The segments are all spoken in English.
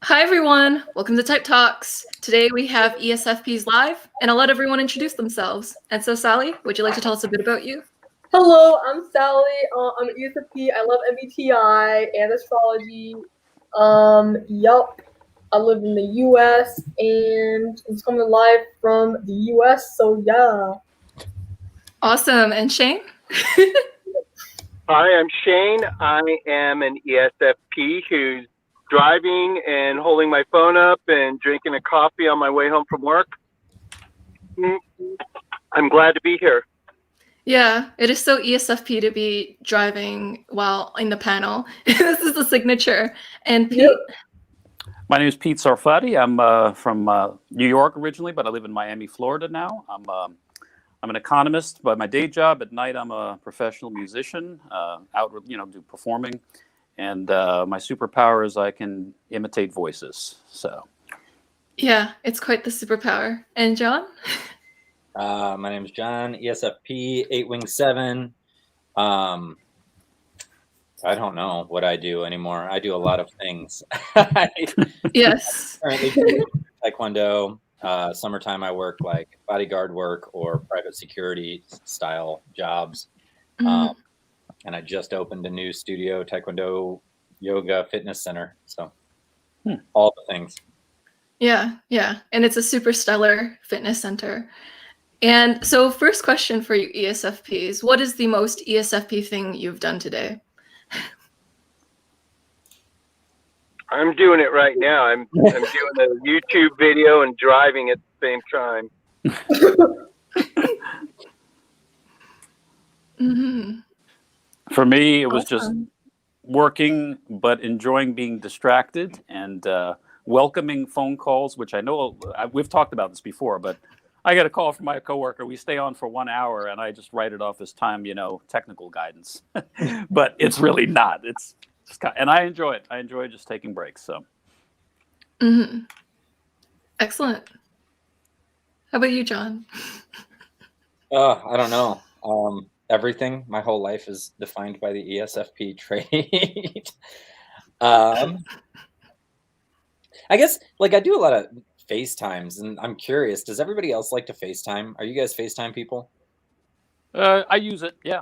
Hi everyone, welcome to Type Talks. Today we have ESFPs live, and I'll let everyone introduce themselves. And so Sally, would you like to tell us a bit about you? Hello, I'm Sally. I'm an ESFP. I love MBTI and astrology. Yup. I live in the US and I'm coming live from the US, so yeah. Awesome, and Shane? Hi, I'm Shane. I am an ESFP who's driving and holding my phone up and drinking a coffee on my way home from work. I'm glad to be here. Yeah, it is so ESFP to be driving while in the panel. This is the signature. And Pete? My name is Pete Sarfati. I'm from New York originally, but I live in Miami, Florida now. I'm an economist by my day job. At night, I'm a professional musician, out, do performing. And my superpower is I can imitate voices. So, yeah, it's quite the superpower. And John? My name is John, ESFP, 8-wing-7. I don't know what I do anymore. I do a lot of things. Yes. I currently do Taekwondo. Summertime, I work like bodyguard work or private security style jobs. And I just opened a new studio, Taekwondo yoga fitness center. So all the things. Yeah. And it's a super stellar fitness center. And so first question for you ESFPs, what is the most ESFP thing you've done today? I'm doing it right now. I'm doing a YouTube video and driving at the same time. For me, it was just working, but enjoying being distracted and welcoming phone calls, which I know we've talked about this before, but I got a call from my coworker. We stay on for 1 hour and I just write it off as time, technical guidance, but it's really not. It's just and I enjoy it. I enjoy just taking breaks. So. Excellent. How about you, John? I don't know. Everything. My whole life is defined by the ESFP trait. I guess I do a lot of FaceTimes, and I'm curious, does everybody else like to FaceTime? Are you guys FaceTime people? I use it, yeah.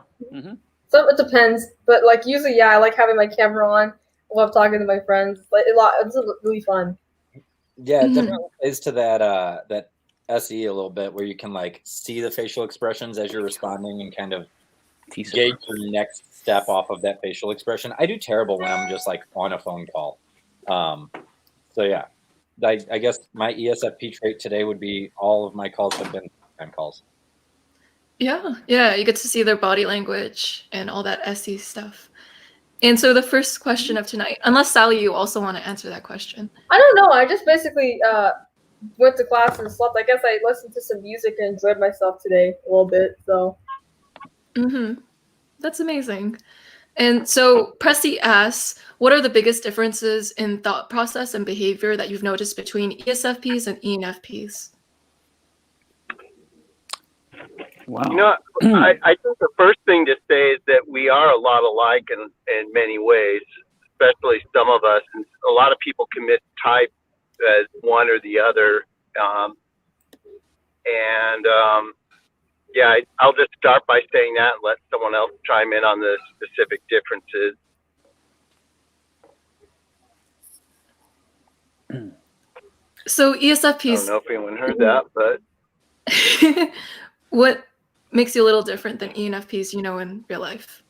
So it depends, but usually, yeah, I like having my camera on. I love talking to my friends. It's really fun. Yeah, it definitely plays to that SE a little bit, where you can see the facial expressions as you're responding and kind of gauge your next step off of that facial expression. I do terrible when I'm just on a phone call. So yeah. I guess my ESFP trait today would be all of my calls have been FaceTime calls. Yeah, you get to see their body language and all that SE stuff. And so the first question of tonight, unless Sally, you also want to answer that question. I don't know. I just basically went to class and slept. I guess I listened to some music and enjoyed myself today a little bit. So. That's amazing. And so Pressy asks, what are the biggest differences in thought process and behavior that you've noticed between ESFPs and ENFPs? Wow. I think the first thing to say is that we are a lot alike in many ways, especially some of us. And a lot of people commit type as one or the other. Yeah, I'll just start by saying that and let someone else chime in on the specific differences. So ESFPs. I don't know if anyone heard that, but what makes you a little different than ENFPs, in real life?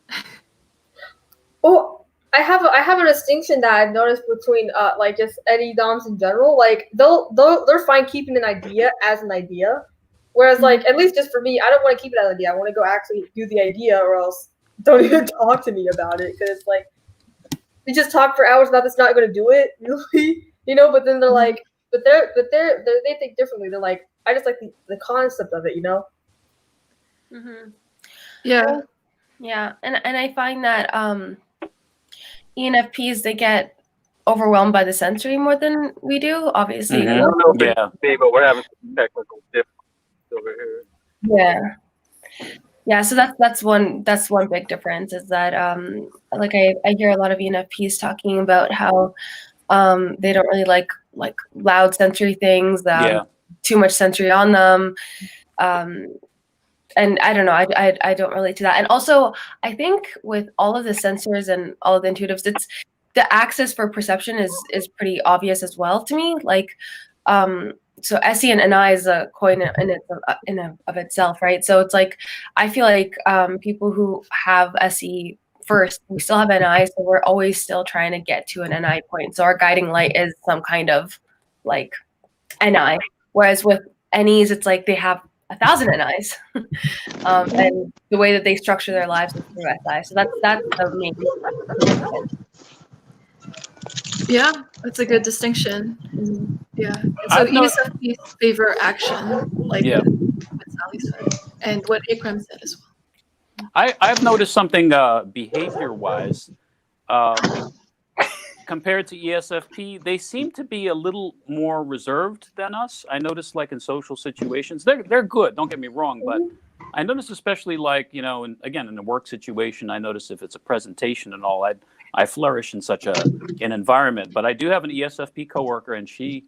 Oh, I have a distinction that I've noticed between just Eddie Doms in general. They're fine keeping an idea as an idea. Whereas, at least just for me, I don't want to keep it as an idea. I want to go actually do the idea, or else don't even talk to me about it. Because we just talk for hours about this, not going to do it, really, But then they're but they think differently. They're I just like the concept of it, Yeah. Yeah, and I find that ENFPs, they get overwhelmed by the sensory more than we do. Obviously, I don't know if it's me, but we're having some technical difficulties over here. Yeah. So that's one big difference is that I hear a lot of ENFPs talking about how They don't really like loud sensory things. Too much sensory on them. And I don't know, I don't relate to that. And also, I think with all of the sensors and all of the intuitives, it's the access for perception is pretty obvious as well to me. Like, so SE and NI is a coin in of itself, right? So it's like, I feel like people who have SE first, we still have NI, so we're always still trying to get to an NI point. So our guiding light is some kind of like NI. Whereas with NEs, it's like they have 1,000 NIs, and the way that they structure their lives is through SI. So that's the main. Yeah, that's a good distinction. Yeah. So ESFPs favor action, like what Sally said, and what Ikraam said as well. I've noticed something behavior-wise. Compared to ESFP, they seem to be a little more reserved than us. I notice, like in social situations, they're good. Don't get me wrong, but I notice, especially like in a work situation, I notice if it's a presentation and all, I flourish in such an environment. But I do have an ESFP coworker, and she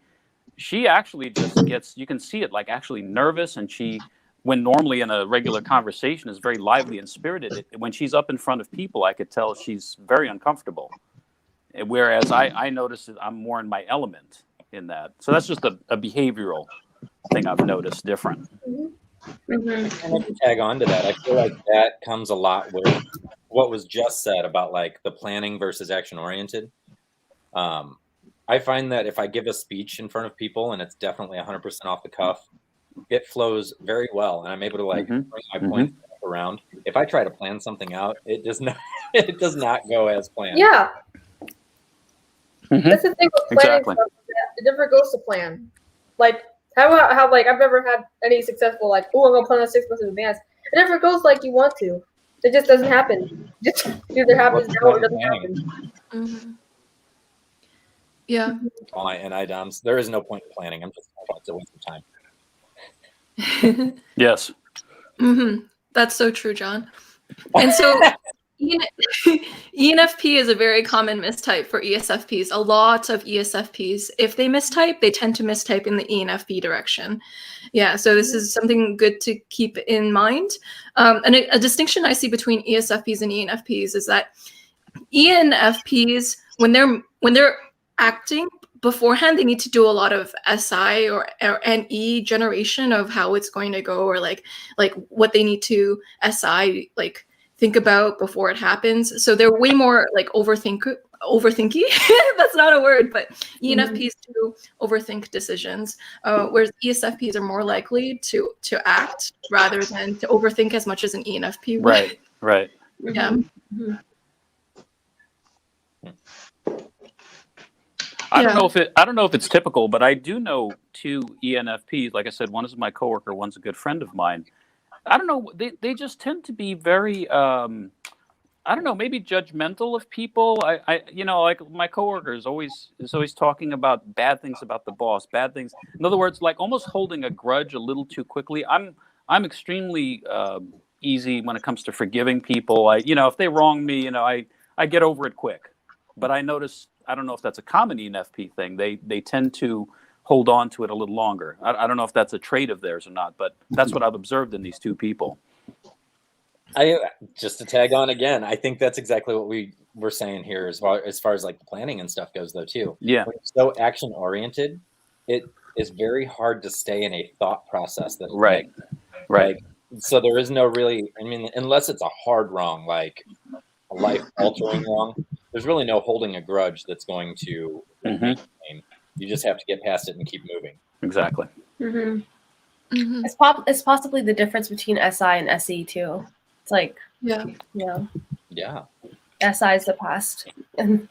actually just gets, you can see it, like actually nervous, and when normally in a regular conversation is very lively and spirited, when she's up in front of people, I could tell she's very uncomfortable. Whereas I notice that I'm more in my element in that. So that's just a behavioral thing I've noticed different. And I can tag on to that. I feel like that comes a lot with what was just said about like the planning versus action oriented. I find that if I give a speech in front of people and it's definitely 100% off the cuff, it flows very well, and I'm able to like bring my points around. If I try to plan something out, it does not go as planned. Yeah. That's the thing with planning stuff. It never goes to plan. Like how like I've never had any successful like, oh, I'm gonna plan on 6 months in advance. It never goes like you want to. It just doesn't happen. It just either happens now or it doesn't happen. Yeah. All my NI DOMs, there is no point in planning. I'm just it's a waste of time. Yes. That's so true, John. And so ENFP is a very common mistype for ESFPs. A lot of ESFPs, if they mistype, they tend to mistype in the ENFP direction. Yeah, so this is something good to keep in mind. And a distinction I see between ESFPs and ENFPs is that ENFPs, when they're acting beforehand, they need to do a lot of SI or NE generation of how it's going to go, or like what they need to SI like think about before it happens. So they're way more like overthinky. That's not a word, but ENFPs do overthink decisions, whereas ESFPs are more likely to act rather than to overthink as much as an ENFP would. Right. Yeah. I don't know if it's typical, but I do know 2 ENFPs. Like I said, one is my coworker, one's a good friend of mine. I don't know. They just tend to be very, I don't know, maybe judgmental of people. I like my coworker is always talking about bad things about the boss, bad things. In other words, like almost holding a grudge a little too quickly. I'm extremely easy when it comes to forgiving people. If they wrong me, I get over it quick. But I notice, I don't know if that's a common ENFP thing. They tend to hold on to it a little longer. I don't know if that's a trait of theirs or not, but that's what I've observed in these 2 people. Just to tag on again, I think that's exactly what we were saying here as far as like the planning and stuff goes though too. Yeah. When it's so action oriented, it is very hard to stay in a thought process that right. Like, so there is no really, unless it's a hard wrong, like a life altering wrong, there's really no holding a grudge that's going to maintain. You just have to get past it and keep moving. Exactly. It's possibly the difference between SI and SE too. It's like Yeah. SI is the past, and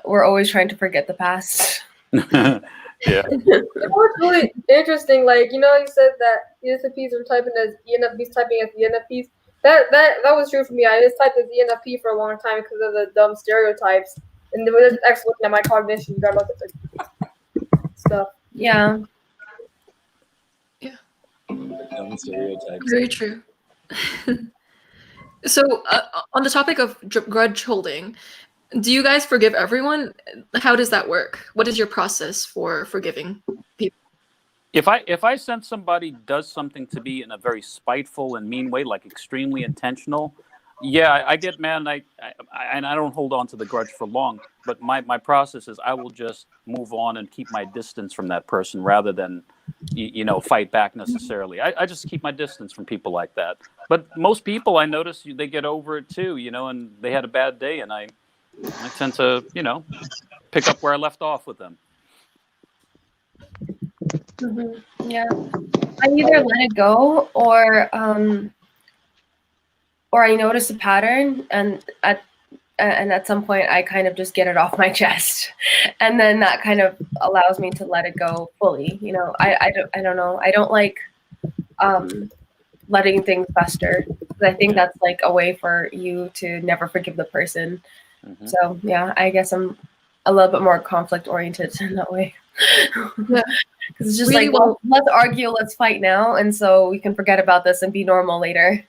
we're always trying to forget the past. Yeah. What's really interesting, like you said that ESFPs are typing as ENFPs typing as ENFPs. That was true for me. I just typed as ENFP for a long time because of the dumb stereotypes. And then when it's looking at my cognition, you gotta look at the stuff. Yeah. Dumb stereotypes. Very true. So on the topic of grudge holding, Do you guys forgive everyone? How does that work? What is your process for forgiving people? If I sense somebody does something to me in a very spiteful and mean way, like extremely intentional, yeah, I get mad, and I don't hold on to the grudge for long. But my process is I will just move on and keep my distance from that person rather than fight back necessarily. I just keep my distance from people like that. But most people, I notice, they get over it too, and they had a bad day, and I tend to pick up where I left off with them. Yeah, I either let it go or I notice a pattern, and at some point I kind of just get it off my chest, and then that kind of allows me to let it go fully. I don't know. I don't like letting things fester, because I think that's like a way for you to never forgive the person. Mm-hmm. So yeah, I guess I'm a little bit more conflict oriented in that way. Yeah. Because it's just really, like, well, let's argue, let's fight now, and so we can forget about this and be normal later.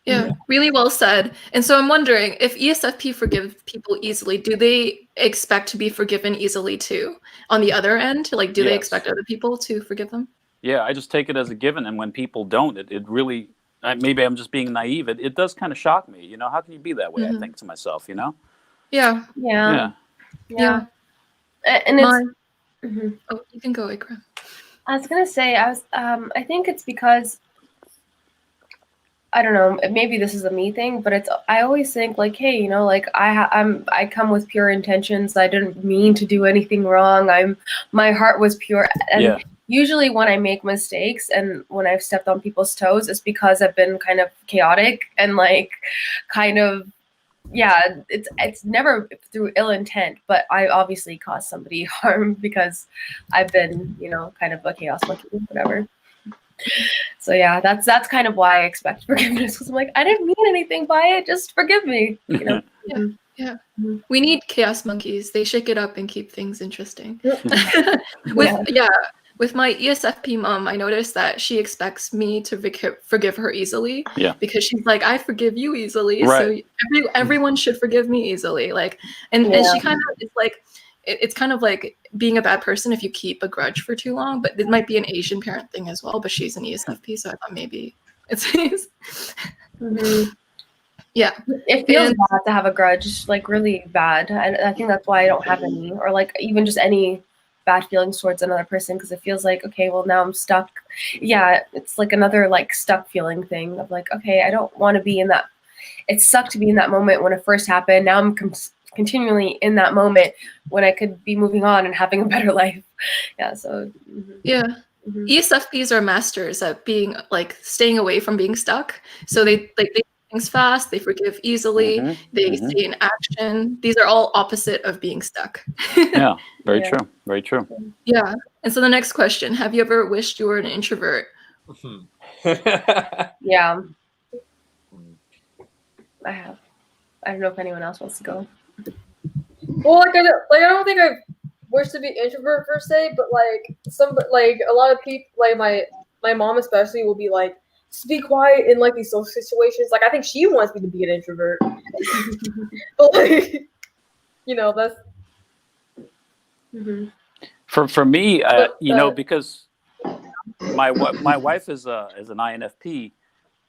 Yeah, really well said. And so I'm wondering, if ESFP forgive people easily, do they expect to be forgiven easily too? On the other end, like, do they expect other people to forgive them? Yeah, I just take it as a given, and when people don't, it really, maybe I'm just being naive. It does kind of shock me. How can you be that way? Mm-hmm. I think to myself. Yeah. Yeah. And it's. Mm-hmm. Oh, you can go, Ikraam. I was gonna say, I think it's because, I don't know, maybe this is a me thing, but I always think like, hey, like I come with pure intentions. I didn't mean to do anything wrong. My heart was pure. And usually when I make mistakes and when I've stepped on people's toes, it's because I've been kind of chaotic and like kind of, it's never through ill intent, but I obviously caused somebody harm because I've been, kind of a chaos monkey, whatever. So yeah, that's kind of why I expect forgiveness, because I'm like, I didn't mean anything by it, just forgive me. Yeah. We need chaos monkeys. They shake it up and keep things interesting. With my ESFP mom, I noticed that she expects me to forgive her easily. Yeah. Because she's like, I forgive you easily, right. So everyone should forgive me easily. Like, and she kind of is like, it's kind of like being a bad person if you keep a grudge for too long. But it might be an Asian parent thing as well. But she's an ESFP, so I thought maybe it's. Yeah, it feels bad to have a grudge, like really bad. I think that's why I don't have any, or like even just any bad feelings towards another person, because it feels like, okay, well now I'm stuck. Yeah, it's like another like stuck feeling thing of like, okay, I don't want to be in that. It sucked to be in that moment when it first happened. Now I'm continually in that moment when I could be moving on and having a better life. Yeah, so. ESFPs are masters at being like staying away from being stuck. So they things fast, they forgive easily, they stay in action. These are all opposite of being stuck. Yeah, very true. Very true. Yeah. And so the next question, have you ever wished you were an introvert? Yeah. I have. I don't know if anyone else wants to go. Well, I don't think I wish to be introvert per se, but a lot of people, like my mom especially, will be like, just be quiet in like these social situations. Like I think she wants me to be an introvert, but like, that's. For me, because my wife is an INFP,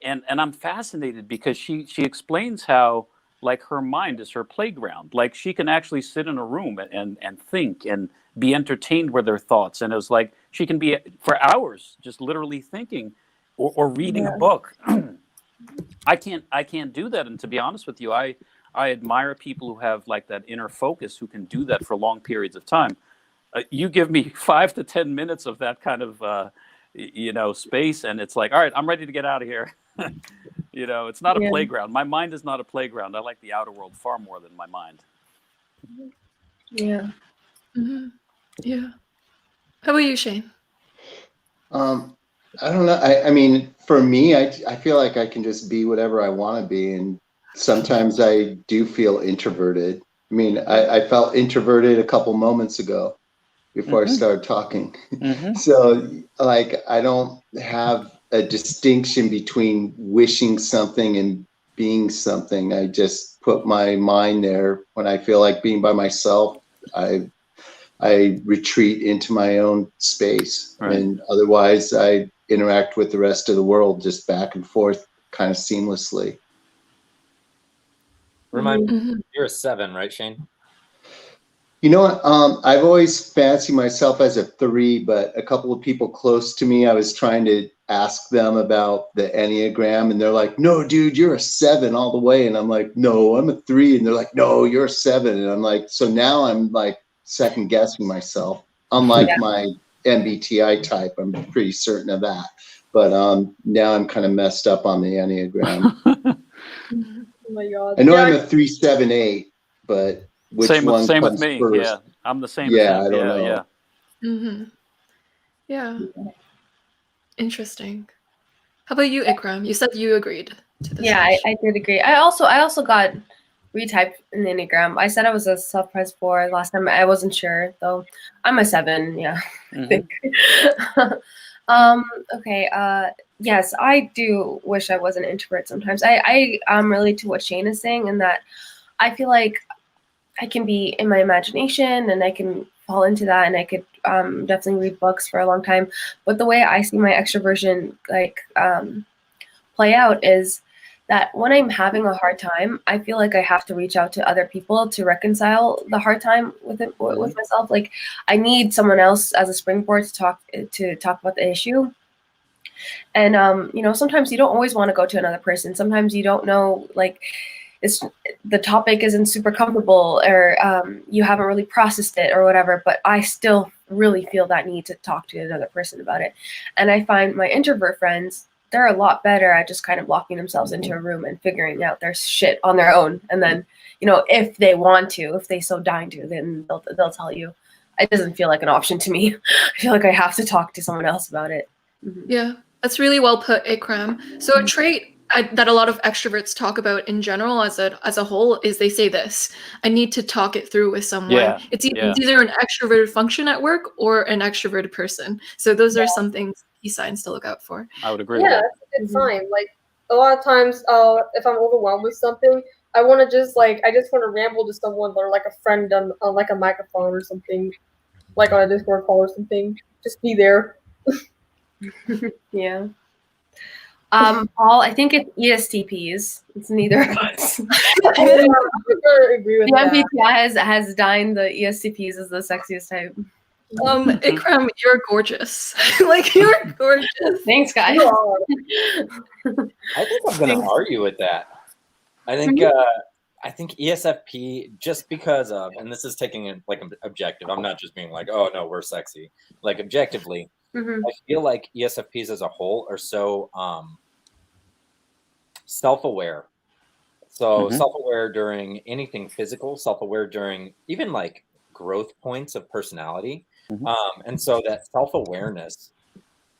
and I'm fascinated because she explains how like her mind is her playground. Like she can actually sit in a room and think and be entertained with her thoughts, and it was like she can be for hours just literally thinking or reading a book. I can't do that, and to be honest with you, I admire people who have like that inner focus, who can do that for long periods of time. You give me 5 to 10 minutes of that kind of space, and it's like, all right, I'm ready to get out of here. It's not a playground. My mind is not a playground. I like the outer world far more than my mind. Yeah. Yeah. How about you, Shane? I don't know. I mean, for me, I feel like I can just be whatever I want to be, and sometimes I do feel introverted. I mean, I felt introverted a couple moments ago before I started talking. So, like, I don't have a distinction between wishing something and being something. I just put my mind there. When I feel like being by myself, I retreat into my own space, Right. and otherwise I interact with the rest of the world just back and forth kind of seamlessly. Remind me, Mm-hmm. you're a 7, right, Shane? You know what? I've always fancied myself as a 3, but a couple of people close to me, I was trying to ask them about the Enneagram, and they're like, "No, dude, you're a 7 all the way." And I'm like, "No, I'm a 3." And they're like, "No, you're a 7." And I'm like, so now I'm like second guessing myself. Unlike my MBTI type, I'm pretty certain of that. But now I'm kind of messed up on the Enneagram. Oh my God. I know I'm a 3-7-8, but which same one with comes me. first? Yeah, I'm the same. Yeah, as I don't him. know. Mm-hmm. Yeah. Interesting. How about you, Ikraam? You said you agreed to this. Yeah, I did agree. I also got retyped in the Enneagram. I said I was a self-pres 4 last time. I wasn't sure though. I'm a 7. Yeah, I think. Okay. Yes, I do wish I was an introvert sometimes. I relate to what Shane is saying, in that I feel like I can be in my imagination and I can fall into that, and I could definitely read books for a long time. But the way I see my extroversion play out is that when I'm having a hard time, I feel like I have to reach out to other people to reconcile the hard time with myself. Like, I need someone else as a springboard to talk about the issue. And sometimes you don't always want to go to another person. Sometimes you don't know, like, the topic isn't super comfortable, or you haven't really processed it or whatever, but I still really feel that need to talk to another person about it. And I find my introvert friends, they're a lot better at just kind of locking themselves into a room and figuring out their shit on their own. And then, if they want to, if they so dying to, then they'll tell you. It doesn't feel like an option to me. I feel like I have to talk to someone else about it. Mm-hmm. Yeah, that's really well put, Ikraam. So a trait that a lot of extroverts talk about in general as a whole is they say this: I need to talk it through with someone. Yeah, It's either an extroverted function at work or an extroverted person. So those are some things, key signs to look out for. I would agree. Yeah, with it's a good sign. Like, a lot of times, if I'm overwhelmed with something, I want to just want to ramble to someone, or like a friend on like a microphone or something, like on a Discord call or something. Just be there. Yeah. Paul, I think it's ESTPs. It's neither of us. I agree with that. The MBTI has dined the ESTPs as the sexiest type. Ikraam, you're gorgeous. Like, you're gorgeous. Thanks, guys. I think I'm going to argue with that. I think ESFP, just because of, and this is taking it like objective. I'm not just being like, oh no, we're sexy. Like, objectively, I feel like ESFPs as a whole are so self-aware. So self-aware during anything physical, self-aware during even like growth points of personality. And so that self-awareness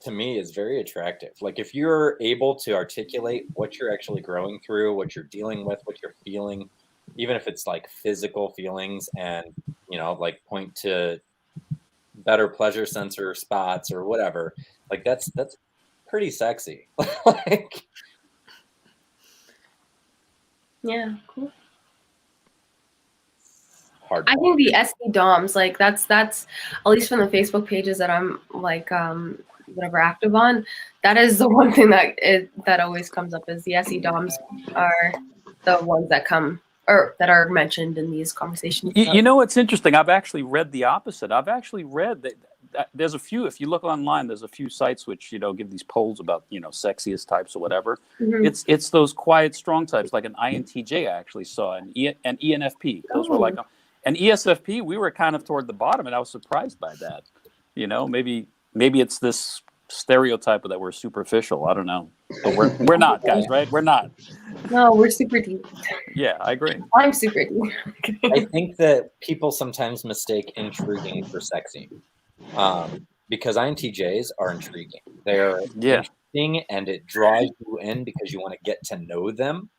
to me is very attractive. Like, if you're able to articulate what you're actually growing through, what you're dealing with, what you're feeling, even if it's like physical feelings, and like point to better pleasure sensor spots or whatever, like that's pretty sexy. Like, yeah, cool. Hard. I think the SE DOMs, like that's at least from the Facebook pages that I'm like whatever active on, that is the one thing that always comes up, is the SE DOMs are the ones that come or that are mentioned in these conversations. You know what's interesting? I've actually read the opposite. I've actually read that there's a few, if you look online, there's a few sites which give these polls about sexiest types or whatever. It's those quiet, strong types, like an INTJ I actually saw, an ENFP. Those were like, an ESFP. We were kind of toward the bottom, and I was surprised by that. Maybe it's this stereotype that we're superficial. I don't know, but we're not, guys, right? We're not. No, we're super deep. Yeah, I agree. I'm super deep. I think that people sometimes mistake intriguing for sexy, because INTJs are intriguing. They're interesting, and it draws you in because you want to get to know them.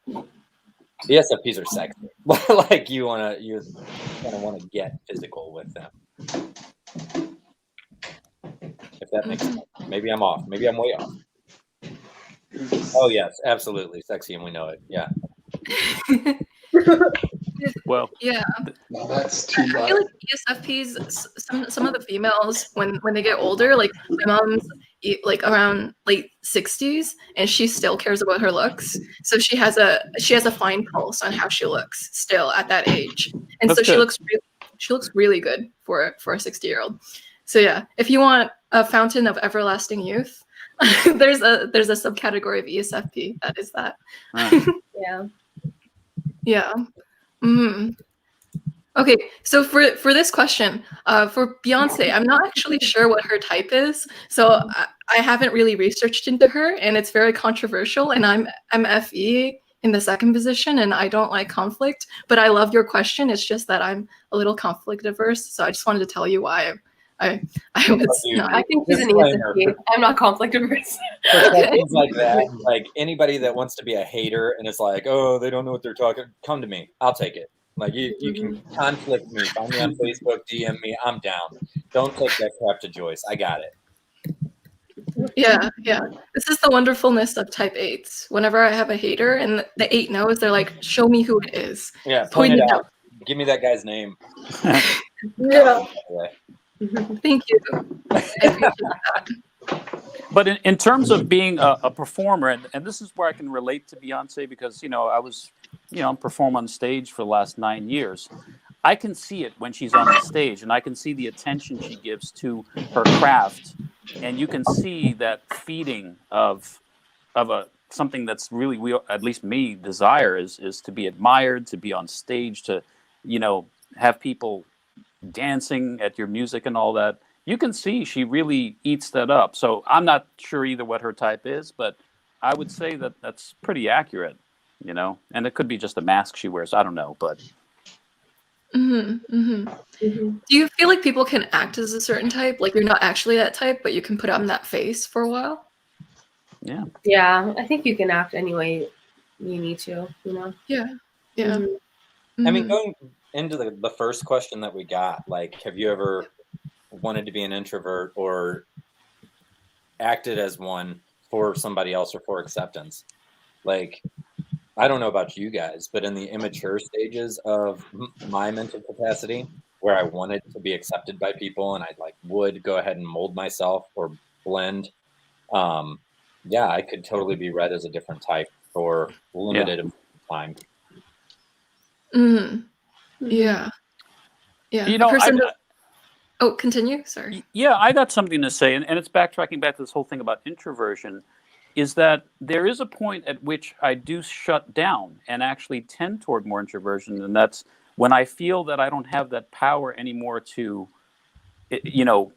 The ESFPs are sexy. Like, you kind of want to get physical with them. If that makes sense. Maybe I'm off. Maybe I'm way off. Oh yes, absolutely sexy, and we know it. Yeah. Well, Yeah. No, that's too I much. feel like ESFPs, some of the females, when they get older, like my mom's like around late 60s, and she still cares about her looks. So she has a fine pulse on how she looks still at that age, and That's so good. she looks really good for a 60-year-old. So yeah, if you want a fountain of everlasting youth, there's a subcategory of ESFP that is that. Yeah. Yeah. Mm. Okay, so for this question, for Beyonce, I'm not actually sure what her type is, so I haven't really researched into her, and it's very controversial. And I'm FE in the second position, and I don't like conflict. But I love your question. It's just that I'm a little conflict averse, so I just wanted to tell you why I was not. I think she's an ESFP. I'm not conflict averse. Things like that, like anybody that wants to be a hater and is like, oh, they don't know what they're talking, come to me. I'll take it. Like you can conflict me, find me on Facebook, DM me, I'm down. Don't take that crap to Joyce. I got it. Yeah. This is the wonderfulness of type 8s. Whenever I have a hater and the 8 knows, they're like, show me who it is. Yeah, point it out. Give me that guy's name. Yeah. Thank you. I appreciate that. But in terms of being a performer, and this is where I can relate to Beyonce, because, I was, perform on stage for the last 9 years. I can see it when she's on the stage, and I can see the attention she gives to her craft. And you can see that feeding of something that's really, at least me, desire is to be admired, to be on stage, to, have people dancing at your music and all that. You can see she really eats that up. So I'm not sure either what her type is, but I would say that that's pretty accurate, and it could be just a mask she wears. I don't know, but. Do you feel like people can act as a certain type? Like you're not actually that type, but you can put on that face for a while? Yeah. Yeah, I think you can act any way you need to, Yeah. I mean, going into the first question that we got, like, have you ever wanted to be an introvert or acted as one for somebody else or for acceptance? Like, I don't know about you guys, but in the immature stages of my mental capacity, where I wanted to be accepted by people and I would go ahead and mold myself or blend, I could totally be read as a different type for limited time. Yeah. Oh, continue. Sorry. Yeah, I got something to say, and it's backtracking back to this whole thing about introversion, is that there is a point at which I do shut down and actually tend toward more introversion, and that's when I feel that I don't have that power anymore to,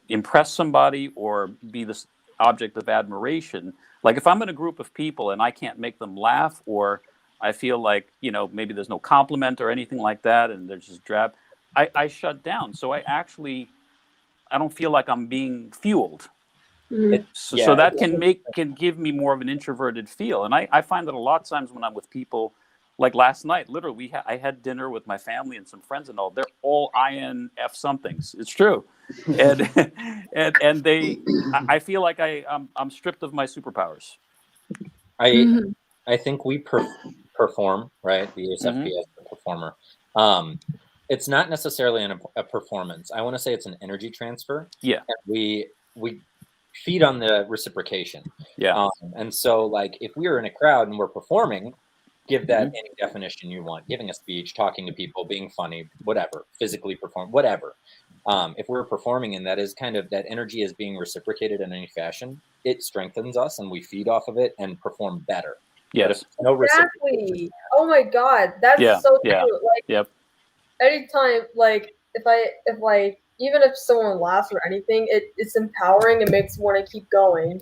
impress somebody or be this object of admiration. Like if I'm in a group of people and I can't make them laugh, or I feel like, maybe there's no compliment or anything like that, and they're just drab, I shut down. So I don't feel like I'm being fueled. So that can give me more of an introverted feel. And I find that a lot of times when I'm with people, like last night, literally, I had dinner with my family and some friends and all. They're all INF somethings. It's true. And I feel like I'm stripped of my superpowers. I think we perform, right? The ESFP as a performer. It's not necessarily a performance. I want to say it's an energy transfer. Yeah. And we feed on the reciprocation. Yeah. And so, like, if we are in a crowd and we're performing, give that any definition you want. Giving a speech, talking to people, being funny, whatever, physically perform, whatever. If we're performing and that is kind of that energy is being reciprocated in any fashion, it strengthens us and we feed off of it and perform better. Yes. No Exactly. Oh my God, that's so true. Like, anytime, like, if even if someone laughs or anything, it's empowering and makes me want to keep going.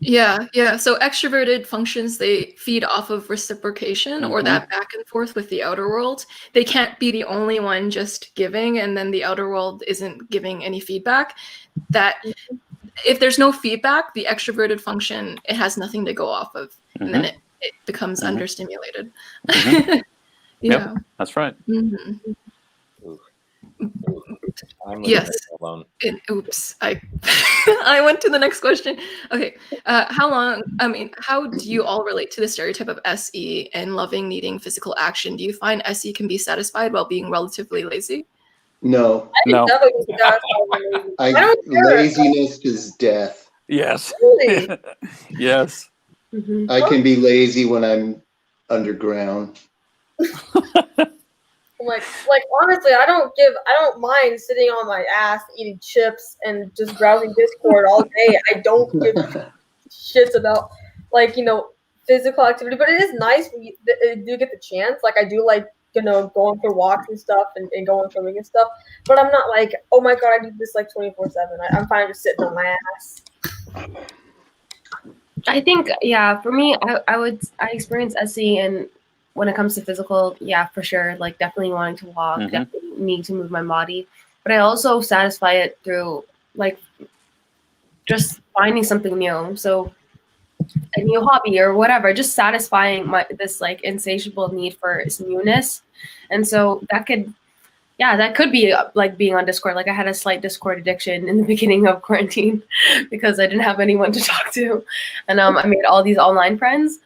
Yeah. So extroverted functions, they feed off of reciprocation or that back and forth with the outer world. They can't be the only one just giving and then the outer world isn't giving any feedback. That if there's no feedback, the extroverted function, it has nothing to go off of. And then it becomes understimulated. Yep, that's right. I'm living Yes. there alone. Oops, I I went to the next question. Okay, how do you all relate to the stereotype of SE and loving needing physical action? Do you find SE can be satisfied while being relatively lazy? No, I can No. definitely be satisfied with lazy. I don't care. laziness is death. Yes. Really? Yes. Mhm. I can be lazy when I'm underground. Like honestly, I don't mind sitting on my ass eating chips and just browsing Discord all day. I don't give shits about physical activity, but it is nice when you do get the chance. Like I do like going for walks and stuff and going swimming and stuff. But I'm not like, oh my god, I do this like 24/7. I'm fine just sitting on my ass. I think, yeah, for me, I experience SE, and when it comes to physical, yeah, for sure, like definitely wanting to walk, Mhm. definitely need to move my body, but I also satisfy it through like just finding something new. So a new hobby or whatever, just satisfying this like insatiable need for newness, and so that could be like being on Discord. Like I had a slight Discord addiction in the beginning of quarantine because I didn't have anyone to talk to, and I made all these online friends.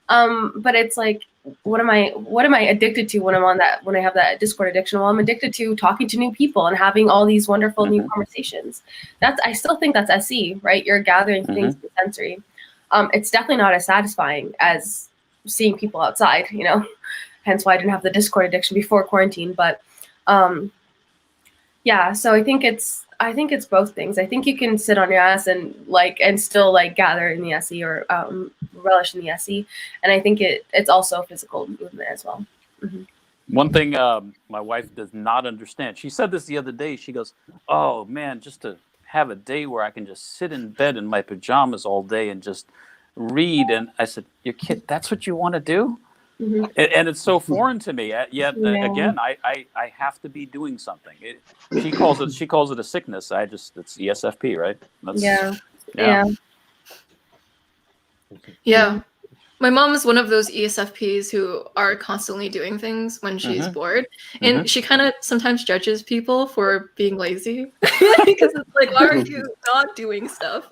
But it's like, what am I addicted to when when I have that Discord addiction? Well, I'm addicted to talking to new people and having all these wonderful new conversations. I still think that's SE, right? You're gathering things through sensory. It's definitely not as satisfying as seeing people outside, hence why I didn't have the Discord addiction before quarantine. But yeah, so I think it's both things. I think you can sit on your ass and still like gather in the SE or relish in the SE, and I think it's also physical movement as well. Mm-hmm. One thing my wife does not understand. She said this the other day. She goes, "Oh man, just to have a day where I can just sit in bed in my pajamas all day and just read." And I said, "Your kid, that's what you want to do?" Mm-hmm. And it's so foreign to me. Yet again, I have to be doing something. She calls it a sickness. It's ESFP, right? Yeah. My mom is one of those ESFPs who are constantly doing things when she's bored. And she kind of sometimes judges people for being lazy because it's like, why are you not doing stuff?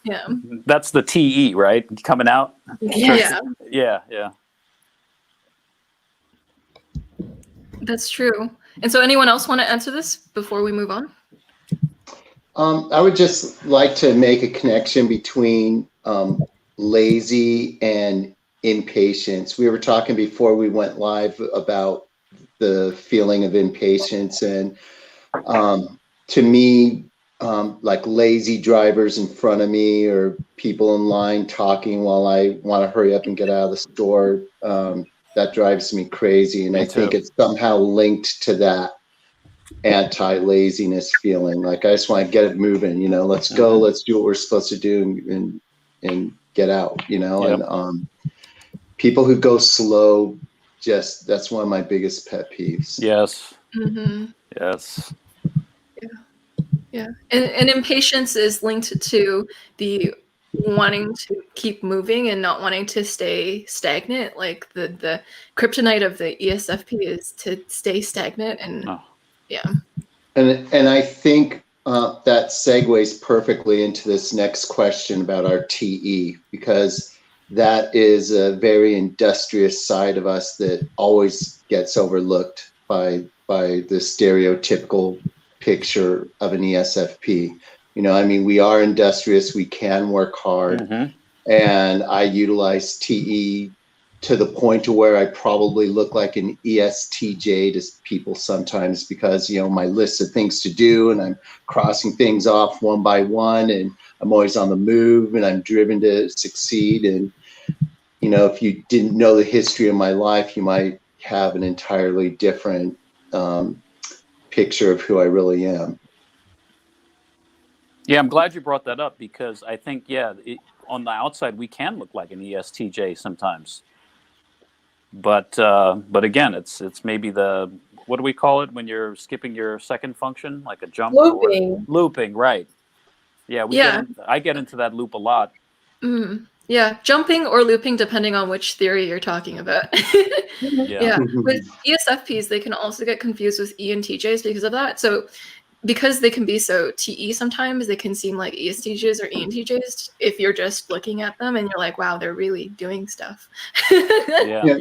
Yeah. That's the TE, right? Coming out. Yeah. Yeah. That's true. And so anyone else want to answer this before we move on? I would just like to make a connection between lazy and impatience. We were talking before we went live about the feeling of impatience, and to me, like lazy drivers in front of me or people in line talking while I want to hurry up and get out of the store, that drives me crazy. And I think it's somehow linked to that anti-laziness feeling. Like I just want to get it moving, let's go, let's do what we're supposed to do and get out, and people who go slow, that's one of my biggest pet peeves. Yes. Mm-hmm. Yes. Yeah. And impatience is linked to the wanting to keep moving and not wanting to stay stagnant. Like the kryptonite of the ESFP is to stay stagnant. And yeah. And I think that segues perfectly into this next question about our TE, because that is a very industrious side of us that always gets overlooked by the stereotypical picture of an ESFP. We are industrious, we can work hard, and I utilize TE to the point to where I probably look like an ESTJ to people sometimes because, my list of things to do and I'm crossing things off one by one and I'm always on the move and I'm driven to succeed. And, if you didn't know the history of my life, you might have an entirely different picture of who I really am. Yeah, I'm glad you brought that up because I think, on the outside, we can look like an ESTJ sometimes. But again, it's maybe what do we call it when you're skipping your second function, like a jump? Looping. Looping, right. Yeah, I get into that loop a lot. Mm. Yeah, jumping or looping depending on which theory you're talking about. Yeah, with ESFPs, they can also get confused with ENTJs because of that. So because they can be so TE sometimes, they can seem like ESTJs or ENTJs if you're just looking at them and you're like, wow, they're really doing stuff. Yeah.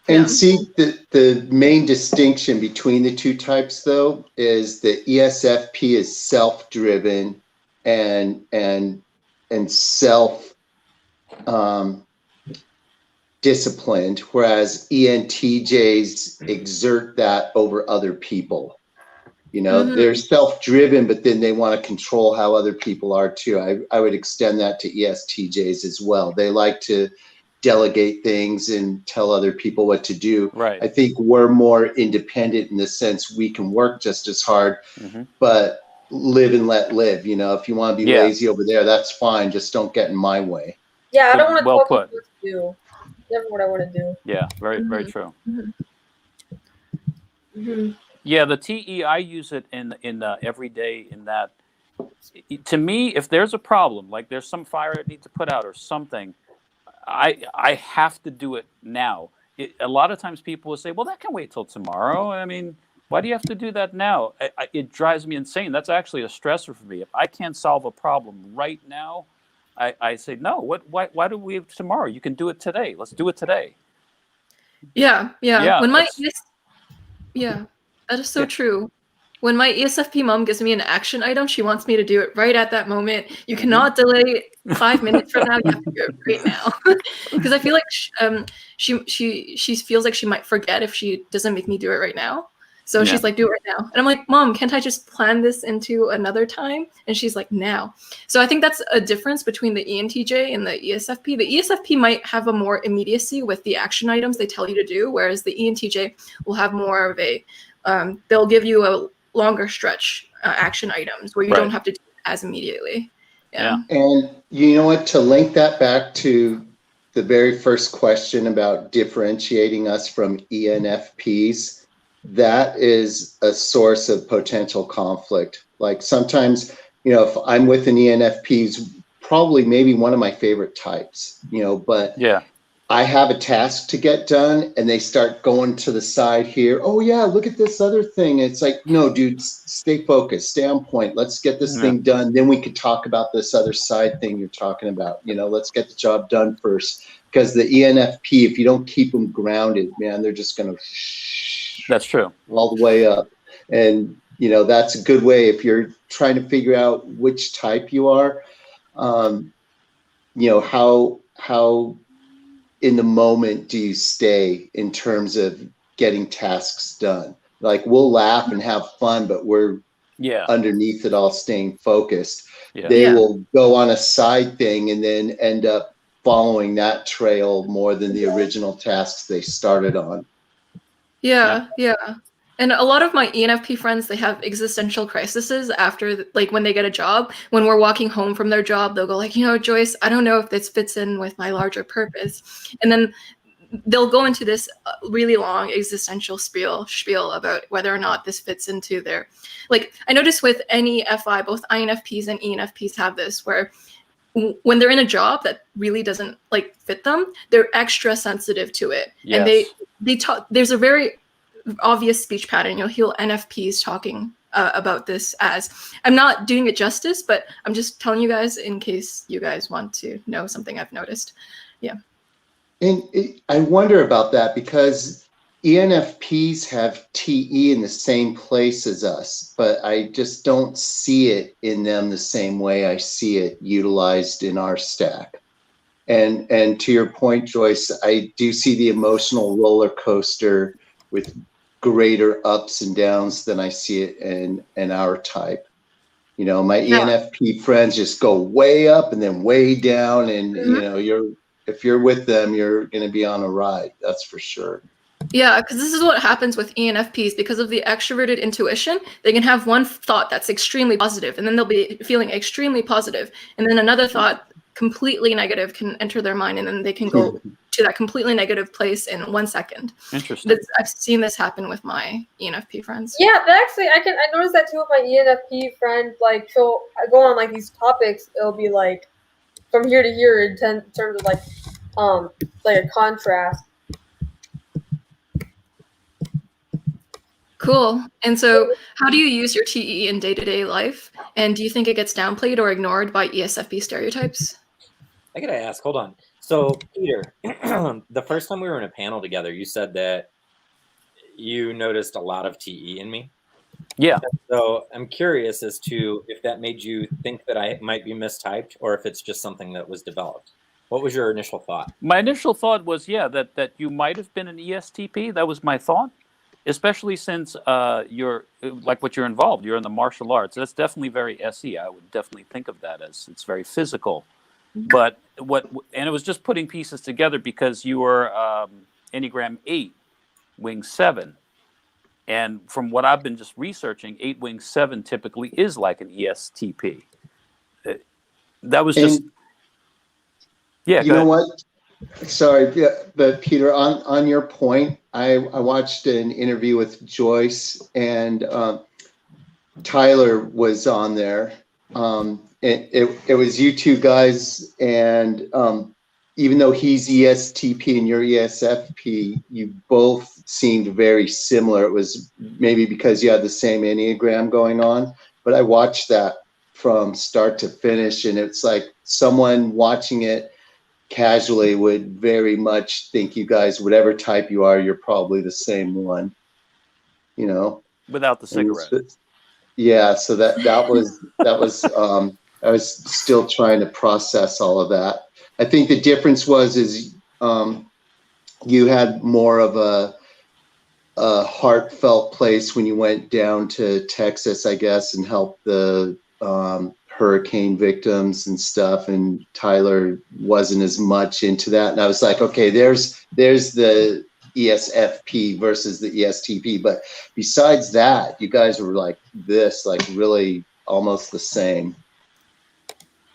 And see, the main distinction between the two types, though, is the ESFP is self-driven and self disciplined, whereas ENTJs exert that over other people. You know, they're self-driven, but then they want to control how other people are too. I would extend that to ESTJs as well. They like to delegate things and tell other people what to do. Right. I think we're more independent in the sense we can work just as hard, but live and let live. You know, if you want to be lazy over there, that's fine. Just don't get in my way. Yeah, I don't want to well tell people put. what to do. Never what I want to do. Yeah, very true. Yeah, the TE, I use it in every day in that, to me, if there's a problem, like there's some fire I need to put out or something, I have to do it now. A lot of times people will say, well, that can wait till tomorrow. I mean, why do you have to do that now? It drives me insane. That's actually a stressor for me. If I can't solve a problem right now, I say, no, why do we have tomorrow? You can do it today. Let's do it today. Yeah. When that is so true. When my ESFP mom gives me an action item, she wants me to do it right at that moment. You cannot delay 5 minutes from now. You have to do it right now. Because I feel like she feels like she might forget if she doesn't make me do it right now. So she's like, do it right now. And I'm like, Mom, can't I just plan this into another time? And she's like, now. So I think that's a difference between the ENTJ and the ESFP. The ESFP might have a more immediacy with the action items they tell you to do, whereas the ENTJ will have more of a, they'll give you a longer stretch action items where you don't have to do it as immediately. Yeah. And you know what, to link that back to the very first question about differentiating us from ENFPs, that is a source of potential conflict. Like sometimes, you know, if I'm with an ENFP, is probably maybe one of my favorite types, you know, but I have a task to get done and they start going to the side here. Oh yeah, look at this other thing. It's like, no, dude, stay focused, stay on point. Let's get this thing done. Then we could talk about this other side thing you're talking about. You know, let's get the job done first. Because the ENFP, if you don't keep them grounded, man, they're just going to That's true. all the way up. And, you know, that's a good way if you're trying to figure out which type you are, you know, how in the moment do you stay in terms of getting tasks done? Like we'll laugh and have fun, but we're underneath it all staying focused. They will go on a side thing and then end up following that trail more than the original tasks they started on. Yeah. And a lot of my ENFP friends, they have existential crises after, like when they get a job. When we're walking home from their job, they'll go like, you know, Joyce, I don't know if this fits in with my larger purpose. And then they'll go into this really long existential spiel about whether or not this fits into their, like, I noticed with any FI, both INFPs and ENFPs have this, where when they're in a job that really doesn't like fit them, they're extra sensitive to it. And they talk, there's a very obvious speech pattern. You'll hear NFPs talking about this as, I'm not doing it justice, but I'm just telling you guys in case you guys want to know something I've noticed. Yeah. And I wonder about that because ENFPs have TE in the same place as us, but I just don't see it in them the same way I see it utilized in our stack. And to your point, Joyce, I do see the emotional roller coaster with greater ups and downs than I see it in our type. You know, my ENFP friends just go way up and then way down, and you know, if you're with them, you're going to be on a ride. That's for sure. Yeah, because this is what happens with ENFPs. Because of the extroverted intuition, they can have one thought that's extremely positive, and then they'll be feeling extremely positive, and then another thought completely negative can enter their mind, and then they can go to that completely negative place in 1 second. Interesting. I've seen this happen with my ENFP friends. Yeah, but actually, I noticed that too with my ENFP friend. Like, she'll go on like these topics. It'll be like, from here to here in terms of like a contrast. Cool. And so how do you use your TE in day-to-day life? And do you think it gets downplayed or ignored by ESFP stereotypes? I gotta ask, hold on. So Peter, the first time we were in a panel together, you said that you noticed a lot of TE in me. Yeah. So I'm curious as to if that made you think that I might be mistyped or if it's just something that was developed. What was your initial thought? My initial thought was, yeah, that you might have been an ESTP. That was my thought, especially since you're like what you're involved. You're in the martial arts. That's definitely very SE. I would definitely think of that as it's very physical. But and it was just putting pieces together because you were Enneagram 8, wing 7. And from what I've been just researching, 8 wing 7 typically is like an ESTP. That was just, yeah. You know what? Sorry, but Peter, on your point, I watched an interview with Joyce, and Tyler was on there. It was you two guys, and even though he's ESTP and you're ESFP, you both seemed very similar. It was maybe because you had the same Enneagram going on, but I watched that from start to finish, and it's like someone watching it casually would very much think you guys, whatever type you are, you're probably the same one, you know? Without the cigarette. Yeah, so that was I was still trying to process all of that. I think the difference is you had more of a heartfelt place when you went down to Texas, I guess, and helped the hurricane victims and stuff. And Tyler wasn't as much into that. And I was like, okay, there's the ESFP versus the ESTP. But besides that, you guys were like this, like really almost the same.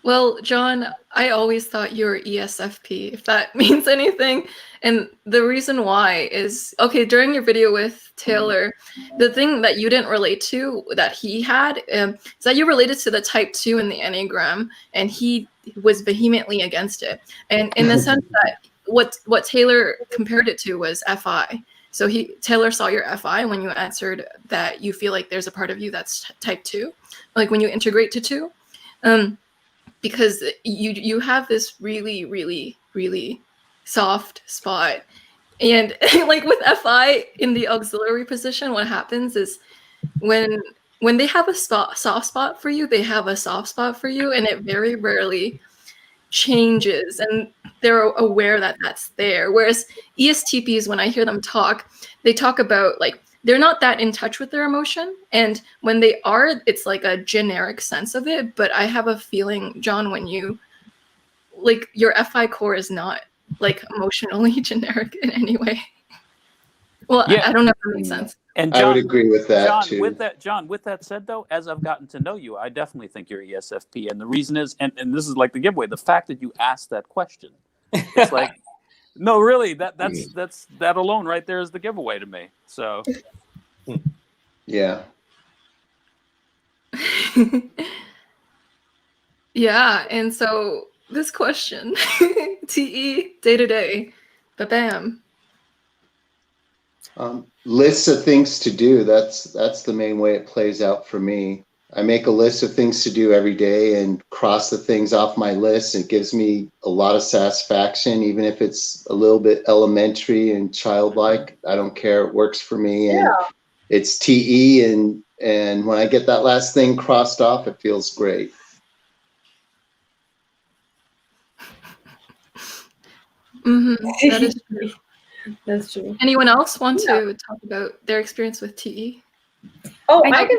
Well, John, I always thought you were ESFP, if that means anything. And the reason why is, okay, during your video with Taylor, the thing that you didn't relate to that he had is that you related to the type 2 in the Enneagram, and he was vehemently against it. And in the sense that what Taylor compared it to was FI. So Taylor saw your FI when you answered that you feel like there's a part of you that's type 2, like when you integrate to 2. Because you have this really, really, really soft spot. And like with FI in the auxiliary position, what happens is when they have a soft spot for you, they have a soft spot for you, and it very rarely changes, and they're aware that that's there. Whereas ESTPs, when I hear them talk, they talk about like they're not that in touch with their emotion, and when they are, it's like a generic sense of it. But I have a feeling, John, when you like your FI core is not like emotionally generic in any way. Well, yeah. I don't know if that makes sense. And John, I would agree with that John, too. With that said, though, as I've gotten to know you, I definitely think you're ESFP, and the reason is, and this is like the giveaway, the fact that you asked that question, it's like, no, really, that's that alone right there is the giveaway to me. So, yeah, yeah, and so this question, TE day to day, bam. Lists of things to do. That's the main way it plays out for me. I make a list of things to do every day and cross the things off my list. It gives me a lot of satisfaction, even if it's a little bit elementary and childlike. I don't care. It works for me. And it's TE, and when I get that last thing crossed off, it feels great. Mm-hmm. That is true. That's true. Anyone else want to talk about their experience with TE? Oh, I can.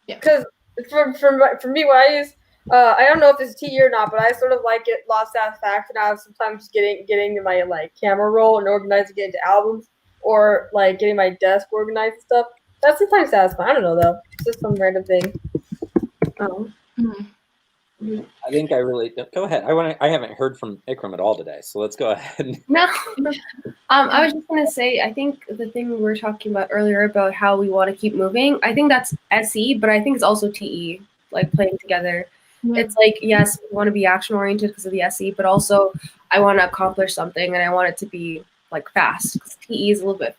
Because for me, what I use, I don't know if it's TE or not, but I sort of like it. Lot of satisfaction out of sometimes getting my like camera roll and organizing it into albums, or like getting my desk organized and stuff. That's sometimes satisfying. I don't know though. It's just some random thing. I think I really go ahead. I haven't heard from Ikraam at all today, so let's go ahead. No, I was just gonna say, I think the thing we were talking about earlier about how we want to keep moving, I think that's SE, but I think it's also TE, like playing together. It's like, yes, I want to be action oriented because of the SE, but also I want to accomplish something and I want it to be like fast. Because PE is a little bit,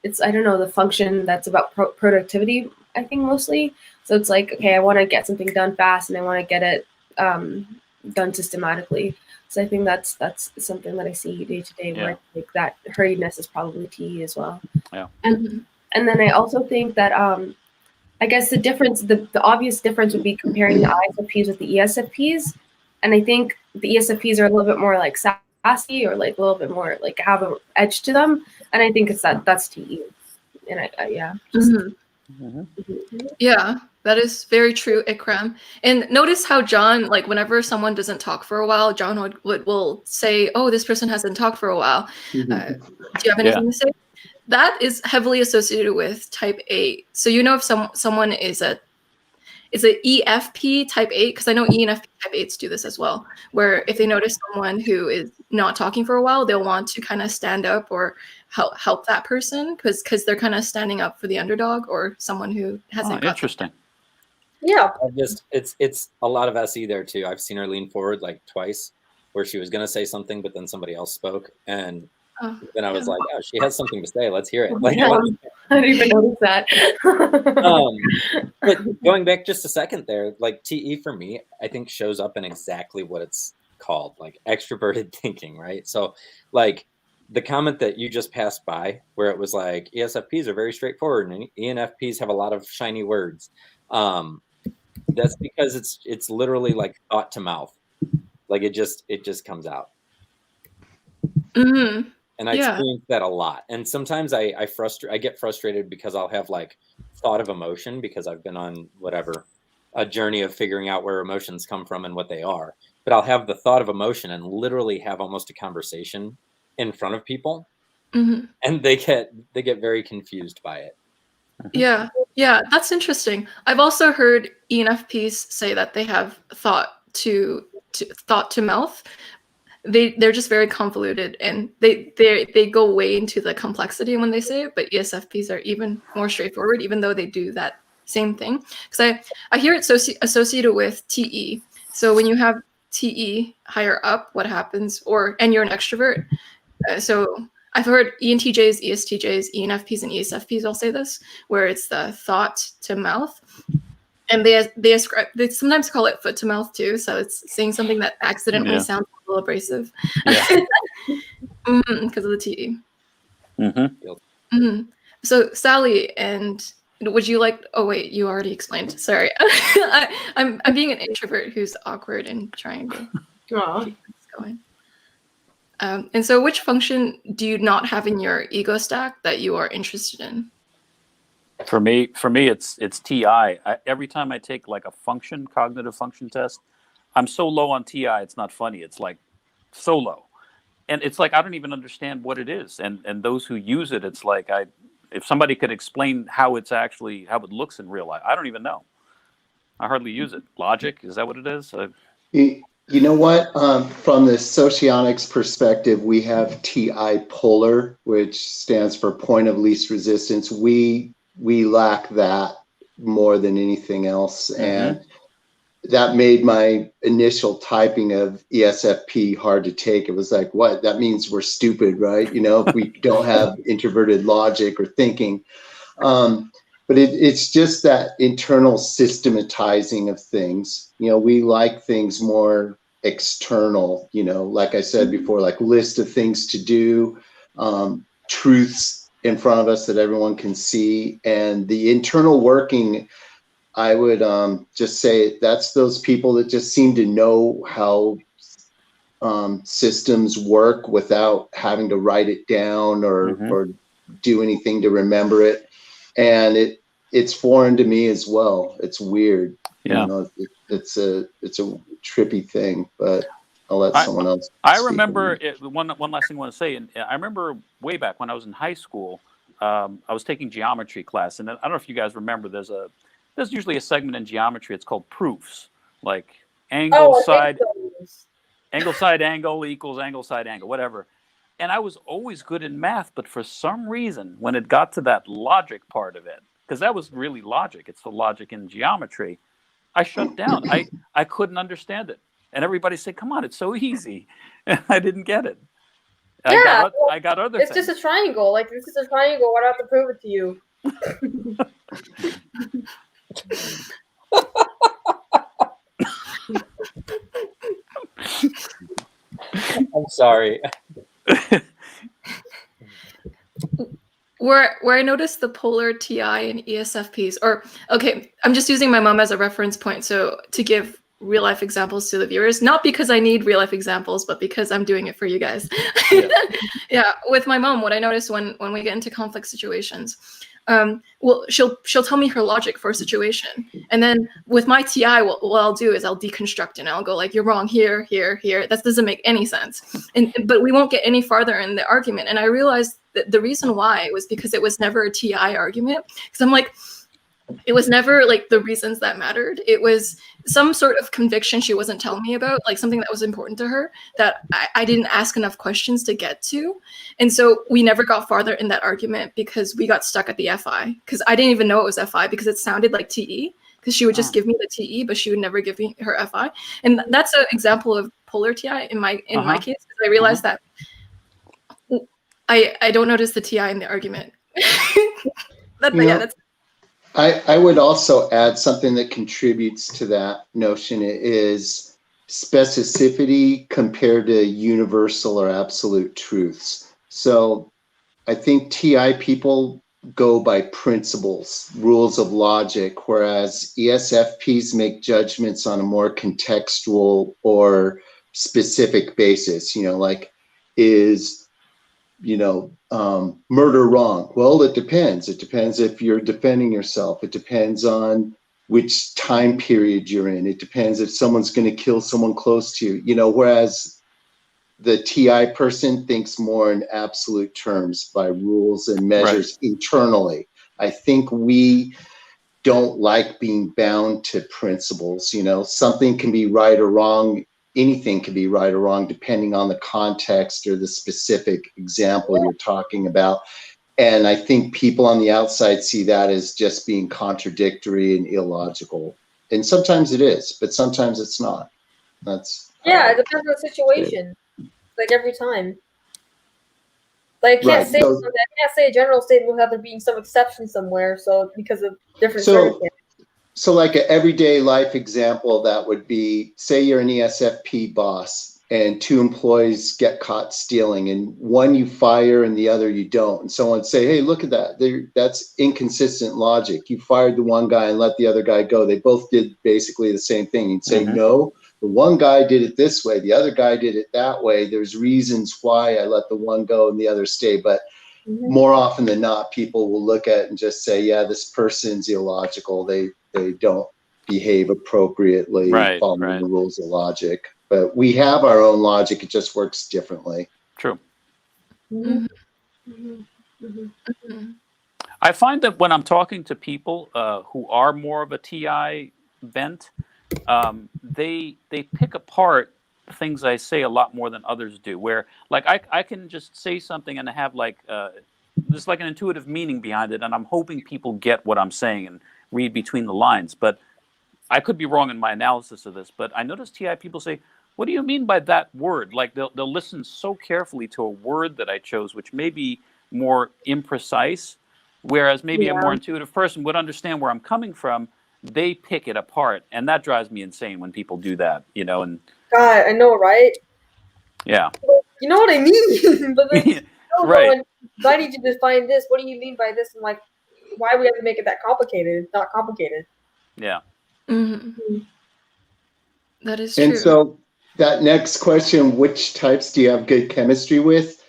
it's, I don't know, the function that's about productivity, I think mostly. So it's like, okay, I want to get something done fast and I want to get it done systematically. So I think that's something that I see day to day where like that hurriedness is probably TE as well. Yeah. And then I also think that I guess the difference, the obvious difference would be comparing the ISFPs with the ESFPs. And I think the ESFPs are a little bit more like sassy or like a little bit more like have an edge to them. And I think it's that's TE. And Yeah, that is very true, Ikraam. And notice how John, like whenever someone doesn't talk for a while, John will say, "Oh, this person hasn't talked for a while. Do you have anything to say?" That is heavily associated with type 8. So you know if someone is an EFP type 8, because I know ENFP type 8s do this as well, where if they notice someone who is not talking for a while, they'll want to kind of stand up or help that person because they're kind of standing up for the underdog or someone who hasn't got interesting. Yeah. It's a lot of SE there too. I've seen her lean forward like twice where she was going to say something, but then somebody else spoke. And then I was like, oh, she has something to say. Let's hear it. Like, I didn't even notice that. But going back just a second there, like TE for me, I think shows up in exactly what it's called, like extroverted thinking, right? So like the comment that you just passed by where it was like ESFPs are very straightforward and ENFPs have a lot of shiny words. That's because it's literally like thought to mouth. Like it just comes out. Mm-hmm. And I experience that a lot. And sometimes I get frustrated because I'll have like thought of emotion because I've been on a journey of figuring out where emotions come from and what they are. But I'll have the thought of emotion and literally have almost a conversation in front of people. Mm-hmm. And they get very confused by it. Yeah, that's interesting. I've also heard ENFPs say that they have thought to mouth. They're just very convoluted and they go way into the complexity when they say it, but ESFPs are even more straightforward, even though they do that same thing. Because I hear it associated with TE. So when you have TE higher up, what happens? And you're an extrovert. So I've heard ENTJs, ESTJs, ENFPs, and ESFPs all say this, where it's the thought to mouth. And they sometimes call it foot to mouth too. So it's saying something that accidentally sounds a little abrasive because of the TE. So Sally, and would you like? Oh wait, you already explained. Sorry, I'm being an introvert who's awkward and trying to keep this going. And so, which function do you not have in your ego stack that you are interested in? For me, it's TI. Every time I take like a cognitive function test, I'm so low on TI. It's not funny. It's like so low, and it's like I don't even understand what it is. And those who use it, it's like if somebody could explain how it looks in real life, I don't even know. I hardly use it. Logic, is that what it is? You know what? From the socionics perspective, we have TI polar, which stands for point of least resistance. We lack that more than anything else. And that made my initial typing of ESFP hard to take. It was like, what? That means we're stupid, right? You know, if we don't have introverted logic or thinking. But it's just that internal systematizing of things. You know, we like things more external, you know, like I said before, like list of things to do, truths in front of us that everyone can see. And the internal working, I would just say that's those people that just seem to know how systems work without having to write it down or do anything to remember it. And it's foreign to me as well. It's weird. Yeah. You know, it's a trippy thing, but I'll let someone else. I remember one last thing I want to say. And I remember way back when I was in high school, I was taking geometry class, and I don't know if you guys remember. There's usually a segment in geometry. It's called proofs, like angle side angle equals angle side angle, whatever. And I was always good in math, but for some reason, when it got to that logic part of it, because that was really logic, it's the logic in geometry, I shut down. I couldn't understand it. And everybody said, come on, it's so easy. And I didn't get it. Yeah, I got other it's things. just a triangle. Like, this is a triangle. Why do I have to prove it to you? I'm sorry. Where I noticed the polar TI and ESFPs, or okay, I'm just using my mom as a reference point, so to give real life examples to the viewers, not because I need real life examples, but because I'm doing it for you guys. Yeah. Yeah, with my mom, what I notice when we get into conflict situations, well, she'll tell me her logic for a situation, and then with my TI, what I'll do is I'll deconstruct it, and I'll go like, you're wrong here, here, here. That doesn't make any sense, but we won't get any farther in the argument. And I realized that the reason why was because it was never a TI argument, because I'm like, it was never like the reasons that mattered. It was some sort of conviction she wasn't telling me about, like something that was important to her that I didn't ask enough questions to get to. And so we never got farther in that argument because we got stuck at the FI, because I didn't even know it was FI because it sounded like TE, because she would just give me the TE, but she would never give me her FI. And that's an example of polar TI in my case, because I realized that I don't notice the TI in the argument. That's I would also add something that contributes to that notion is specificity compared to universal or absolute truths. So I think TI people go by principles, rules of logic, whereas ESFPs make judgments on a more contextual or specific basis, like is murder wrong? Well, it depends. It depends if you're defending yourself. It depends on which time period you're in. It depends if someone's going to kill someone close to you, whereas the TI person thinks more in absolute terms by rules and measures internally. I think we don't like being bound to principles. Something can be right or wrong. Anything can be right or wrong depending on the context or the specific example you're talking about. And I think people on the outside see that as just being contradictory and illogical. And sometimes it is, but sometimes it's not. It depends on the situation. Like every time. Like I can't say a general statement without there being some exception somewhere. So because of different circumstances. So like an everyday life example, that would be, say you're an ESFP boss and two employees get caught stealing, and one you fire and the other you don't. And someone would say, hey, look at that. That's inconsistent logic. You fired the one guy and let the other guy go. They both did basically the same thing. You'd say, no, the one guy did it this way. The other guy did it that way. There's reasons why I let the one go and the other stay. But more often than not, people will look at it and just say, yeah, this person's illogical. They don't behave appropriately, following the rules of logic. But we have our own logic. It just works differently. True. I find that when I'm talking to people who are more of a TI bent, they pick apart things I say a lot more than others do. Where like I can just say something and have like there's like an intuitive meaning behind it, and I'm hoping people get what I'm saying and read between the lines. But I could be wrong in my analysis of this. But I notice TI people say, "What do you mean by that word?" Like they'll listen so carefully to a word that I chose, which may be more imprecise, whereas maybe a more intuitive person would understand where I'm coming from. They pick it apart, and that drives me insane when people do that. And God, I know, right? Yeah. You know what I mean? But then, right. I need you to define this. What do you mean by this? And like, why do we have to make it that complicated? It's not complicated. Yeah. That is true. And so that next question, which types do you have good chemistry with?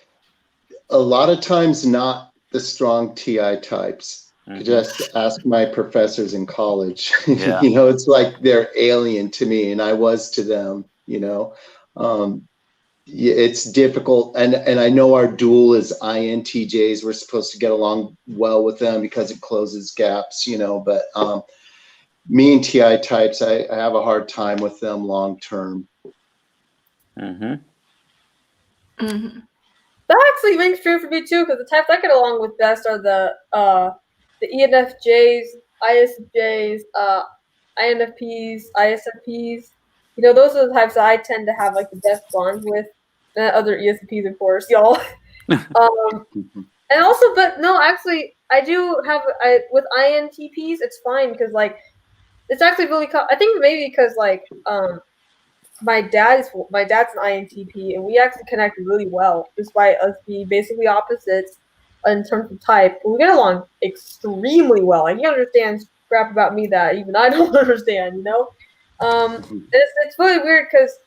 A lot of times not the strong TI types. Just ask my professors in college. Yeah. It's like they're alien to me, and I was to them. It's difficult, and I know our dual is INTJs. We're supposed to get along well with them because it closes gaps, but me and TI types, I have a hard time with them long term. That actually rings true for me too, because the types I get along with best are the ENFJs, ISFJs, INFPs, ISFPs. You know, those are the types that I tend to have like the best bond with. Other ESFPs, of course, y'all. And also, but no, actually, I do have with INTPs. It's fine because like it's actually really. I think maybe because like my dad's an INTP, and we actually connect really well, despite us being basically opposites in terms of type. We get along extremely well. Like he understands crap about me that even I don't understand. You know, it's really weird because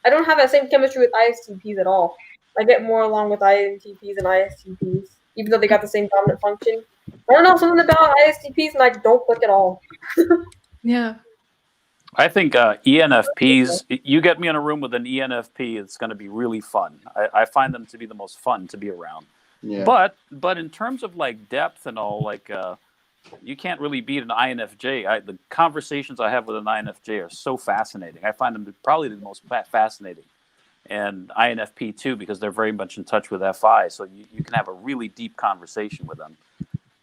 I don't have that same chemistry with ISTPs at all. I get more along with INTPs and ISTPs, even though they got the same dominant function. I don't know, something about ISTPs and I don't click at all. Yeah. I think ENFPs, you get me in a room with an ENFP, it's going to be really fun. I find them to be the most fun to be around. Yeah. But in terms of like depth and all, like you can't really beat an INFJ. The conversations I have with an INFJ are so fascinating. I find them probably the most fascinating. And INFP too, because they're very much in touch with FI. So you can have a really deep conversation with them.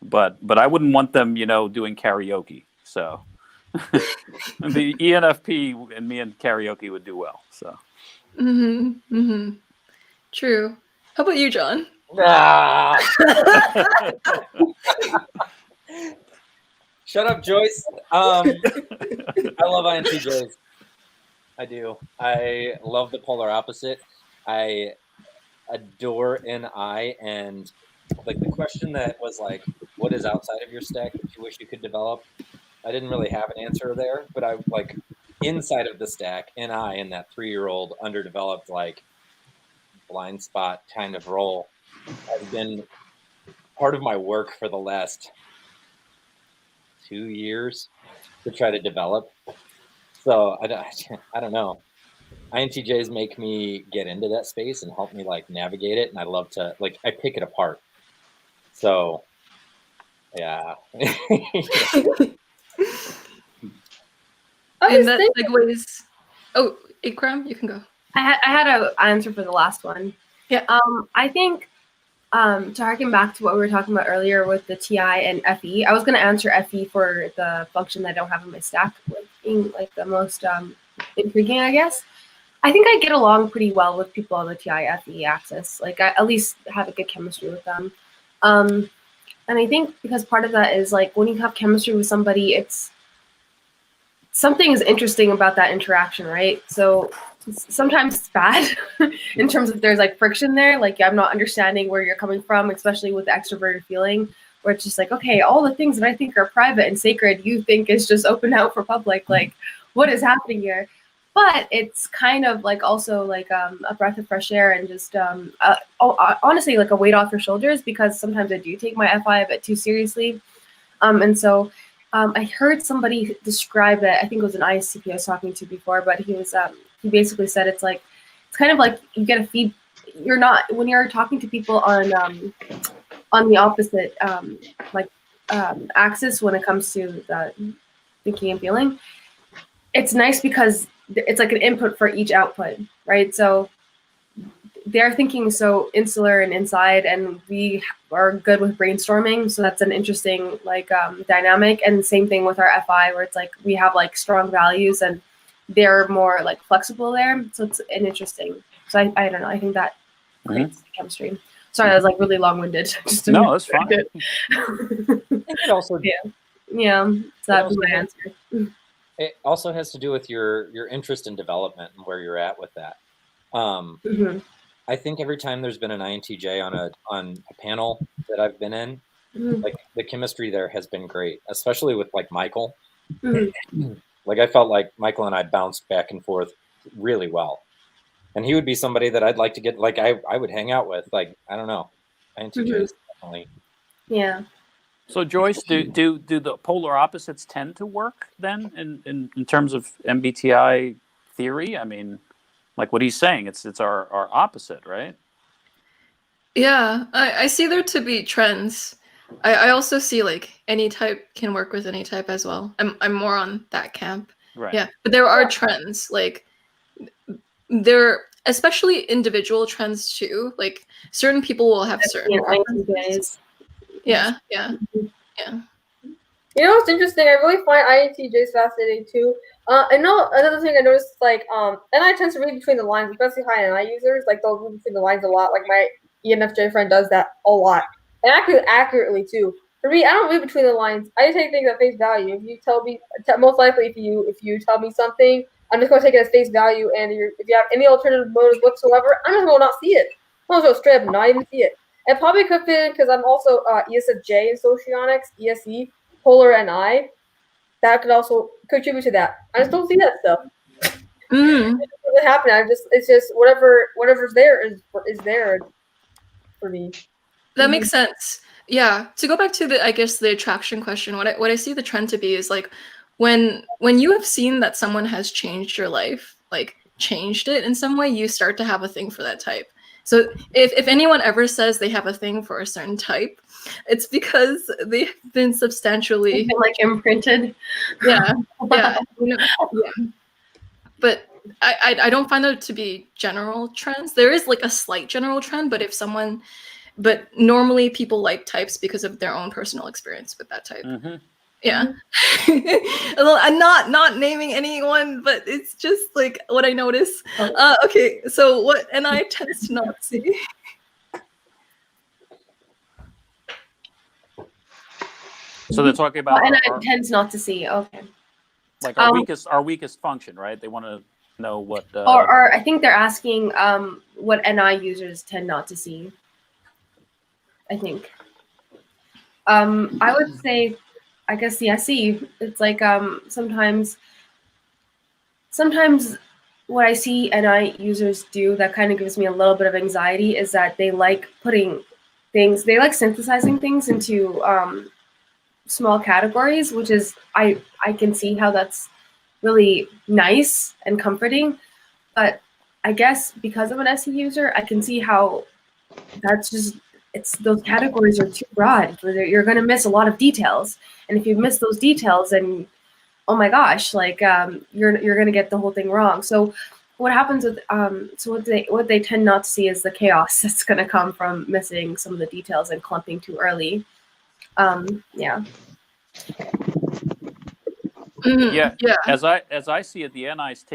But I wouldn't want them, you know, doing karaoke. So the ENFP and me and karaoke would do well. So. True. How about you, John? Shut up, Joyce. I love INTJs. I do. I love the polar opposite. I adore NI, and like the question that was like, what is outside of your stack that you wish you could develop? I didn't really have an answer there, but I like inside of the stack, NI in that 3-year-old underdeveloped like blind spot kind of role has been part of my work for the last 2 years to try to develop. So I don't know. INTJs make me get into that space and help me like navigate it, and I love to like I pick it apart. So yeah. And that segues. Oh, Ikraam, you can go. I had an answer for the last one. Yeah. I think to harken back to what we were talking about earlier with the TI and FE, I was going to answer FE for the function that I don't have in my stack, like being like the most intriguing, I guess. I think I get along pretty well with people on the TI FE axis. Like I at least have a good chemistry with them. And I think because part of that is like when you have chemistry with somebody, it's something is interesting about that interaction, right? So sometimes it's bad in terms of there's like friction there. Like I'm not understanding where you're coming from, especially with the extroverted feeling, where it's just like, okay, all the things that I think are private and sacred, you think is just open out for public. Like, what is happening here? But it's kind of like also like a breath of fresh air and just honestly like a weight off your shoulders, because sometimes I do take my FI a bit too seriously. And so I heard somebody describe it. I think it was an ISTP I was talking to before, but he basically said it's kind of like you get a feed. You're not when you're talking to people on the opposite axis when it comes to the thinking and feeling. It's nice because it's like an input for each output, right? So they're thinking so insular and inside, and we are good with brainstorming. So that's an interesting like dynamic. And same thing with our FI, where it's like we have like strong values and they're more like flexible there. So it's an interesting. So I don't know. I think that creates chemistry. Sorry, that was like really long-winded. No, that's fine. It also yeah. So that was my answer. It also has to do with your interest in development and where you're at with that. I think every time there's been an INTJ on a panel that I've been in, like the chemistry there has been great, especially with like Michael. Like I felt like Michael and I bounced back and forth really well, and he would be somebody that I'd like to get like I would hang out with. Like I don't know, INTJs definitely. Yeah. So Joyce, do the polar opposites tend to work then in terms of MBTI theory? I mean, like what he's saying, it's our opposite, right? Yeah, I see there to be trends. I also see like any type can work with any type as well. I'm more on that camp. Right. Yeah, but there are trends, like there, especially individual trends too. Like certain people will have certain preferences. Yeah. You know what's interesting? I really find INTJs fascinating too. I know another thing I noticed is like and I tend to read between the lines, especially high NI users. Like they'll read between the lines a lot. Like my ENFJ friend does that a lot, and accurately too. For me, I don't read between the lines. I take things at face value. If you tell me, most likely if you tell me something, I'm just going to take it as face value. And if you have any alternative motives whatsoever, I'm just going to not see it. I'm just going to straight up not even see it. It probably could fit in because I'm also ESFJ in socionics, ESE, polar NI. That could also contribute to that. I just don't see that stuff. Mm. It doesn't happen. It's just whatever's there is there for me. That makes sense. Yeah. To go back to the, I guess, the attraction question, what I see the trend to be is like when you have seen that someone has changed your life, like changed it in some way, you start to have a thing for that type. So if anyone ever says they have a thing for a certain type, it's because they've been substantially like imprinted. Yeah. Yeah. Yeah. But I don't find that to be general trends. There is like a slight general trend, but normally people like types because of their own personal experience with that type. Mm-hmm. Yeah. I'm not naming anyone, but it's just like what I notice. Okay, so what NI tends to not see. So they're talking about and I tends not to see. Okay. Like our weakest function, right? They want to know what. Or I think they're asking what NI users tend not to see. I think. I would say, I guess the SE. It's like sometimes what I see NI users do that kind of gives me a little bit of anxiety is that they like putting things. They like synthesizing things into small categories, which is I can see how that's really nice and comforting, but I guess because I'm an SE user, I can see how that's just those categories are too broad. You're going to miss a lot of details, and if you miss those details, then oh my gosh, like you're going to get the whole thing wrong. So what happens with what they tend not to see is the chaos that's going to come from missing some of the details and clumping too early. Yeah. Yeah. As I see it, the NIs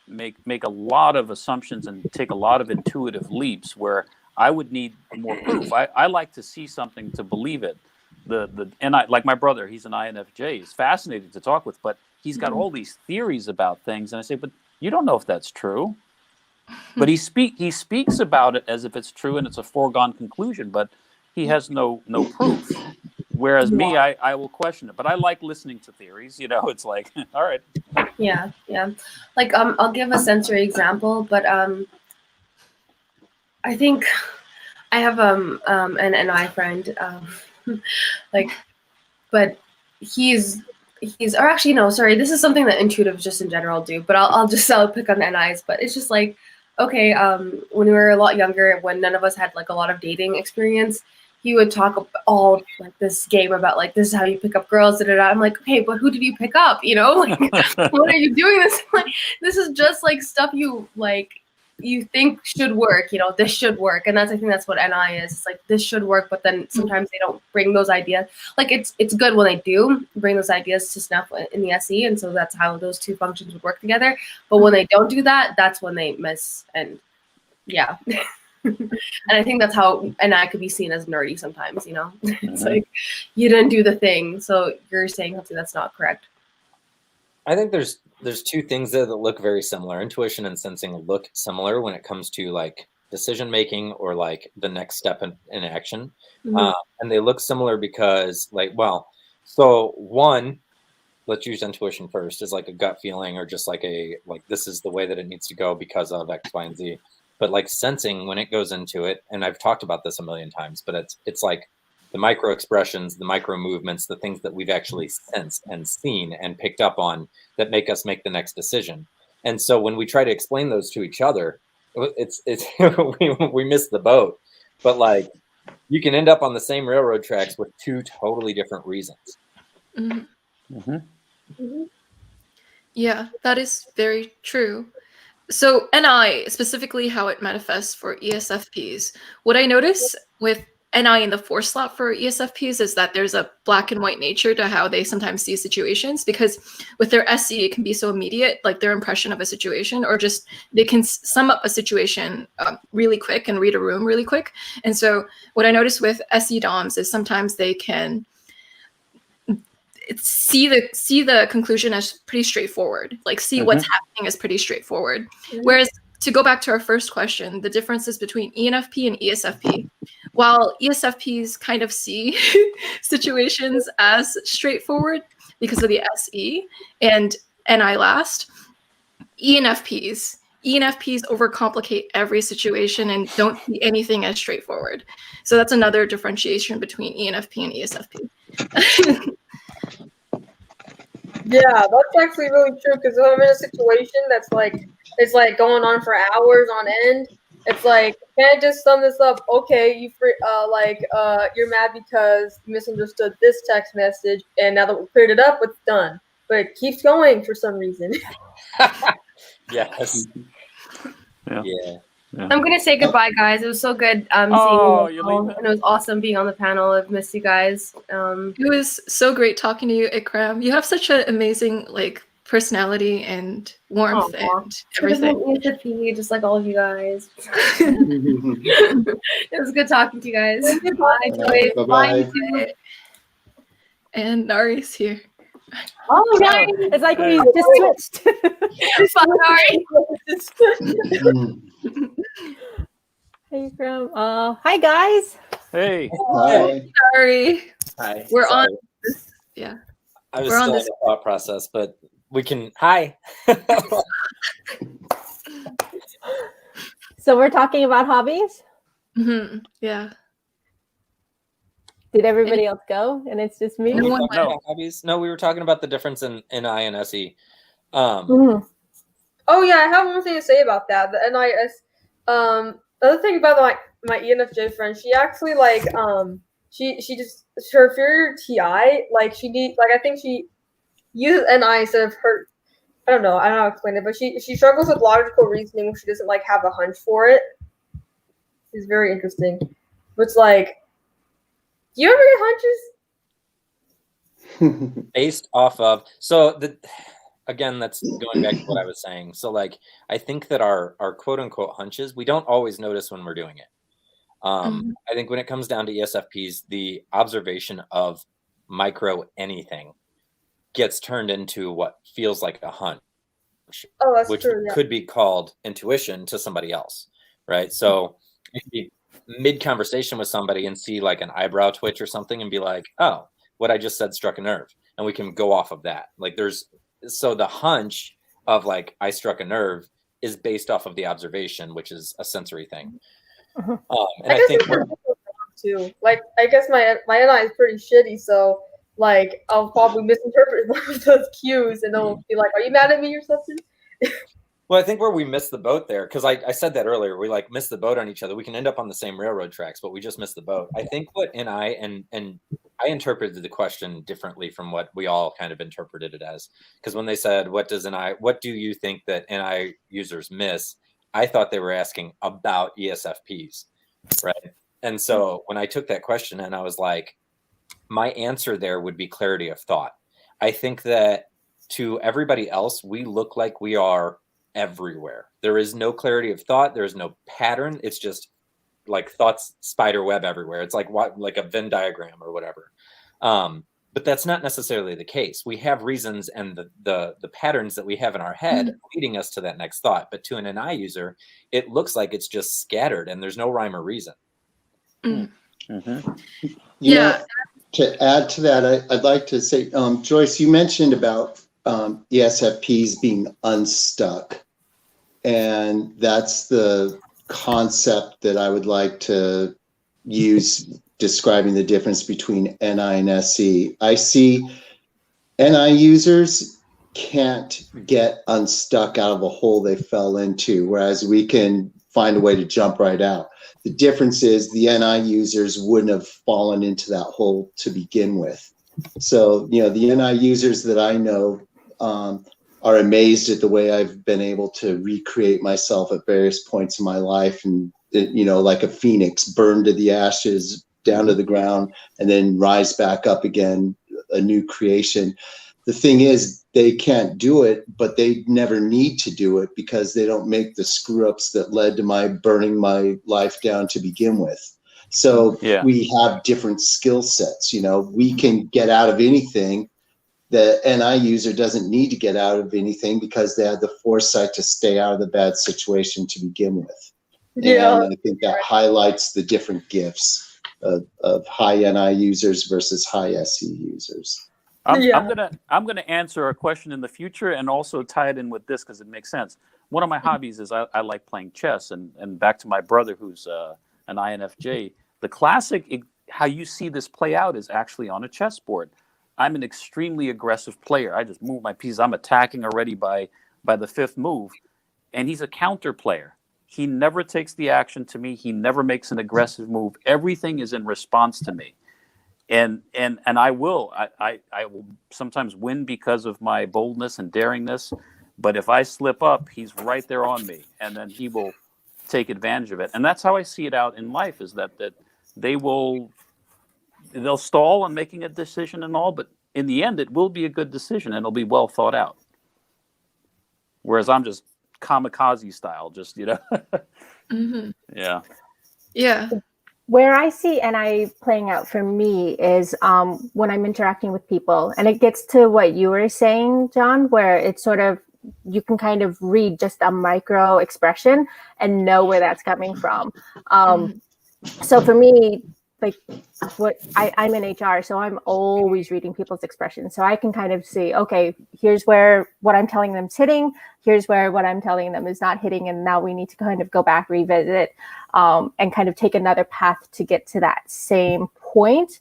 make a lot of assumptions and take a lot of intuitive leaps where I would need more proof. I like to see something to believe it. The NI, like my brother, he's an INFJ. He's fascinating to talk with, but he's got all these theories about things, and I say, but you don't know if that's true. But he speaks about it as if it's true and it's a foregone conclusion, but he has no proof. Whereas me, I will question it, but I like listening to theories. You know, it's like, all right. Yeah. Like I'll give a sensory example, but I think I have an NI friend, like, but he's or actually no, sorry, this is something that intuitives just in general do, but I'll pick on NIs, but it's just like, okay, when we were a lot younger, when none of us had like a lot of dating experience, he would talk all like this game about like, this is how you pick up girls, I'm like, okay, but who did you pick up? You know, like, what are you doing this? Like, this is just like stuff you think should work, you know, this should work. And I think that's what NI is. It's like, this should work, but then sometimes they don't bring those ideas. Like it's good when they do bring those ideas to snuff in the SE. And so that's how those two functions would work together. But when they don't do that, that's when they miss. And yeah. And I think that's how NI could be seen as nerdy sometimes, you know. It's like, you didn't do the thing, so you're saying something that's not correct. I think there's two things there that look very similar. Intuition and sensing look similar when it comes to like decision making or like the next step in action. And they look similar because so one, let's use intuition first, is like a gut feeling or just like this is the way that it needs to go because of X, Y, and Z. But like sensing, when it goes into it, and I've talked about this a million times, but it's like the micro expressions, the micro movements, the things that we've actually sensed and seen and picked up on that make us make the next decision. And so when we try to explain those to each other, it's we miss the boat. But like, you can end up on the same railroad tracks with two totally different reasons. Yeah, that is very true. So NI, specifically how it manifests for ESFPs, what I notice with NI in the 4 slot for ESFPs is that there's a black and white nature to how they sometimes see situations, because with their SE, it can be so immediate, like their impression of a situation, or just they can sum up a situation really quick and read a room really quick. And so what I noticed with SE DOMs is sometimes they can see the conclusion as pretty straightforward, like see what's happening as pretty straightforward. Whereas to go back to our first question, the differences between ENFP and ESFP. While ESFPs kind of see situations as straightforward because of the SE and NI last, ENFPs overcomplicate every situation and don't see anything as straightforward. So that's another differentiation between ENFP and ESFP. Yeah, that's actually really true, because if I'm in a situation that's like, it's like going on for hours on end, it's like, can I just sum this up? Okay, you're mad because you misunderstood this text message, and now that we cleared it up, it's done. But it keeps going for some reason. Yes. Yeah. I'm gonna say goodbye, guys. It was so good seeing you all, and it was awesome being on the panel. I've missed you guys. It was so great talking to you, Ikraam. You have such an amazing personality and warmth and everything. ESFP, just like all of you guys. It was good talking to you guys. Bye, Joyce. Bye-bye. Bye. And Nari's here. Oh, nice. It's like we just switched. Hey, Ikraam. Hi, guys. Hey. Hi. Sorry. Hi. We're Sorry. on this. Yeah. I was we're on still in this- the thought process, but we can. Hi. So we're talking about hobbies. Yeah. Did everybody else go? And it's just me? Were we No one talking went. about hobbies? No, we were talking about the difference in NI and SE. Oh yeah, I have one thing to say about that. The NIS. The other thing about my ENFJ friend, she actually she just her inferior TI, I think she uses NI instead of her. I don't know how to explain it, but she struggles with logical reasoning when she doesn't have a hunch for it. It's very interesting. But it's like, do you ever get hunches? Based off of again, that's going back to what I was saying. So I think that our quote unquote hunches, we don't always notice when we're doing it. I think when it comes down to ESFPs, the observation of micro anything gets turned into what feels like a hunch, which true, yeah. could be called intuition to somebody else, right? So you can be mid-conversation with somebody and see an eyebrow twitch or something and be like, oh, what I just said struck a nerve. And we can go off of that. So the hunch of I struck a nerve is based off of the observation, which is a sensory thing. And I think too. I guess my NI is pretty shitty, so I'll probably misinterpret one of those cues, and they'll be like, "Are you mad at me or something?" Well, I think where we missed the boat there, because I said that earlier, we missed the boat on each other. We can end up on the same railroad tracks, but we just missed the boat. I think what NI and I interpreted the question differently from what we all kind of interpreted it as, because when they said, what do you think that NI users miss? I thought they were asking about ESFPs, right? And so when I took that question and I was like, my answer there would be clarity of thought. I think that to everybody else, we look like we are everywhere. There is no clarity of thought. There is no pattern. It's just thoughts spider web everywhere. It's like a Venn diagram or whatever. But that's not necessarily the case. We have reasons and the patterns that we have in our head leading us to that next thought. But to an NI user, it looks like it's just scattered and there's no rhyme or reason. Yeah. To add to that, I'd like to say, Joyce, you mentioned about ESFPs being unstuck. And that's the concept that I would like to use describing the difference between NI and SE. I see NI users can't get unstuck out of a hole they fell into, whereas we can find a way to jump right out. The difference is the NI users wouldn't have fallen into that hole to begin with. So, the NI users that I know are amazed at the way I've been able to recreate myself at various points in my life and, like a phoenix, burned to the ashes, down to the ground and then rise back up again, a new creation. The thing is, they can't do it, but they never need to do it because they don't make the screw ups that led to my burning my life down to begin with. So we have different skill sets. You know, we can get out of anything. The NI user doesn't need to get out of anything because they had the foresight to stay out of the bad situation to begin with. Yeah. And I think that highlights the different gifts of high NI users versus high SE users. I'm gonna answer a question in the future and also tie it in with this because it makes sense. One of my hobbies is I like playing chess, and back to my brother who's an INFJ. The classic how you see this play out is actually on a chessboard. I'm an extremely aggressive player. I just move my pieces. I'm attacking already by the fifth move, and he's a counter player. He never takes the action to me. He never makes an aggressive move. Everything is in response to me. And I will sometimes win because of my boldness and daringness, but if I slip up, he's right there on me, and then he will take advantage of it. And that's how I see it out in life: is that they'll stall on making a decision and all, but in the end, it will be a good decision and it'll be well thought out. Whereas I'm just kamikaze style, just Yeah. Where I see NI playing out for me is when I'm interacting with people, and it gets to what you were saying, John, where it's sort of, you can kind of read just a micro expression and know where that's coming from. So for me, like I'm in HR, so I'm always reading people's expressions. So I can kind of see, okay, here's where what I'm telling them is hitting. Here's where what I'm telling them is not hitting. And now we need to kind of go back, revisit, and kind of take another path to get to that same point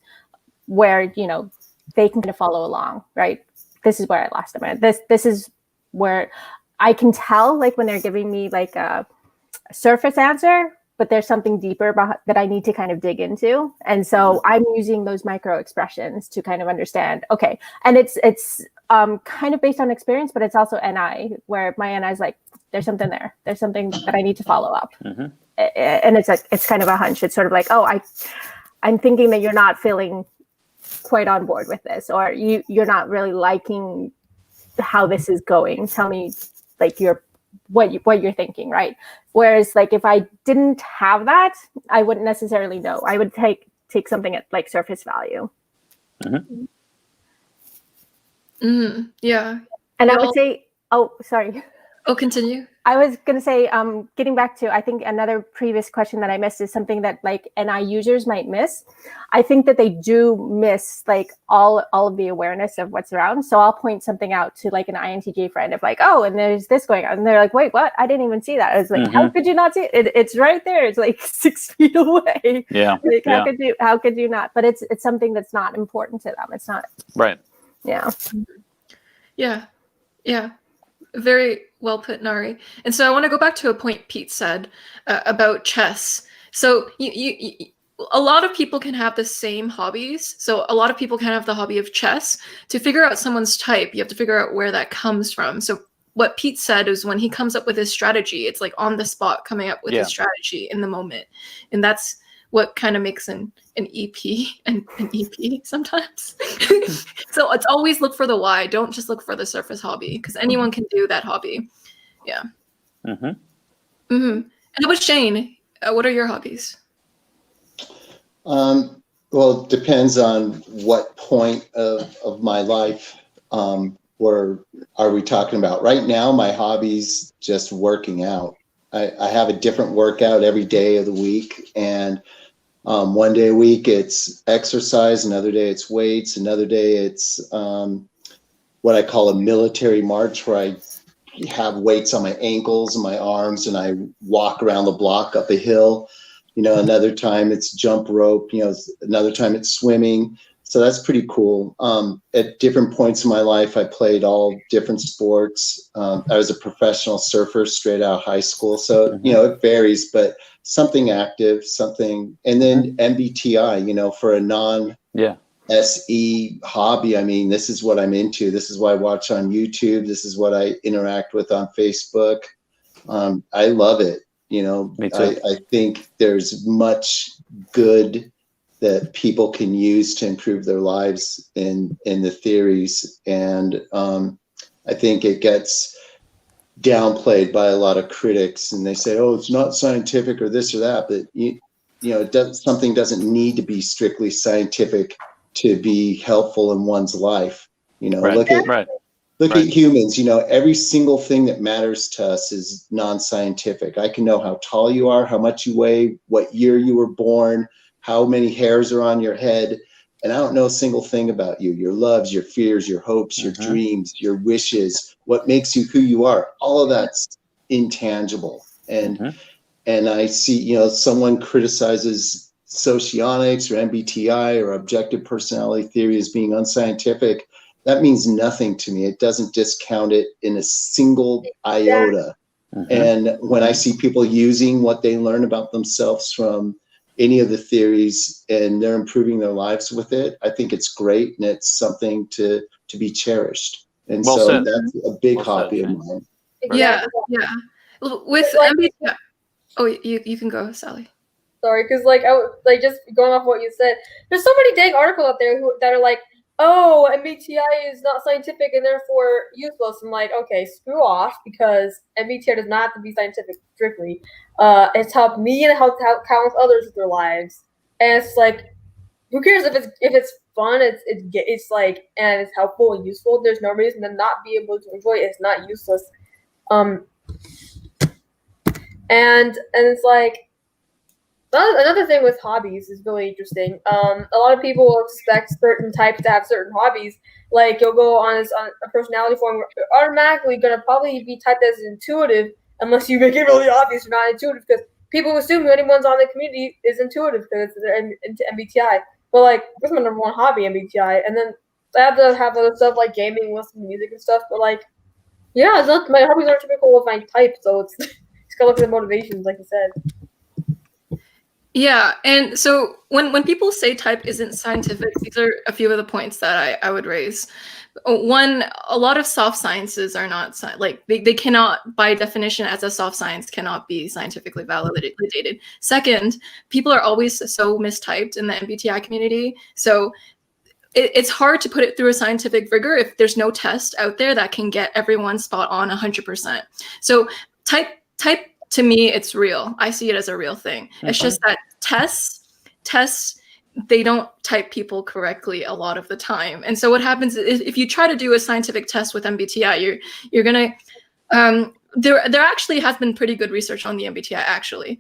where, you know, they can kind of follow along, right? This is where I lost them. This is where I can tell, like, when they're giving me like a surface answer, but there's something deeper that I need to kind of dig into. And so I'm using those micro expressions to kind of understand, okay. And it's kind of based on experience, but it's also NI, where my NI is like, there's something there. There's something that I need to follow up. And it's kind of a hunch. It's sort of like, oh, I'm thinking that you're not feeling quite on board with this, or you're not really liking how this is going. Tell me, like, what you're thinking, right? Whereas, like, if I didn't have that, I wouldn't necessarily know. I would take something at like surface value. Yeah. And I would say, oh, sorry. Oh, continue. I was going to say, getting back to, I think another previous question that I missed is something that like NI users might miss. I think that they do miss like all of the awareness of what's around. So I'll point something out to like an INTJ friend of like, oh, and there's this going on. And they're like, wait, what? I didn't even see that. I was like, how could you not see it? It's right there. It's like 6 feet away. Yeah. Like, how could you not? But it's something that's not important to them. It's not. Right. Yeah. Yeah. Very well put, Nari. And so I want to go back to a point Pete said about chess. So you a lot of people can have the same hobbies. So a lot of people can have the hobby of chess. To figure out someone's type, you have to figure out where that comes from. So what Pete said is when he comes up with his strategy, it's like on the spot coming up with his strategy in the moment. And that's what kind of makes an EP and an EP sometimes. So it's always look for the why. Don't just look for the surface hobby, because anyone can do that hobby. Yeah. And how about Shane? What are your hobbies? Well, it depends on what point of my life where are we talking about. Right now, my hobby's just working out. I have a different workout every day of the week, and one day a week it's exercise, another day it's weights, another day it's what I call a military march, where I have weights on my ankles and my arms and I walk around the block up a hill. You know, another time it's jump rope, you know, another time it's swimming. So that's pretty cool. At different points in my life, I played all different sports. I was a professional surfer straight out of high school. So, you know, it varies, but something active, something. And then MBTI, you know, for a non-SE hobby, I mean, this is what I'm into. This is what I watch on YouTube. This is what I interact with on Facebook. I love it. You know, I think there's much good that people can use to improve their lives in the theories. And I think it gets downplayed by a lot of critics, and they say, oh, it's not scientific or this or that. But something doesn't need to be strictly scientific to be helpful in one's life. Look at humans. Every single thing that matters to us is non-scientific. I can know how tall you are, how much you weigh, what year you were born, how many hairs are on your head, and I don't know a single thing about you. Your loves, your fears, your hopes, your dreams, your wishes, what makes you who you are. All of that's intangible. And I see, someone criticizes socionics or MBTI or objective personality theory as being unscientific. That means nothing to me. It doesn't discount it in a single iota. And when I see people using what they learn about themselves from any of the theories and they're improving their lives with it, I think it's great, and it's something to be cherished. And that's a big hobby of mine. Yeah. With MBTI, you can go, Sally. Sorry, because just going off what you said, there's so many dang articles out there that are like, oh, MBTI is not scientific and therefore useless. I'm like, okay, screw off, because MBTI does not have to be scientific strictly. It's helped me and it helped countless others with their lives. And it's like, who cares if it's fun? It's like, and it's helpful and useful. There's no reason to not be able to enjoy it. It's not useless. And it's like, another thing with hobbies is really interesting. A lot of people expect certain types to have certain hobbies. Like, you'll go on a personality form, you're automatically going to probably be typed as intuitive, unless you make it really obvious you're not intuitive, because people assume anyone's on the community is intuitive because they're into MBTI. But this is my number one hobby, MBTI. And then I have to have other stuff like gaming, listening to music and stuff. But it's not, my hobbies aren't typical of my type, so it's gotta look at the motivations, like you said. Yeah, and so when people say type isn't scientific, these are a few of the points that I would raise. One, a lot of soft sciences are not they cannot, by definition, as a soft science, cannot be scientifically validated. Second, people are always so mistyped in the MBTI community, so it's hard to put it through a scientific rigor if there's no test out there that can get everyone spot on 100%. So type to me, it's real. I see it as a real thing. It's just that tests, they don't type people correctly a lot of the time. And so what happens is if you try to do a scientific test with MBTI, you're gonna there actually has been pretty good research on the MBTI. Actually,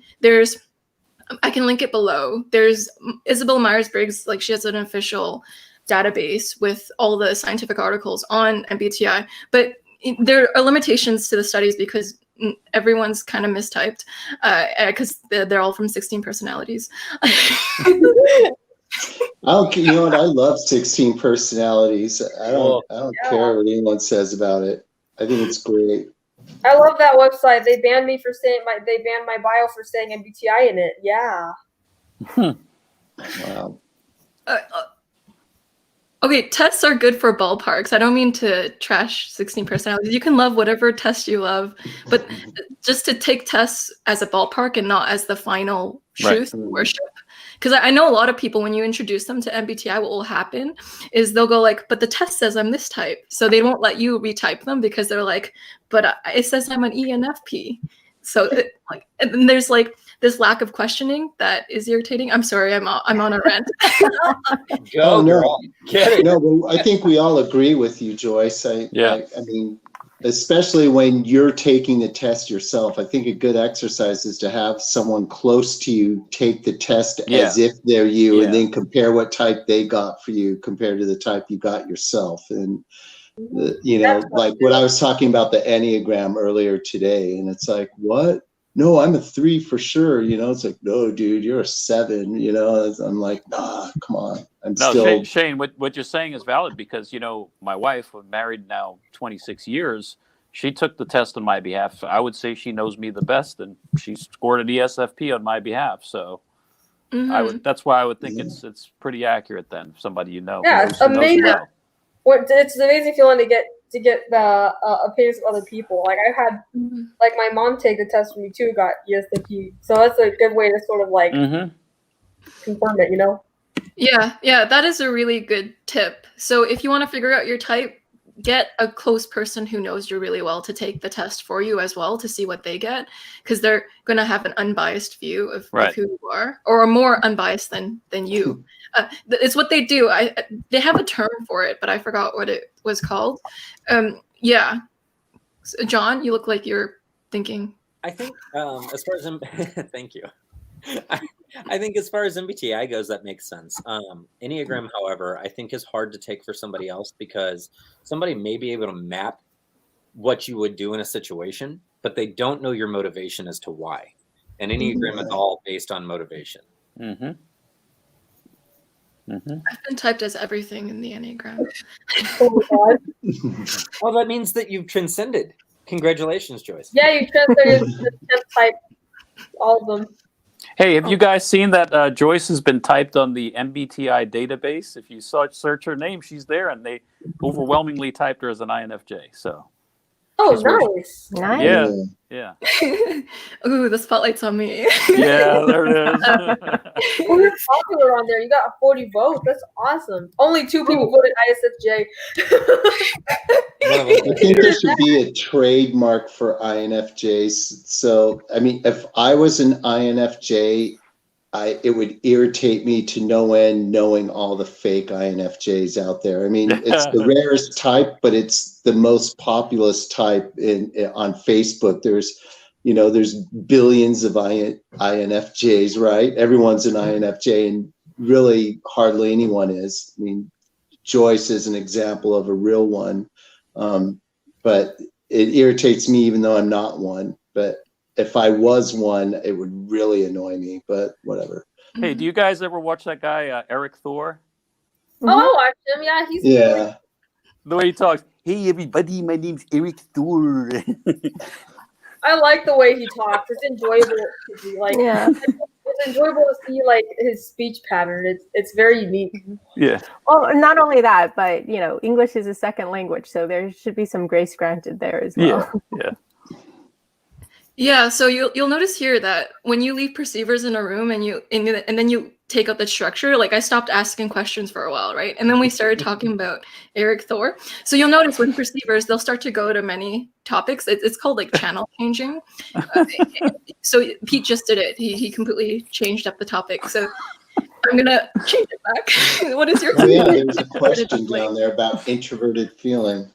I can link it below. There's Isabel Myers-Briggs, she has an official database with all the scientific articles on MBTI, but there are limitations to the studies because everyone's kind of mistyped because they're all from 16 personalities. You know what? I love 16 personalities. I don't care what anyone says about it. I think it's great. I love that website. They banned me for saying they banned my bio for saying MBTI in it. Yeah. Wow. Okay, tests are good for ballparks. I don't mean to trash 16 personalities. You can love whatever test you love, but just to take tests as a ballpark and not as the final truth and worship. Because I know a lot of people, when you introduce them to MBTI, what will happen is they'll go but the test says I'm this type. So they won't let you retype them because they're like, but it says I'm an ENFP. So and then there's this lack of questioning that is irritating. I'm sorry, I'm on a rant. No, but I think we all agree with you, Joyce. I mean, especially when you're taking the test yourself, I think a good exercise is to have someone close to you take the test as if they're you, and then compare what type they got for you compared to the type you got yourself. And what I was talking about the Enneagram earlier today, and it's like, what? No, I'm a 3 for sure. It's like, no, dude, you're a 7. I'm like, nah, come on. Shane, what you're saying is valid because, my wife, we're married now 26 years. She took the test on my behalf. I would say she knows me the best, and she scored an ESFP on my behalf. So that's why I would think it's pretty accurate then. Somebody Yeah, it's amazing. It's an amazing feeling to get the opinions of other people. I had my mom take the test for me too, got ESFP. So that's a good way to sort of confirm it, Yeah, that is a really good tip. So if you want to figure out your type, get a close person who knows you really well to take the test for you as well to see what they get, because they're going to have an unbiased view of who you are, or more unbiased than you. It's what they do. They have a term for it, but I forgot what it was called. Yeah. So John, you look like you're thinking. I think as far as thank you. I think as far as MBTI goes, that makes sense. Enneagram, however, I think is hard to take for somebody else, because somebody may be able to map what you would do in a situation, but they don't know your motivation as to why. And Enneagram is all based on motivation. I've been typed as everything in the Enneagram. Well, that means that you've transcended. Congratulations, Joyce. Yeah, you transcended the type, all of them. Hey, have you guys seen that Joyce has been typed on the MBTI database? If you search her name, she's there, and they overwhelmingly typed her as an INFJ. So. Nice. Yeah. Ooh, the spotlight's on me. Yeah, there it is. Well, you're popular on there. You got 40 votes. That's awesome. Only 2 people voted ISFJ. I think there should be a trademark for INFJs. So, I mean, if I was an INFJ, it would irritate me to no end knowing all the fake INFJs out there. I mean, it's the rarest type, but it's the most populous type on Facebook. There's billions of INFJs, right? Everyone's an INFJ, and really hardly anyone is. I mean, Joyce is an example of a real one, but it irritates me even though I'm not one. But if I was one, it would really annoy me, but whatever. Hey, do you guys ever watch that guy, Eric Thor? Oh, watch him. Yeah, he's Cool. The way he talks. Hey, everybody, my name's Eric Thor. I like the way he talks. It's enjoyable to see. It's enjoyable to see his speech pattern. It's very unique. Yeah. Well, not only that, but English is a second language, so there should be some grace granted there as well. Yeah. Yeah, so you'll notice here that when you leave perceivers in a room and then you take out the structure, like I stopped asking questions for a while, right? And then we started talking about Eric Thor. So you'll notice with perceivers, they'll start to go to many topics. It's called channel changing. So Pete just did it. He completely changed up the topic. So I'm gonna change it back. What is your? Oh, yeah, there's a question down there about introverted feeling.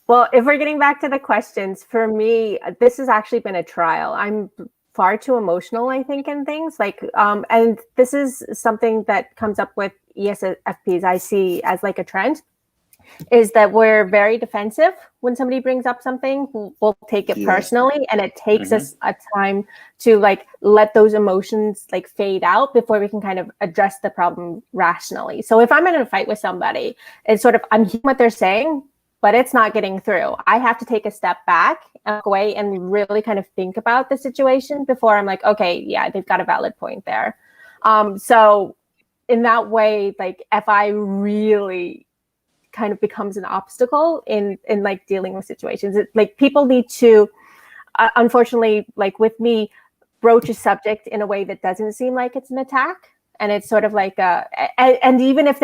Well, if we're getting back to the questions, for me, this has actually been a trial. I'm far too emotional, I think, in things and this is something that comes up with ESFPs I see as a trend, is that we're very defensive when somebody brings up something. We'll take it personally, and it takes us a time to let those emotions fade out before we can kind of address the problem rationally. So if I'm in a fight with somebody, it's sort of, I'm hearing what they're saying, but it's not getting through. I have to take a step back and go away and really kind of think about the situation before I'm like, okay, yeah, they've got a valid point there. So in that way, if I really kind of becomes an obstacle in dealing with situations, people need to, unfortunately, with me, broach a subject in a way that doesn't seem like it's an attack. And it's sort of and even if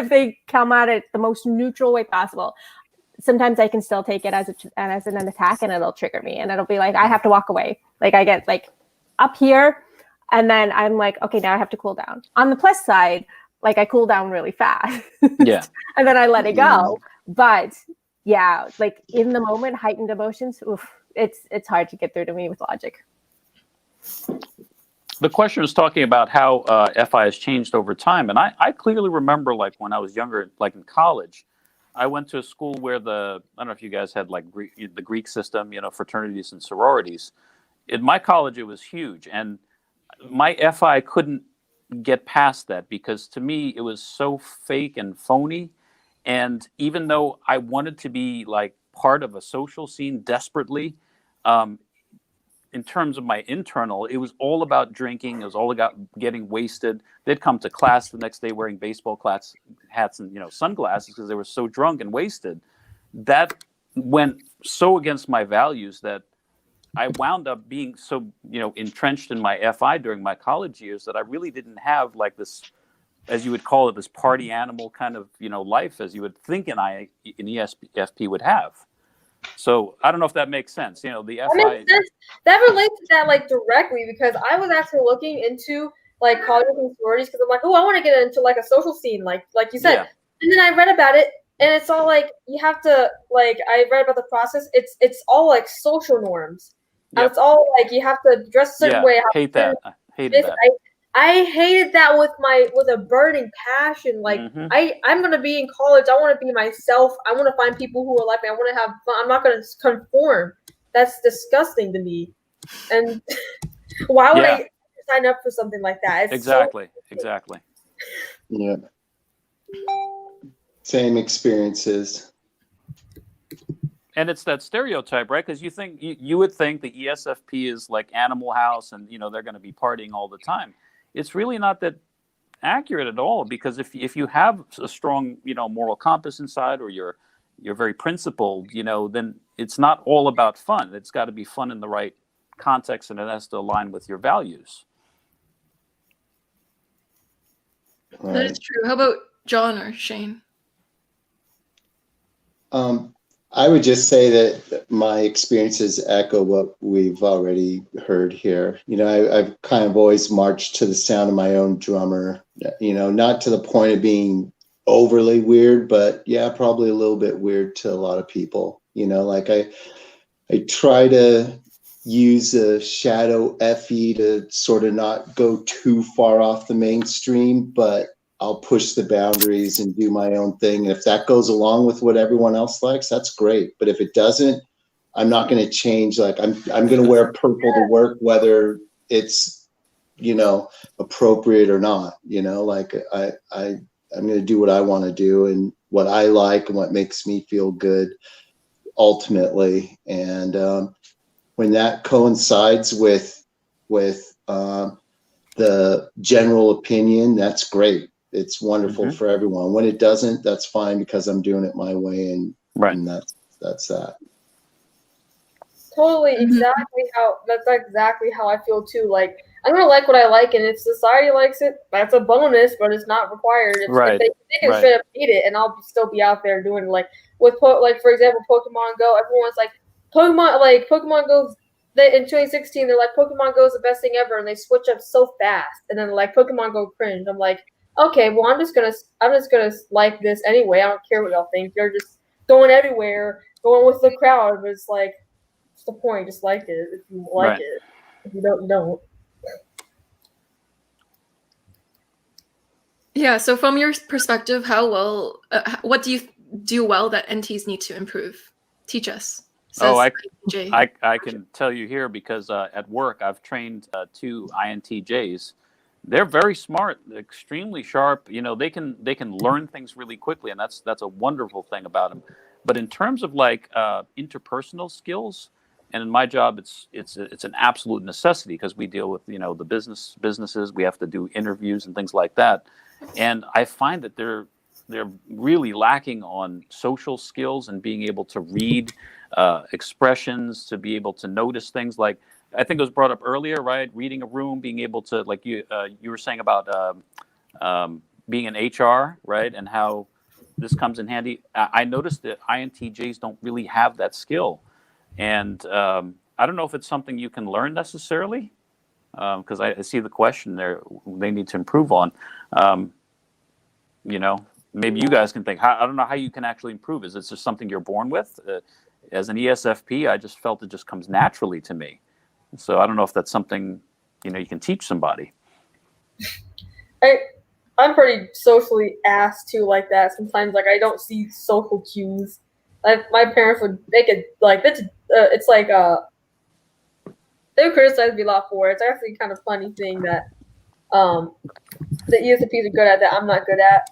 they come at it the most neutral way possible, sometimes I can still take it as an attack, and it'll trigger me, and it'll be I have to walk away. I get up here, and then I'm okay, now I have to cool down. On the plus side, I cool down really fast. Yeah. And then I let it go. But yeah, in the moment, heightened emotions, it's hard to get through to me with logic. The question was talking about how FI has changed over time. And I clearly remember when I was younger, in college, I went to a school where I don't know if you guys had the Greek system, fraternities and sororities. In my college, it was huge. And my FI couldn't get past that, because to me, it was so fake and phony. And even though I wanted to be part of a social scene desperately, in terms of my internal, it was all about drinking. It was all about getting wasted. They'd come to class the next day wearing baseball hats and sunglasses because they were so drunk and wasted. That went so against my values that I wound up being so, entrenched in my FI during my college years that I really didn't have like this, as you would call it, this party animal kind of, life as you would think an ESFP would have. So I don't know if that makes sense. The That FI. makes sense. That relates to that like directly, because I was actually looking into like colleges and sororities because I'm like, oh, I want to get into like a social scene, like you said. Yeah. And then I read about it, and it's all like you have to like. I read about the process. It's all like social norms. Yep. It's all like you have to dress a certain way. I hated that. I hated that with a burning passion. Like I'm gonna be in college. I want to be myself. I want to find people who are like me. I want to have fun. I'm not gonna conform. That's disgusting to me. And why would I sign up for something like that? It's exactly. Yeah. Same experiences. And it's that stereotype, right? Because you would think the ESFP is like Animal House, and they're going to be partying all the time. It's really not that accurate at all, because if you have a strong moral compass inside, or you're very principled, then it's not all about fun. It's got to be fun in the right context, and it has to align with your values. Right. That is true. How about John or Shane? I would just say that my experiences echo what we've already heard here. I've kind of always marched to the sound of my own drummer, not to the point of being overly weird, but yeah, probably a little bit weird to a lot of people. Like I try to use a shadow FE to sort of not go too far off the mainstream, but I'll push the boundaries and do my own thing. And if that goes along with what everyone else likes, that's great. But if it doesn't, I'm not going to change. Like I'm going to wear purple to work, whether it's, appropriate or not, like I'm going to do what I want to do and what I like and what makes me feel good ultimately. And when that coincides with the general opinion, that's great. It's wonderful for everyone. When it doesn't, that's fine, because I'm doing it my way, and that's that. Totally, that's exactly how I feel too. Like I'm gonna like what I like, and if society likes it, that's a bonus, but it's not required. If they can straight up hate it, and I'll still be out there doing it. Like with for example, Pokemon Go. Everyone's like Pokemon Go. In 2016, they're like Pokemon Go is the best thing ever, and they switch up so fast. And then like Pokemon Go cringe. I'm like, okay, well I'm just gonna like this anyway. I don't care what y'all think. You're just going everywhere, going with the crowd. But it's like, what's the point? Just like it if you like it. If you don't, you don't. Yeah. So from your perspective, how well? What do you do well that NTs need to improve? Teach us. I can tell you here, because at work I've trained 2 INTJs. They're very smart, extremely sharp. They can learn things really quickly, and that's a wonderful thing about them. But in terms of like interpersonal skills, and in my job, it's an absolute necessity, because we deal with the businesses. We have to do interviews and things like that, and I find that they're really lacking on social skills and being able to read expressions, to be able to notice things. Like I think it was brought up earlier, right? Reading a room, being able to, like you were saying about being in HR, right? And how this comes in handy. I noticed that INTJs don't really have that skill. And I don't know if it's something you can learn necessarily, because I see the question there they need to improve on. Maybe you guys can think. I don't know how you can actually improve. Is it just something you're born with? As an ESFP, I just felt it just comes naturally to me. So I don't know if that's something you can teach somebody. I'm pretty socially ass too, like that. Sometimes like I don't see social cues. Like my parents would make it like that's it's like they would criticize me a lot for it. It's actually kind of funny thing that the ESFPs are good at that I'm not good at.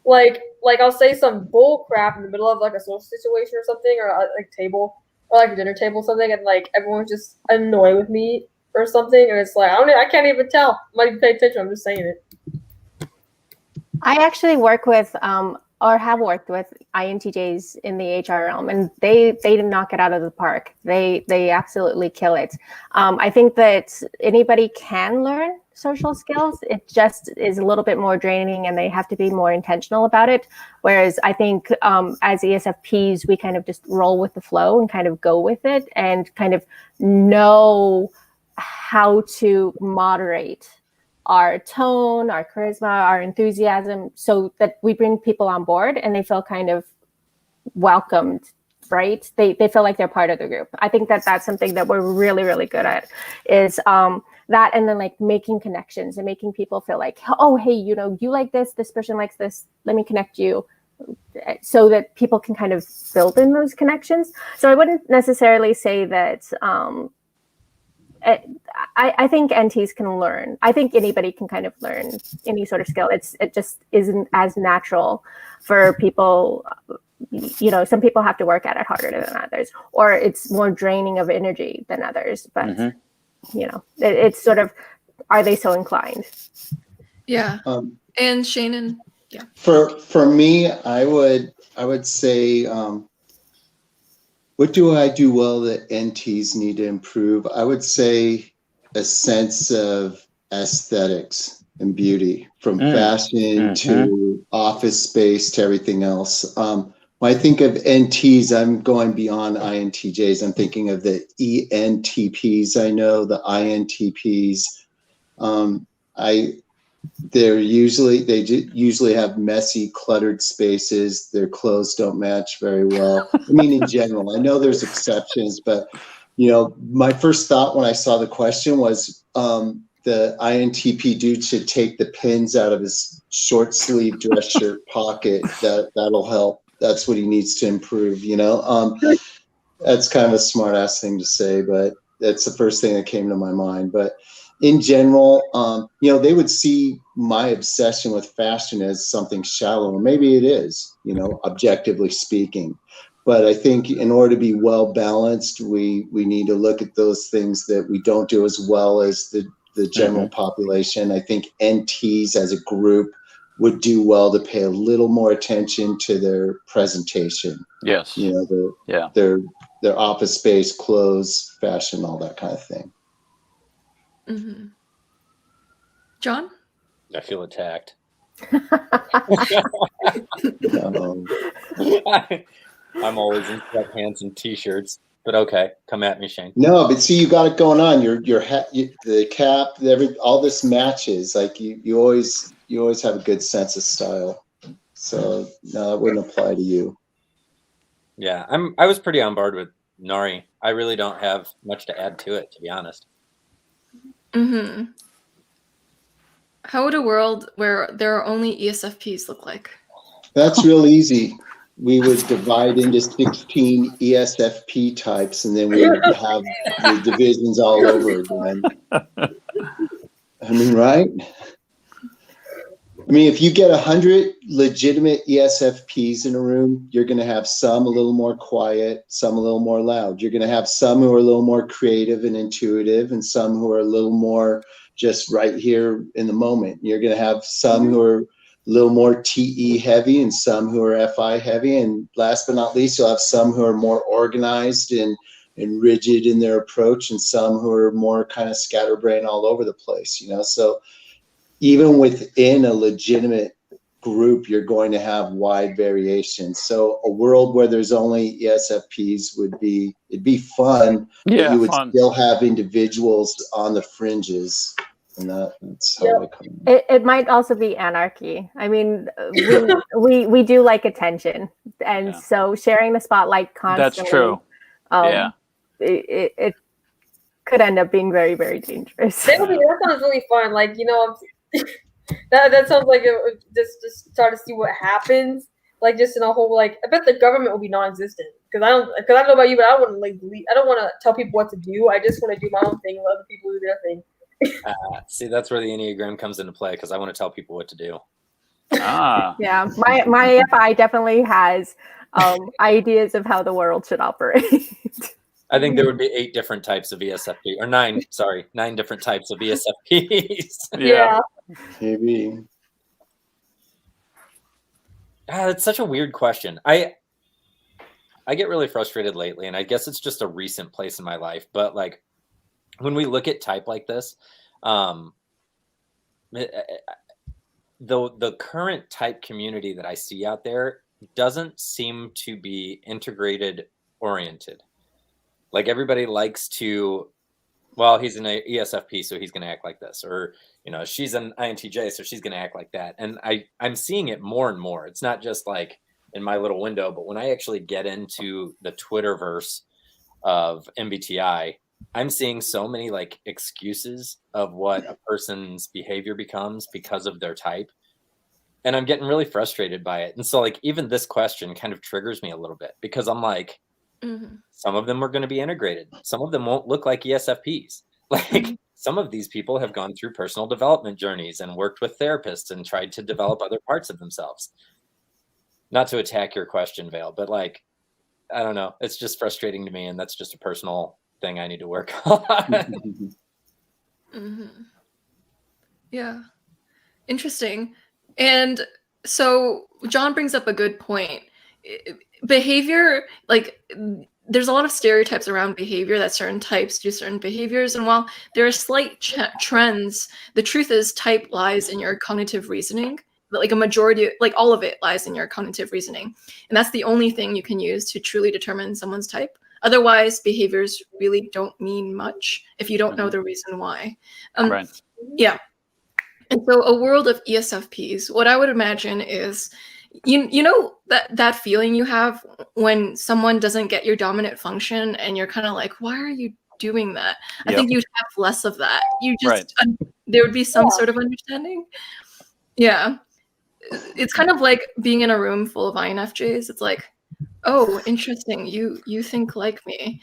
like I'll say some bull crap in the middle of like a social situation or something, or like table or like a dinner table or something, and like everyone's just annoyed with me or something, and it's like I can't even tell. I'm not even paying attention. I'm just saying it. I actually work with or have worked with INTJs in the HR realm, and they knock it out of the park. They absolutely kill it. I think that anybody can learn social skills. It just is a little bit more draining, and they have to be more intentional about it. Whereas I think as ESFPs, we kind of just roll with the flow and kind of go with it, and kind of know how to moderate our tone, our charisma, our enthusiasm, so that we bring people on board and they feel kind of welcomed, right? They feel like they're part of the group. I think that that's something that we're really, really good at, is that, and then like making connections and making people feel like, oh, hey, you know, you like this person likes this, let me connect you, so that people can kind of build in those connections. So I wouldn't necessarily say that I think NTs can learn. I think anybody can kind of learn any sort of skill. It just isn't as natural for people. You know, some people have to work at it harder than others, or it's more draining of energy than others. But you know, it's sort of, are they so inclined? Yeah. And Shannon, yeah. For me, I would say, what do I do well that NTs need to improve? I would say a sense of aesthetics and beauty, from fashion to office space to everything else. When I think of NTs, I'm going beyond INTJs. I'm thinking of the ENTPs. I know the INTPs. They usually have messy, cluttered spaces. Their clothes don't match very well. I mean, in general, I know there's exceptions, but you know, my first thought when I saw the question was the INTP dude should take the pins out of his short sleeve dress shirt pocket. That'll help. That's what he needs to improve. You know, that's kind of a smart ass thing to say, but that's the first thing that came to my mind. But in general, you know, they would see my obsession with fashion as something shallow, and maybe it is, you know, objectively speaking. But I think in order to be well balanced, we need to look at those things that we don't do as well as the general population. I think NTs as a group would do well to pay a little more attention to their presentation. Yes. You know, their office space, clothes, fashion, all that kind of thing. John? I feel attacked. I'm always in sweatpants and t-shirts, but okay, come at me, Shane. No, but see, you got it going on. Your hat, the cap, all this matches. Like you always have a good sense of style. So no, that wouldn't apply to you. Yeah, I was pretty on board with Nari. I really don't have much to add to it, to be honest. How would a world where there are only ESFPs look like? That's real easy. We would divide into 16 ESFP types, and then we would have the divisions all over again. I mean, right? I mean, if you get 100 legitimate ESFPs in a room, you're going to have some a little more quiet, some a little more loud. You're going to have some who are a little more creative and intuitive, and some who are a little more just right here in the moment. You're going to have some who are a little more TE heavy and some who are FI heavy. And last but not least, you'll have some who are more organized and rigid in their approach, and some who are more kind of scatterbrain all over the place, you know? So even within a legitimate group, you're going to have wide variation. So a world where there's only ESFPs it'd be fun, but you would still have individuals on the fringes. And that's how I come in. It might also be anarchy. I mean, we do like attention, and so sharing the spotlight constantly. That's true. It could end up being very, very dangerous. That sounds really fun. Like, you know, that sounds like just try to see what happens. Like, just in a whole, like, I bet the government will be non-existent, because I don't know about you, but I wouldn't I don't want to tell people what to do. I just want to do my own thing, let other people do their thing. See, that's where the Enneagram comes into play, because I want to tell people what to do. Yeah, my FI definitely has ideas of how the world should operate. I think there would be 8 different types of ESFP, or 9 different types of ESFPs. Yeah. Maybe. It's such a weird question. I get really frustrated lately, and I guess it's just a recent place in my life. But like when we look at type like this, the current type community that I see out there doesn't seem to be integrated oriented. Like everybody likes to, well, he's an ESFP, so he's going to act like this, or she's an INTJ, so she's going to act like that. And I'm seeing it more and more. It's not just like in my little window, but when I actually get into the Twitterverse of MBTI, I'm seeing so many like excuses of what a person's behavior becomes because of their type. And I'm getting really frustrated by it. And so like even this question kind of triggers me a little bit because I'm like, some of them are going to be integrated. Some of them won't look like ESFPs. Like some of these people have gone through personal development journeys and worked with therapists and tried to develop other parts of themselves. Not to attack your question, Vale, but like, I don't know. It's just frustrating to me. And that's just a personal thing I need to work on. Yeah. Interesting. And so John brings up a good point. Behavior, like there's a lot of stereotypes around behavior that certain types do certain behaviors. And while there are slight trends, the truth is type lies in your cognitive reasoning. Like a majority, like all of it lies in your cognitive reasoning. And that's the only thing you can use to truly determine someone's type. Otherwise, behaviors really don't mean much if you don't know the reason why. Right. Yeah. And so a world of ESFPs, what I would imagine is, you know that feeling you have when someone doesn't get your dominant function and you're kind of like, why are you doing that? I think you'd have less of that. You just, there would be some sort of understanding. Yeah. It's kind of like being in a room full of INFJs. It's like, oh, interesting. You think like me.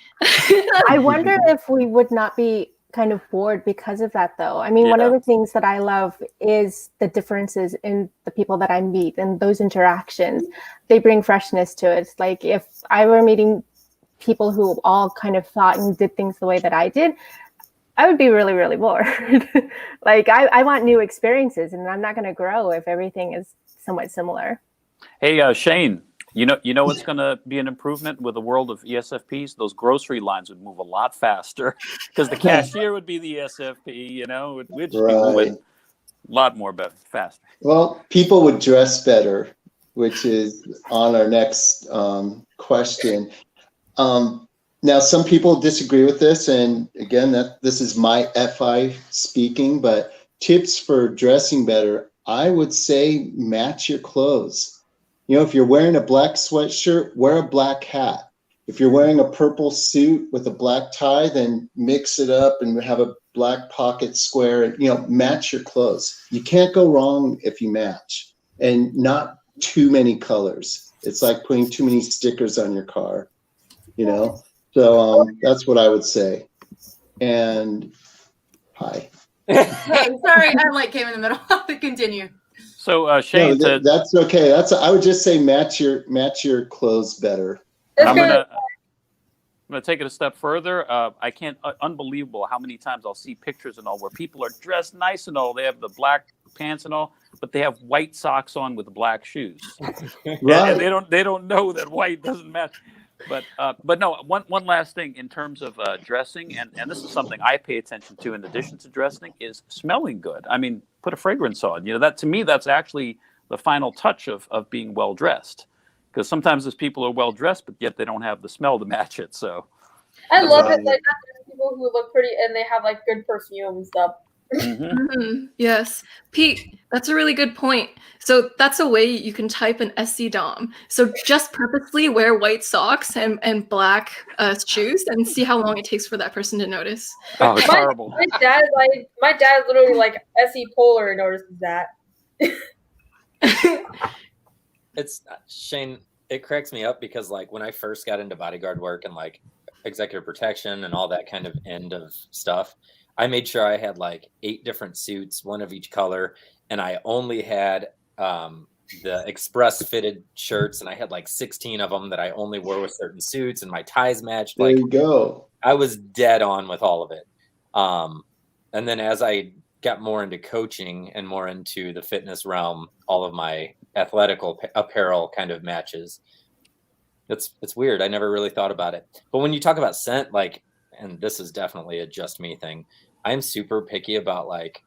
I wonder if we would not be kind of bored because of that, though. I mean, one of the things that I love is the differences in the people that I meet and those interactions. They bring freshness to it. It's like if I were meeting people who all kind of thought and did things the way that I did, I would be really, really bored. Like I want new experiences, and I'm not going to grow if everything is somewhat similar. Hey, Shane, you know what's going to be an improvement with the world of ESFPs? Those grocery lines would move a lot faster because the cashier would be the ESFP. We'd just be moving a lot more faster. Well, people would dress better, which is on our next question. Now, some people disagree with this, and again, this is my FI speaking, but tips for dressing better, I would say match your clothes. If you're wearing a black sweatshirt, wear a black hat. If you're wearing a purple suit with a black tie, then mix it up and have a black pocket square. Match your clothes. You can't go wrong if you match, and not too many colors. It's like putting too many stickers on your car, So that's what I would say. And hi. Hey, sorry, I came in the middle. To continue. So Shane, that's okay. I would just say match your clothes better. I'm gonna take it a step further. I can't. Unbelievable how many times I'll see pictures and all where people are dressed nice and all. They have the black pants and all, but they have white socks on with black shoes. Right. And they don't know that white doesn't match. But no, one last thing in terms of dressing, and this is something I pay attention to in addition to dressing, is smelling good. I mean, put a fragrance on. That to me, that's actually the final touch of being well dressed. Because sometimes there's people who are well dressed, but yet they don't have the smell to match it. So I love it. Like there's people who look pretty and they have like good perfume and stuff. Yes, Pete, that's a really good point. So that's a way you can type an SC Dom. So just purposely wear white socks and black shoes and see how long it takes for that person to notice. Oh, it's horrible. My dad literally like SE Polar notices that. It's Shane, it cracks me up because like when I first got into bodyguard work and like executive protection and all that kind of end of stuff, I made sure I had like 8 different suits, one of each color, and I only had the express fitted shirts, and I had like 16 of them that I only wore with certain suits, and my ties matched. There you go. I was dead on with all of it. And then as I got more into coaching and more into the fitness realm, all of my athletical apparel kind of matches. It's weird. I never really thought about it. But when you talk about scent, like, and this is definitely a just me thing, I'm super picky about like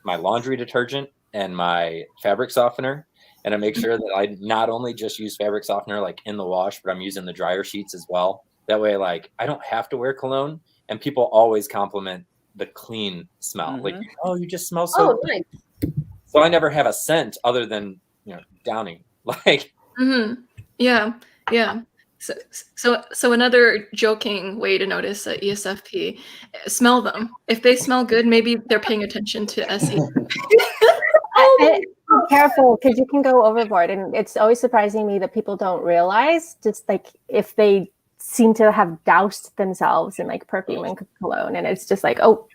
my laundry detergent and my fabric softener. And I make sure that I not only just use fabric softener like in the wash, but I'm using the dryer sheets as well. That way, like, I don't have to wear cologne. And people always compliment the clean smell. Like, oh, you just smell so nice. So I never have a scent other than, Downy. Like, Yeah. So another joking way to notice an ESFP, smell them. If they smell good, maybe they're paying attention to SE. Be careful, because you can go overboard, and it's always surprising me that people don't realize, just like if they seem to have doused themselves in like perfume and cologne, and it's just like, oh,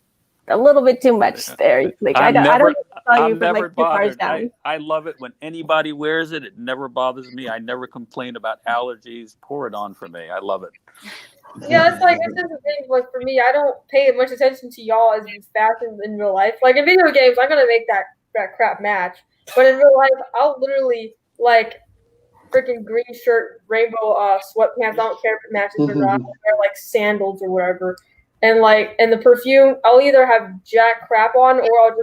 a little bit too much there. Like I don't tell you from like 2 cars down. I love it when anybody wears it. It never bothers me. I never complain about allergies. Pour it on for me. I love it. Yeah, it's just the thing. Like for me, I don't pay much attention to y'all as fashion in real life. Like in video games, I'm gonna make that crap match. But in real life, I'll literally like freaking green shirt, rainbow sweatpants. I don't care if it matches or not. I'll wear like sandals or whatever. And the perfume, I'll either have jack crap on, or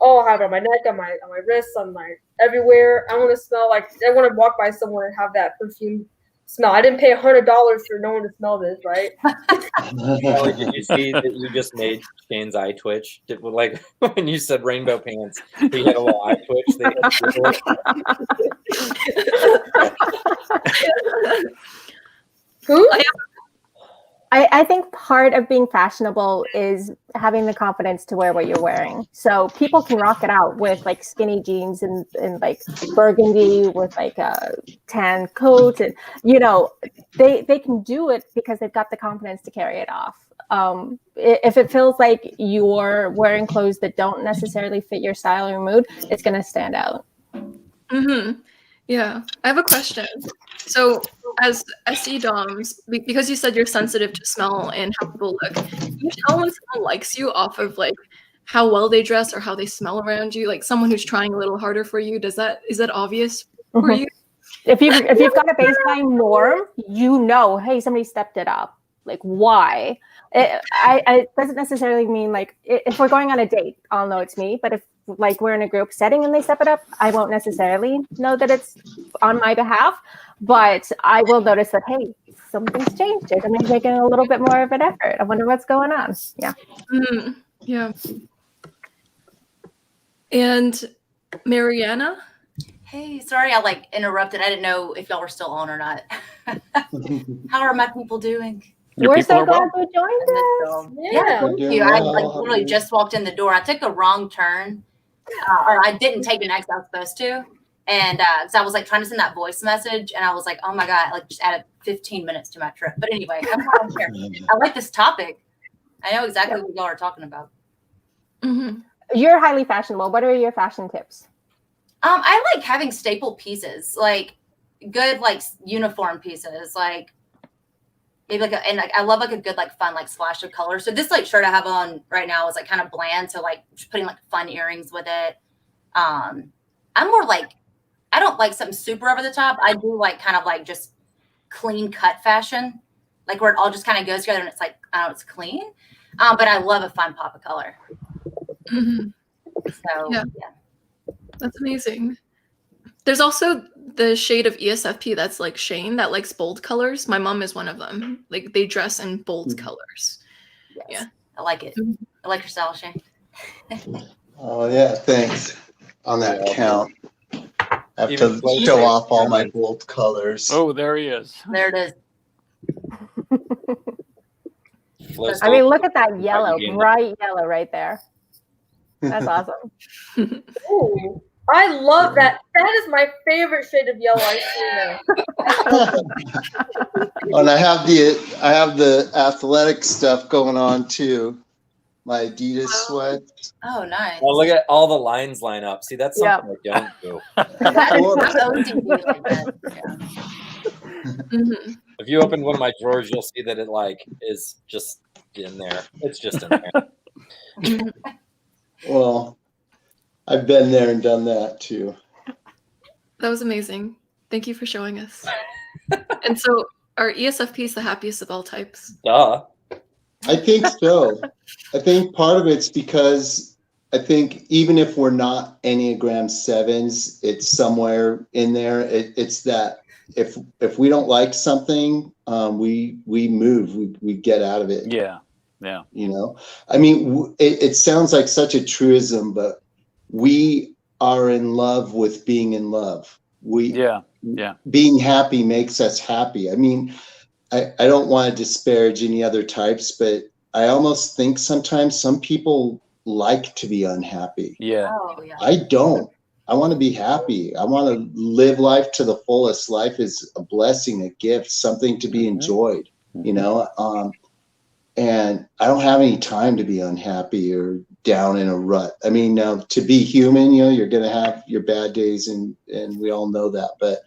I'll have it on my neck, on my wrists, on my everywhere. I want to smell like I want to walk by someone and have that perfume smell. I didn't pay $100 for no one to smell this, right? Kelly, did you see that you just made Shane's eye twitch? Like when you said rainbow pants, he had a little eye twitch. Who? I think part of being fashionable is having the confidence to wear what you're wearing. So people can rock it out with like skinny jeans and like burgundy with like a tan coat, and they can do it because they've got the confidence to carry it off. If it feels like you're wearing clothes that don't necessarily fit your style or mood, it's going to stand out. Yeah, I have a question. So as SE DOMs, because you said you're sensitive to smell and how people look, can you tell when someone likes you off of like how well they dress or how they smell around you? Like someone who's trying a little harder for you, is that obvious for you? If you've got a baseline norm, hey, somebody stepped it up. Like why? It doesn't necessarily mean like if we're going on a date, I'll know it's me. But if like we're in a group setting and they step it up, I won't necessarily know that it's on my behalf, but I will notice that, hey, something's changed. Somebody's making a little bit more of an effort. I wonder what's going on. Yeah. Yeah. And Mariana? Hey, sorry I interrupted. I didn't know if y'all were still on or not. How are my people doing? We're so glad you joined us. Yeah, thank you. I literally just walked in the door. I took a wrong turn, or I didn't take an exit I was supposed to, and so I was like trying to send that voice message, and I was like, oh my god, just added 15 minutes to my trip. But anyway, I'm here. I like this topic. I know exactly what y'all are talking about. You're highly fashionable. What are your fashion tips? I like having staple pieces, like good uniform pieces, like. Maybe I love a good fun splash of color. So this shirt I have on right now is kind of bland. So just putting fun earrings with it. I'm more I don't like something super over the top. I do just clean cut fashion, where it all just kind of goes together and it's it's clean. But I love a fun pop of color. So yeah, that's amazing. There's also the shade of ESFP that's like Shane that likes bold colors. My mom is one of them. Like they dress in bold colors. Yes. Yeah, I like it. I like your style, Shane. Oh yeah, thanks. On that count, I have to show off all my bold colors. Oh, there he is. There it is. I mean, look at that yellow, bright yellow right there. That's awesome. Ooh. I love that. That is my favorite shade of yellow I've seen. And I have the athletic stuff going on too. My Adidas sweat. Oh, nice. Well, look at all the lines line up. See, that's something I don't do. If you open one of my drawers, you'll see that it is just in there. It's just in there. Well, I've been there and done that too. That was amazing. Thank you for showing us. And so, are ESFPs the happiest of all types? Duh. I think so. I think part of it's because I think even if we're not Enneagram 7s, it's somewhere in there. It's that if we don't like something, we move, we get out of it. Yeah. You know, I mean, it sounds like such a truism, but we are in love with being in love. Being happy makes us happy. I mean, I don't want to disparage any other types, but I almost think sometimes some people like to be unhappy. Yeah. Oh, yeah. I don't. I want to be happy. I want to live life to the fullest. Life is a blessing, a gift, something to be enjoyed, you know? And I don't have any time to be unhappy or down in a rut. I mean, now to be human, you know, you're going to have your bad days and we all know that. But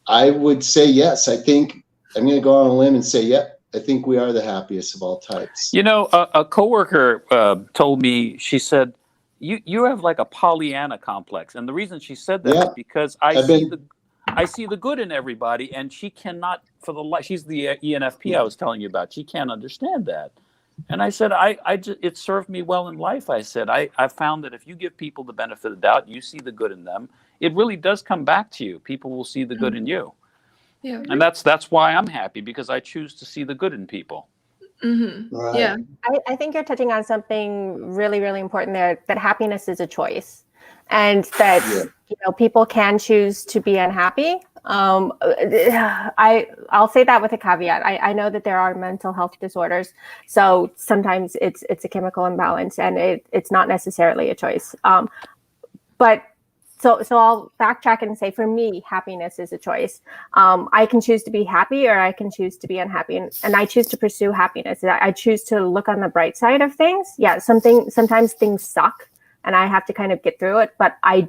I would say, yes, I think I'm going to go on a limb and say, yep, I think we are the happiest of all types. You know, a coworker told me, she said, you have like a Pollyanna complex. And the reason she said that is because I see the good in everybody, and she cannot, for the life, she's the ENFP I was telling you about. She can't understand that. And I said, it served me well in life. I said, I found that if you give people the benefit of the doubt, you see the good in them, it really does come back to you. People will see the good in you. Yeah. And that's why I'm happy, because I choose to see the good in people. Right. Yeah. I think you're touching on something really, really important there, that happiness is a choice. And that you know, people can choose to be unhappy. I'll say that with a caveat. I know that there are mental health disorders, so sometimes it's a chemical imbalance, and it's not necessarily a choice. But so I'll backtrack and say, for me, happiness is a choice. I can choose to be happy, or I can choose to be unhappy, and I choose to pursue happiness. I choose to look on the bright side of things. Yeah, sometimes things suck, and I have to kind of get through it, but I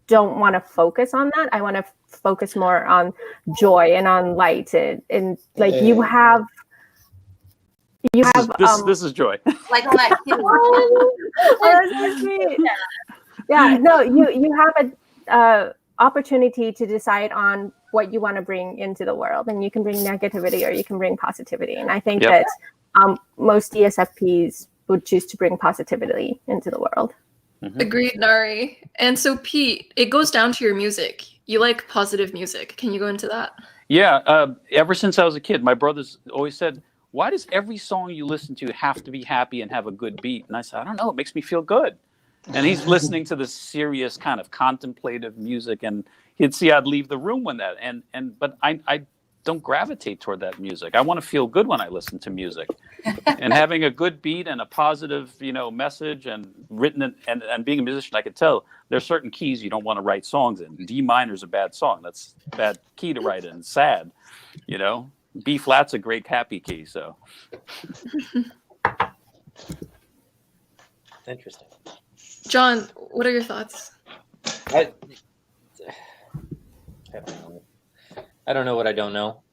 don't want to focus on that. I want to focus more on joy and on light, and like you have this is joy. Like on that kid. that's so sweet. Yeah, no, you have a opportunity to decide on what you want to bring into the world, and you can bring negativity or you can bring positivity. And I think that most ESFPs would choose to bring positivity into the world. Agreed, Nari. And so, Pete, it goes down to your music. You like positive music. Can you go into that? Yeah. Ever since I was a kid, my brothers always said, why does every song you listen to have to be happy and have a good beat? And I said, I don't know. It makes me feel good. And he's listening to this serious kind of contemplative music, and he'd see I'd leave the room when that. But I don't gravitate toward that music. I want to feel good when I listen to music. And having a good beat and a positive, you know, message, and written and being a musician, I could tell there's certain keys you don't want to write songs in. D minor is a bad song. That's a bad key to write in. Sad, you know. B flat's a great happy key. So Interesting. John, what are your thoughts? I don't know what I don't know.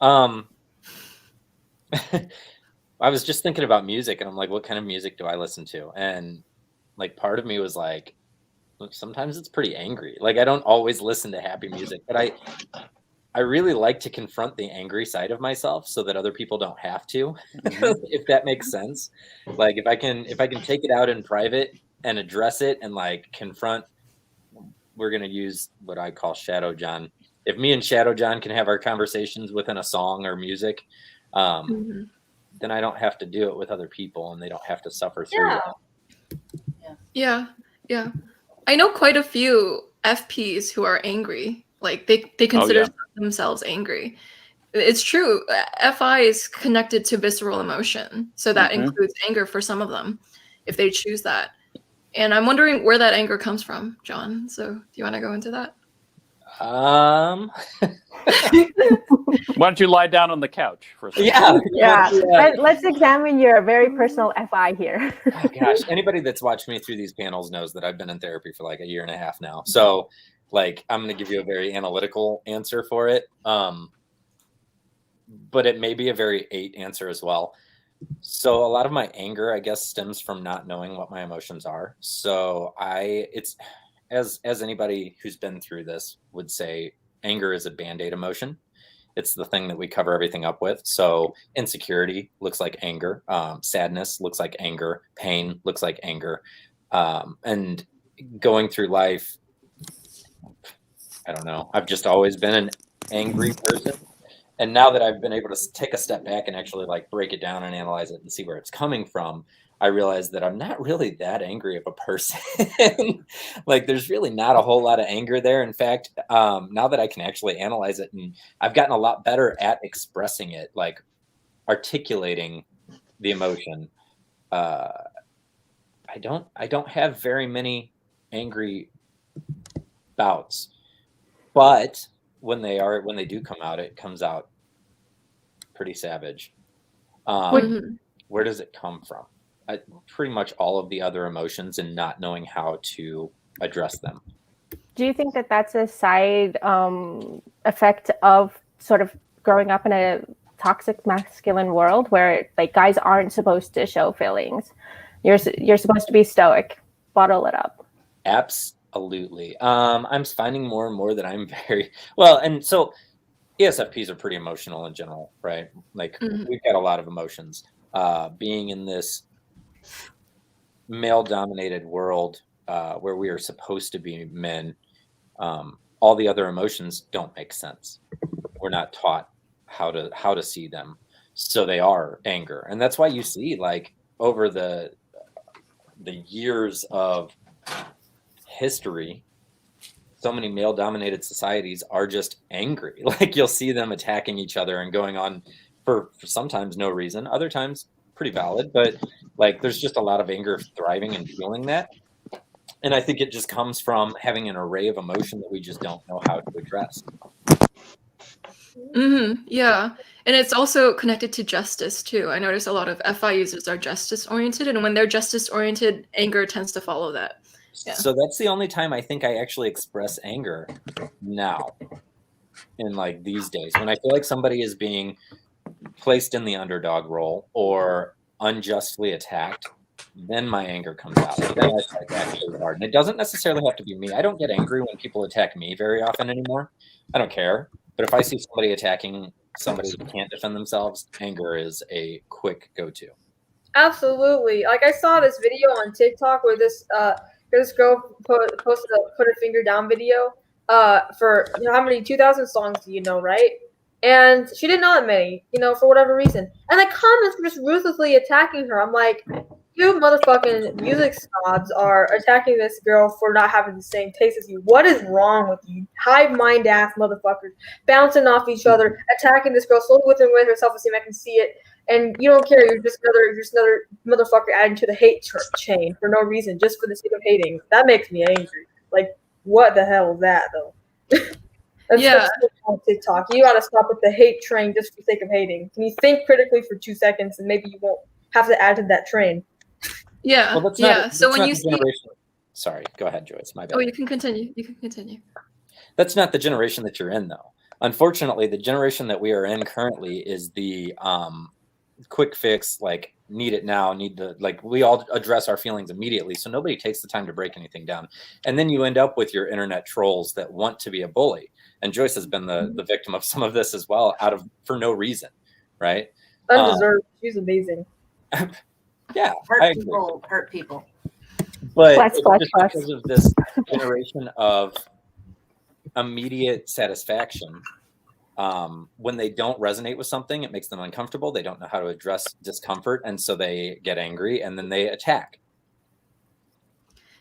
I was just thinking about music, and I'm like, what kind of music do I listen to? And like, part of me was like, look, sometimes it's pretty angry. Like, I don't always listen to happy music, but I really like to confront the angry side of myself so that other people don't have to, if that makes sense. Like, if I can take it out in private and address it and like confront, we're going to use what I call Shadow John. If me and Shadow John can have our conversations within a song or music, then I don't have to do it with other people, and they don't have to suffer through that. Yeah. I know quite a few FPs who are angry. Like they consider themselves angry. It's true. FI is connected to visceral emotion. So that includes anger for some of them, if they choose that. And I'm wondering where that anger comes from, John. So do you want to go into that? Why don't you lie down on the couch for a second? Yeah. Let's examine your very personal FI here. Oh, gosh, anybody that's watched me through these panels knows that I've been in therapy for like a year and a half now. So like, I'm going to give you a very analytical answer for it. But it may be a very 8 answer as well. So a lot of my anger, I guess, stems from not knowing what my emotions are. So it's as anybody who's been through this would say, anger is a band-aid emotion. It's the thing that we cover everything up with. So insecurity looks like anger. Sadness looks like anger. Pain looks like anger. And going through life, I don't know. I've just always been an angry person. And now that I've been able to take a step back and actually like break it down and analyze it and see where it's coming from, I realize that I'm not really that angry of a person. Like there's really not a whole lot of anger there. In fact, now that I can actually analyze it, and I've gotten a lot better at expressing it, like articulating the emotion. I don't have very many angry bouts, but when they do come out, it comes out pretty savage. Where does it come from? Pretty much all of the other emotions and not knowing how to address them. Do you think that that's a side effect of sort of growing up in a toxic masculine world where like guys aren't supposed to show feelings? You're supposed to be stoic, bottle it up. Absolutely. I'm finding more and more that I'm very well, and so ESFPs are pretty emotional in general, right? Like we've got a lot of emotions. Being in this male-dominated world where we are supposed to be men, all the other emotions don't make sense. We're not taught how to see them, so they are anger, and that's why you see like over the years of history, so many male-dominated societies are just angry. Like you'll see them attacking each other and going on for sometimes no reason, other times pretty valid, but like there's just a lot of anger thriving and feeling that. And I think it just comes from having an array of emotion that we just don't know how to address. Yeah. And it's also connected to justice too. I notice a lot of FI users are justice oriented, and when they're justice oriented, anger tends to follow that. Yeah. So that's the only time I think I actually express anger now in like these days, when I feel like somebody is being placed in the underdog role or unjustly attacked, then my anger comes out. Then I strike actually hard. And it doesn't necessarily have to be me. I don't get angry when people attack me very often anymore. I don't care. But if I see somebody attacking somebody who can't defend themselves, anger is a quick go-to. Absolutely. Like I saw this video on TikTok where this girl posted a put her finger down video for how many 2,000 songs do you know, right? And she didn't know that many, for whatever reason. And the comments were just ruthlessly attacking her. I'm like, you motherfucking music snobs are attacking this girl for not having the same taste as you. What is wrong with you? Hive mind ass motherfuckers bouncing off each other, attacking this girl slowly with her self-esteem. I can see it. And you don't care. You're just another motherfucker adding to the hate chain for no reason, just for the sake of hating. That makes me angry. Like, what the hell is that, though? That's on TikTok. You gotta stop with the hate train just for the sake of hating. Can you think critically for 2 seconds, and maybe you won't have to add to that train? Yeah. Well, so when you see, sorry, go ahead, Joyce. My bad. Oh, you can continue. That's not the generation that you're in, though. Unfortunately, the generation that we are in currently is the quick fix, like need it now, we all address our feelings immediately, so nobody takes the time to break anything down. And then you end up with your internet trolls that want to be a bully. And Joyce has been the victim of some of this as well, for no reason, right? Undeserved. She's amazing. Yeah, hurt people. But it's just because of this generation of immediate satisfaction. When they don't resonate with something, it makes them uncomfortable. They don't know how to address discomfort, and so they get angry and then they attack.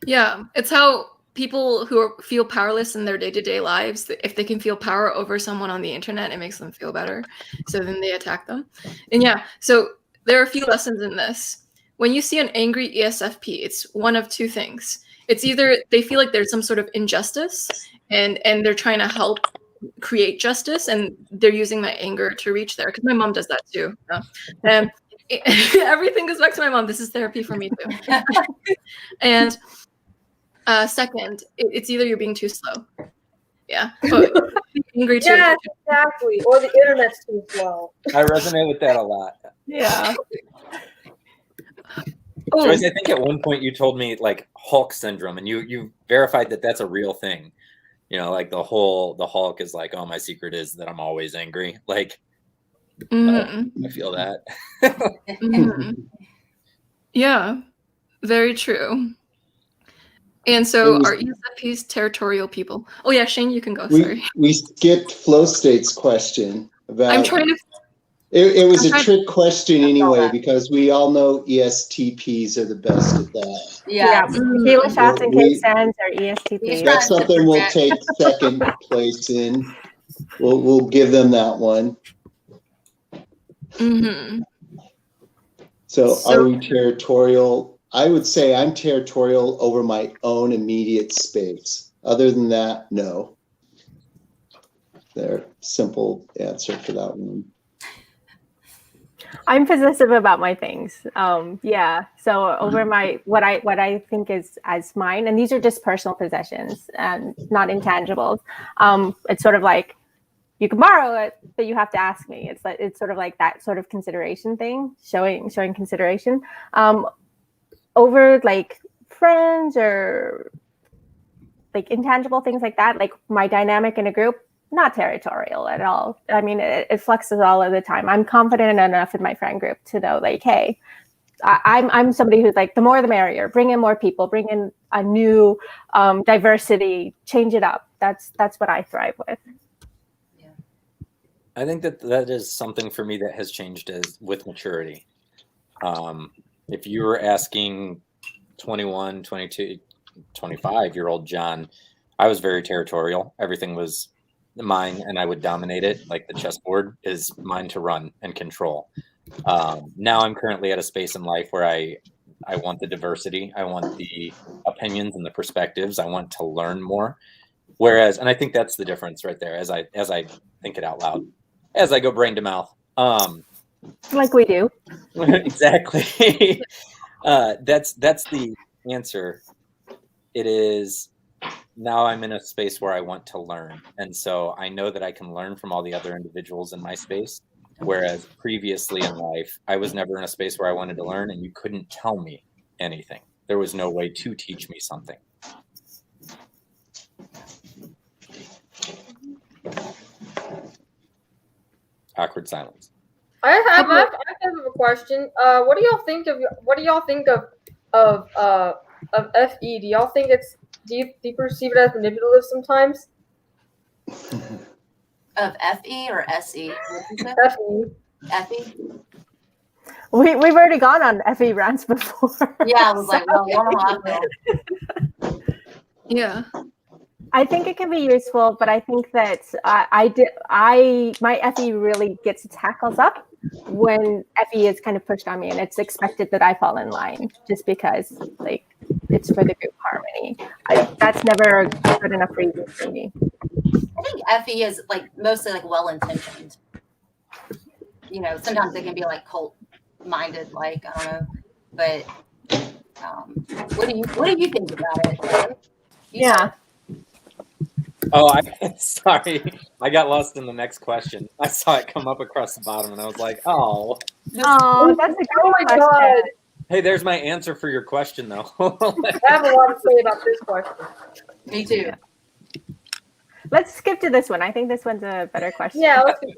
Yeah, it's how people who feel powerless in their day-to-day lives, if they can feel power over someone on the internet, it makes them feel better. So then they attack them. And yeah, so there are a few lessons in this. When you see an angry ESFP, it's one of two things. It's either they feel like there's some sort of injustice and they're trying to help create justice, and they're using that anger to reach there, because my mom does that too. Everything goes back to my mom. This is therapy for me too. And second, it's either you're being too slow. Yeah. Angry too. Yeah, exactly. Or the internet's too slow. I resonate with that a lot. Yeah. Oh, Joyce, I think at one point you told me like Hulk syndrome, and you verified that that's a real thing. You know, like the Hulk is like, oh, my secret is that I'm always angry. Like, I feel that. Yeah, very true. And so are ESFPs territorial people? Oh yeah, Shane, you can go. Sorry. We skipped Flow State's question about. I'm trying to. It was a trick question anyway, because we all know ESTPs are the best at that. Yeah. Tequila shots and cake stands are ESTPs. That's something we'll take second place in. We'll give them that one. So are we territorial? I would say I'm territorial over my own immediate space. Other than that, no. There, simple answer for that one. I'm possessive about my things. Yeah. So over my what I think is as mine, and these are just personal possessions and not intangibles. It's sort of like you can borrow it, but you have to ask me. It's sort of like that sort of consideration thing, showing consideration. Over like friends or like intangible things like that, like my dynamic in a group. Not territorial at all. I mean, it flexes all of the time. I'm confident enough in my friend group to know, like, hey, I'm somebody who's like, the more the merrier. Bring in more people. Bring in a new diversity. Change it up. That's what I thrive with. Yeah, I think that is something for me that has changed with maturity. If you were asking 21, 22, 25-year-old John, I was very territorial. Everything was mine, and I would dominate it. Like the chessboard is mine to run and control. Now I'm currently at a space in life where I want the diversity. I want the opinions and the perspectives. I want to learn more. Whereas, and I think that's the difference right there as I think it out loud, as I go brain to mouth. Like we do. Exactly. That's the answer. It is. Now I'm in a space where I want to learn. And so I know that I can learn from all the other individuals in my space. Whereas previously in life, I was never in a space where I wanted to learn, and you couldn't tell me anything. There was no way to teach me something. Awkward silence. I have a question. What do y'all think of FE? Do y'all think it's do you perceive it as manipulative sometimes? Of FE or SE? FE. FE? We've already gone on FE rants before. Yeah, I was like, well, yeah. I think it can be useful, but I think that my FE really gets its hackles up when FE is kind of pushed on me, and it's expected that I fall in line just because, like, it's for the group harmony. That's never a good enough reason for me. I think FE is like mostly like well-intentioned. You know, sometimes they can be like cult-minded, like I don't know. But what do you think about it? Yeah. Oh, sorry. I got lost in the next question. I saw it come up across the bottom, and I was like, oh. Oh, that's a great question. God. Hey, there's my answer for your question, though. I have a lot to say about this question. Me too. Yeah. Let's skip to this one. I think this one's a better question. Yeah, let's skip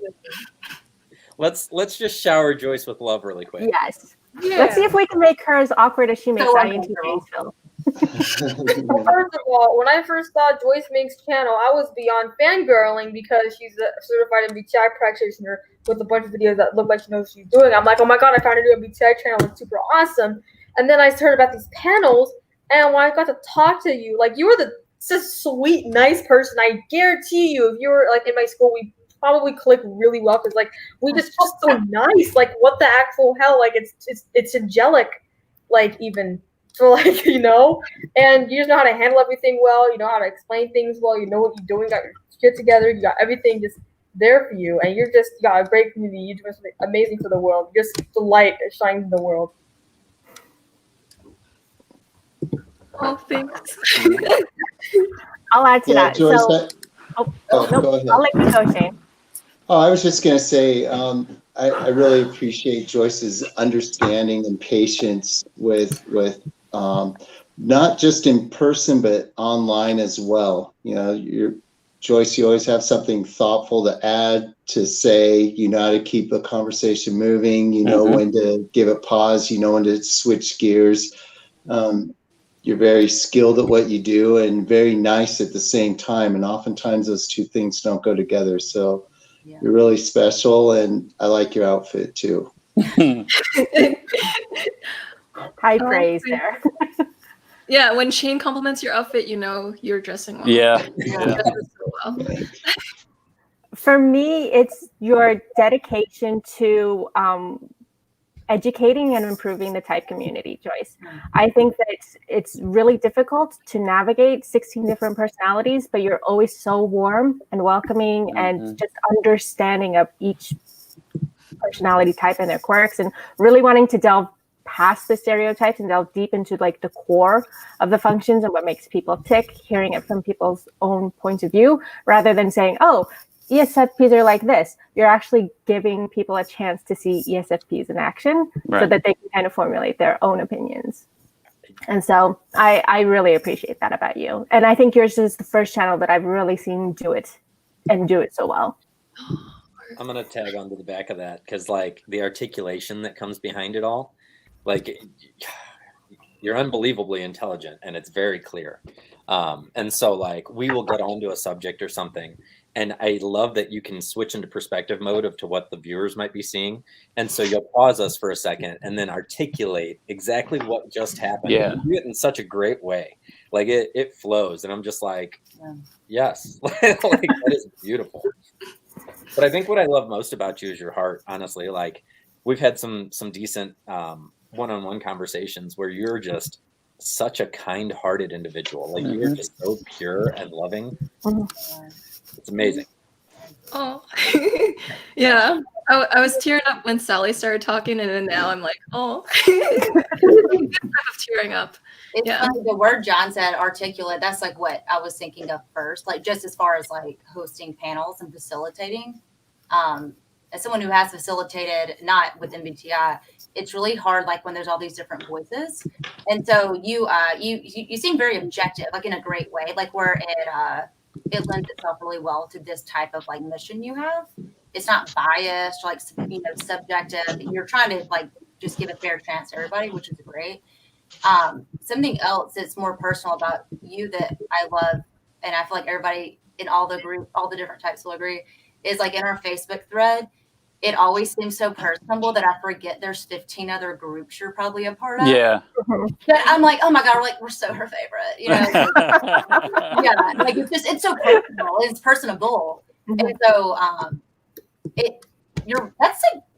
this. Let's just shower Joyce with love really quick. Yes. Yeah. Let's see if we can make her as awkward as she makes INTJs feel. Well, first of all, when I first saw Joyce Mink's channel, I was beyond fangirling because she's a certified MBTI practitioner with a bunch of videos that look like she knows what she's doing. I'm like, oh my god, I found a new MBTI channel. It's super awesome. And then I heard about these panels, and when I got to talk to you, like, you were such a sweet, nice person. I guarantee you, if you were like in my school, we probably click really well because like we just felt so nice. Like, what the actual hell? Like, it's angelic, like, even. So, like, you know, and you just know how to handle everything well. You know how to explain things well. You know what you're doing. You got your shit together. You got everything just there for you. And you got a great community. You're doing something amazing for the world. You're just the light that shines in the world. Oh, thanks. I'll add to that. Joyce, So, nope. I'll let you go, Shane. Oh, I was just going to say, I really appreciate Joyce's understanding and patience with not just in person, but online as well. You know, Joyce, you always have something thoughtful to add, to say. You know how to keep a conversation moving. You know when to give it pause. You know when to switch gears. You're very skilled at what you do and very nice at the same time. And oftentimes those two things don't go together. So you're really special, and I like your outfit too. High praise there. Yeah, when Shane compliments your outfit, you know you're dressing well. Yeah. You're dressing so well. For me, it's your dedication to educating and improving the type community, Joyce. I think that it's really difficult to navigate 16 different personalities, but you're always so warm and welcoming and just understanding of each personality type and their quirks, and really wanting to delve past the stereotypes and delve deep into like the core of the functions and what makes people tick, hearing it from people's own points of view, rather than saying, oh, ESFPs are like this. You're actually giving people a chance to see ESFPs in action, so that they can kind of formulate their own opinions. And so I really appreciate that about you. And I think yours is the first channel that I've really seen do it and do it so well. I'm going to tag onto the back of that, because like the articulation that comes behind it all, like you're unbelievably intelligent and it's very clear. And so like we will get onto a subject or something, and I love that you can switch into perspective mode of to what the viewers might be seeing. And so you'll pause us for a second and then articulate exactly what just happened. Yeah. You do it in such a great way. Like it flows. And I'm just like, yes, like that is beautiful. But I think what I love most about you is your heart, honestly. Like we've had some decent one-on-one conversations where you're just such a kind-hearted individual. Like you're just so pure and loving. It's amazing. Oh, yeah. I was tearing up when Sally started talking, and then now I'm like, oh, I'm tearing up. It's funny, the word John said, articulate, that's like what I was thinking of first, like just as far as like hosting panels and facilitating. As someone who has facilitated, not with MBTI, it's really hard, like when there's all these different voices. And so you seem very objective, like in a great way, like where it lends itself really well to this type of like mission you have. It's not biased, like, you know, subjective. You're trying to like just give a fair chance to everybody, which is great. Something else that's more personal about you that I love, and I feel like everybody in all the group, all the different types will agree, is like in our Facebook thread, it always seems so personable that I forget there's 15 other groups you're probably a part of. Yeah. But I'm like, oh my God, we're so her favorite, you know? Yeah, like it's so personal, it's personable. And so that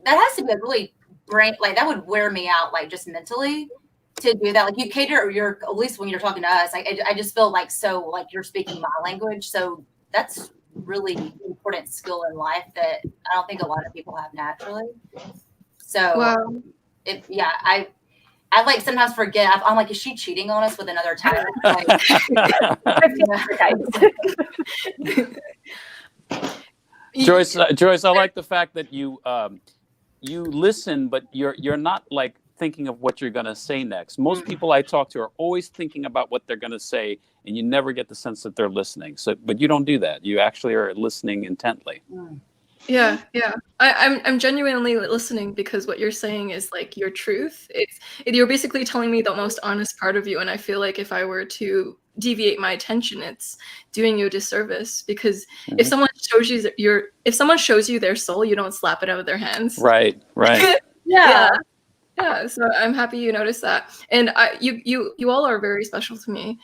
has to be a really brain, like that would wear me out, like just mentally to do that. Like you cater, you're at least when you're talking to us, like I just feel like so like you're speaking my language. So that's really important skill in life that I don't think a lot of people have naturally. So I like sometimes forget. I'm like, is she cheating on us with another type? Like, Joyce, I like the fact that you listen, but you're not like thinking of what you're going to say next. Most people I talk to are always thinking about what they're going to say, and you never get the sense that they're listening. So, but you don't do that. You actually are listening intently. Yeah. I'm genuinely listening, because what you're saying is like your truth. You're basically telling me the most honest part of you, and I feel like if I were to deviate my attention, it's doing you a disservice, because if someone shows you their soul, you don't slap it out of their hands. Right. Yeah, so I'm happy you noticed that, and you all are very special to me.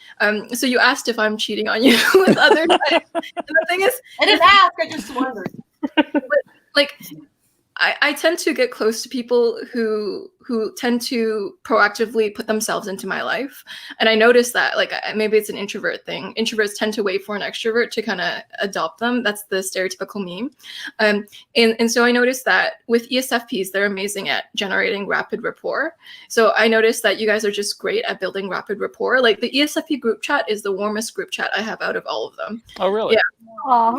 So you asked if I'm cheating on you with other types. And the thing is, I didn't ask. I just wondered. But, like, I tend to get close to people who tend to proactively put themselves into my life. And I noticed that, like, maybe it's an introvert thing. Introverts tend to wait for an extrovert to kind of adopt them. That's the stereotypical meme. And so I noticed that with ESFPs, they're amazing at generating rapid rapport. So I noticed that you guys are just great at building rapid rapport. Like, the ESFP group chat is the warmest group chat I have out of all of them. Oh, really? Yeah. Aw.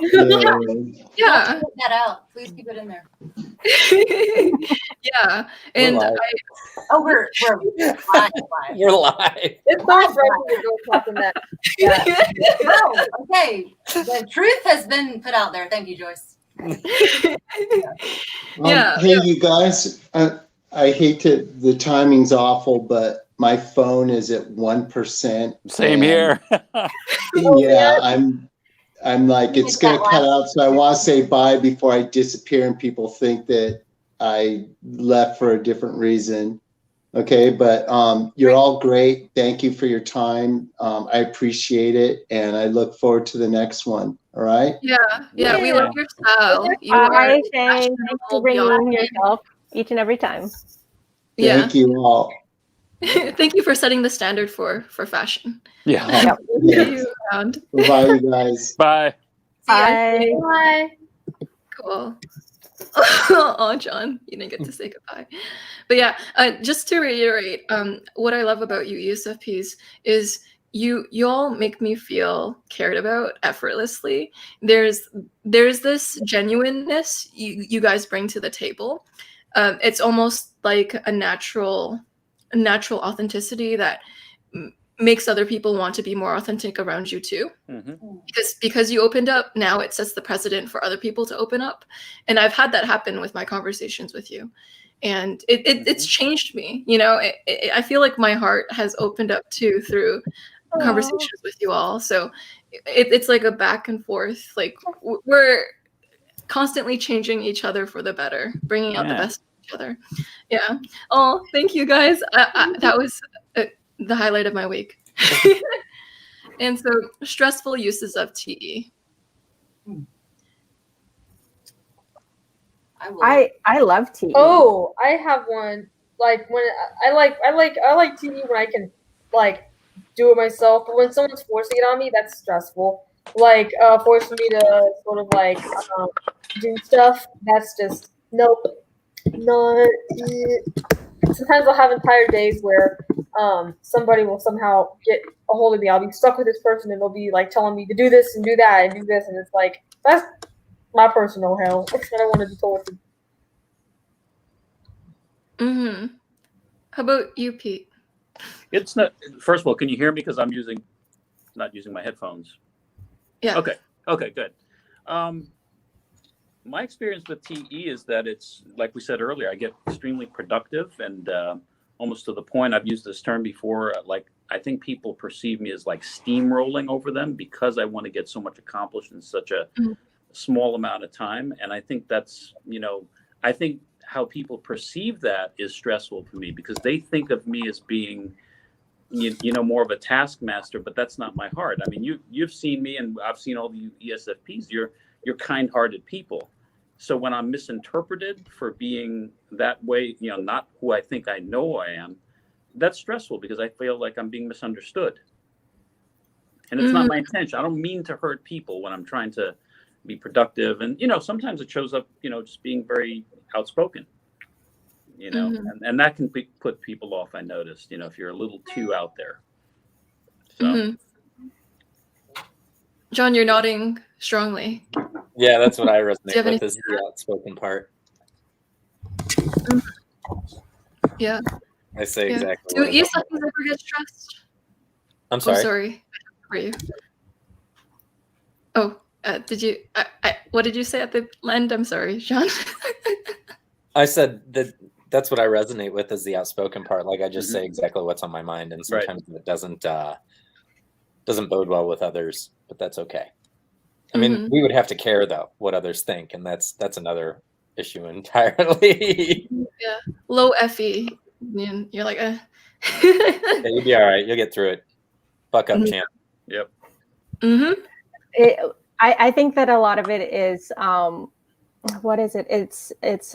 Yeah. Don't put that out. Please keep it in there. Yeah. And We're live. You're live. It's so refreshing to go talk in that. Wow. Okay. The truth has been put out there. Thank you, Joyce. Yeah. Hey, you guys, I hate to, the timing's awful, but my phone is at 1%. Same here. Yeah, I'm like, it's going to cut out. So I want to say bye before I disappear and people think that I left for a different reason. Okay. But you're all great. Thank you for your time. I appreciate it. And I look forward to the next one. All right. Yeah. We love your style. You Bye, are Shane. Thanks for bringing yourself each and every time. Thank you all. Thank you for setting the standard for fashion. Yeah. See you around. Bye, you guys. Bye. Bye. Bye. Cool. Oh, John, you didn't get to say goodbye. But yeah, just to reiterate, what I love about you ESFPs is you all make me feel cared about effortlessly. There's this genuineness you guys bring to the table. It's almost like a natural authenticity that makes other people want to be more authentic around you too. Mm-hmm. Because you opened up, now it sets the precedent for other people to open up. And I've had that happen with my conversations with you. And it's changed me. You know, I feel like my heart has opened up too through conversations with you all. So it's like a back and forth. Like, we're constantly changing each other for the better, bringing out the best in each other. Yeah. Oh, thank you guys. That was the highlight of my week. And so, stressful uses of TE. I love TE. Oh, I have one. Like, when I like TV when I can like do it myself, but when someone's forcing it on me, that's stressful. Like forcing me to sort of like do stuff. That's just nope. Not it. Sometimes I'll have entire days where somebody will somehow get a hold of me. I'll be stuck with this person and they'll be like telling me to do this and do that and do this, and it's like, that's my personal hell. I don't want to be told to. Mm-hmm. How about you, Pete? It's not. First of all, can you hear me? Because I'm not using my headphones. Yeah. Okay. Good. My experience with TE is that it's, like we said earlier, I get extremely productive and almost to the point, I've used this term before, like, I think people perceive me as like steamrolling over them because I want to get so much accomplished in such a small amount of time. And I think that's, I think how people perceive that is stressful for me because they think of me as being, more of a taskmaster, but that's not my heart. I mean, you've seen me and I've seen all the ESFPs. You're kind-hearted people. So when I'm misinterpreted for being that way, not who I think I know I am, that's stressful because I feel like I'm being misunderstood. And it's not my intention. I don't mean to hurt people when I'm trying to be productive. And, sometimes it shows up, just being very outspoken, and that can put people off, I noticed, if you're a little too out there. So. John, you're nodding strongly. Yeah, that's what I resonate with, any- is the outspoken part. Yeah. I say exactly. Do ESFPs ever get stressed? I'm sorry. Oh, sorry. Were you? Oh, did you? What did you say at the end? I'm sorry, John. I said that's what I resonate with, is the outspoken part. Like, I just say exactly what's on my mind, and sometimes it doesn't bode well with others, but that's okay. I mean, we would have to care though what others think, and that's another issue entirely. Yeah, low FE. You're like, Yeah, you'll be all right. You'll get through it. Buck up, champ. Yep. I think that a lot of it is what is it? It's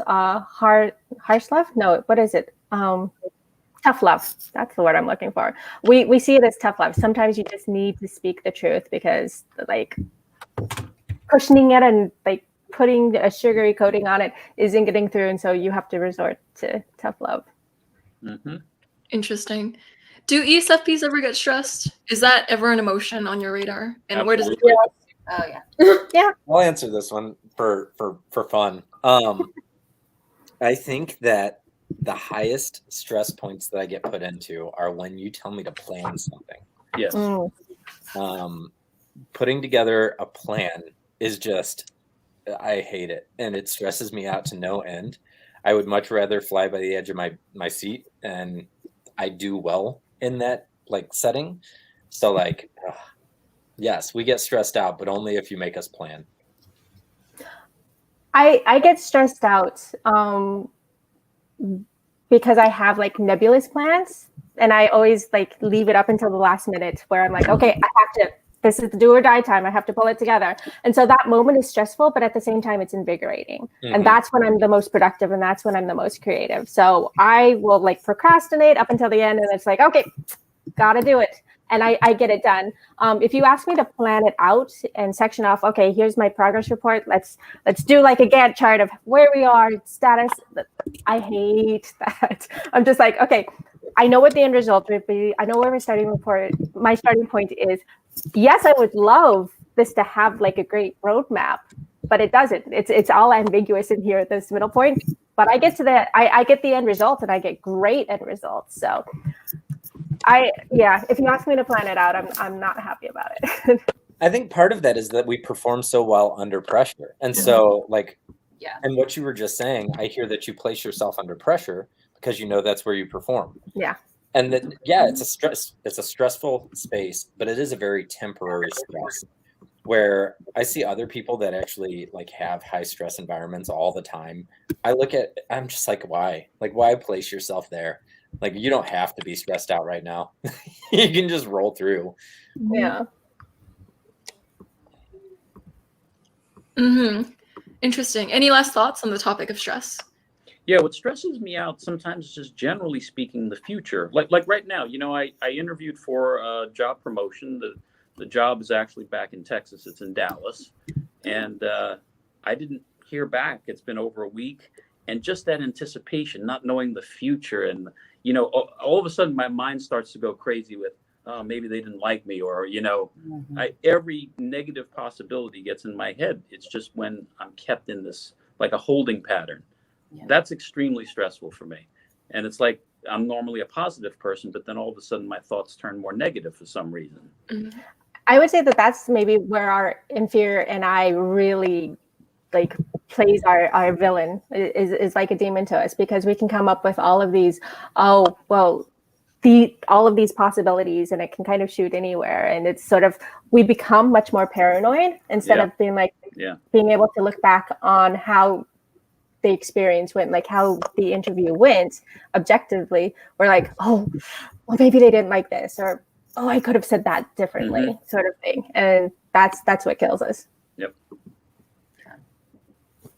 harsh love? No, what is it? tough love. That's the word I'm looking for. We see it as tough love. Sometimes you just need to speak the truth because like cushioning it and like putting a sugary coating on it isn't getting through, and so you have to resort to tough love. Mm-hmm. Interesting. Do ESFPs ever get stressed? Is that ever an emotion on your radar? And Absolutely. where does it? Oh yeah. Yeah. I'll answer this one for fun. I think that the highest stress points that I get put into are when you tell me to plan something. Yes. Putting together a plan is just, I hate it, and it stresses me out to no end. I would much rather fly by the edge of my seat, and I do well in that like setting. So like, yes, we get stressed out, but only if you make us plan. I get stressed out because I have like nebulous plans, and I always like leave it up until the last minute where I'm like, okay, I have to, this is the do or die time. I have to pull it together. And so that moment is stressful, but at the same time, it's invigorating. Mm-hmm. And that's when I'm the most productive, and that's when I'm the most creative. So I will like procrastinate up until the end, and it's like, okay, gotta do it. And I get it done. If you ask me to plan it out and section off, okay, here's my progress report. Let's do like a Gantt chart of where we are, status. I hate that. I'm just like, okay, I know what the end result would be. I know where my starting point is. Yes, I would love this to have like a great roadmap, but it doesn't. It's all ambiguous in here at this middle point. But I get to I get the end result, and I get great end results. So if you ask me to plan it out, I'm not happy about it. I think part of that is that we perform so well under pressure. And so like, yeah. And what you were just saying, I hear that you place yourself under pressure because you know that's where you perform. Yeah. And then, it's a stressful space, but it is a very temporary stress where I see other people that actually like have high stress environments all the time. I'm just like, why place yourself there? Like, you don't have to be stressed out right now. You can just roll through. Yeah. Mm-hmm. Interesting. Any last thoughts on the topic of stress? Yeah, what stresses me out sometimes is just generally speaking the future. Like right now, I interviewed for a job promotion. The job is actually back in Texas. It's in Dallas. And I didn't hear back. It's been over a week. And just that anticipation, not knowing the future, and all of a sudden my mind starts to go crazy with, oh, maybe they didn't like me, or every negative possibility gets in my head. It's just when I'm kept in this like a holding pattern. Yeah. That's extremely stressful for me. And it's like I'm normally a positive person, but then all of a sudden my thoughts turn more negative for some reason. Mm-hmm. I would say that that's maybe where our inferior and I really like plays our villain, is like a demon to us, because we can come up with all of these, all of these possibilities, and it can kind of shoot anywhere. And it's sort of, we become much more paranoid instead of being like, being able to look back on how the experience went, like how the interview went objectively. We're like, oh, well, maybe they didn't like this, or, oh, I could have said that differently, sort of thing. And that's what kills us. Yep.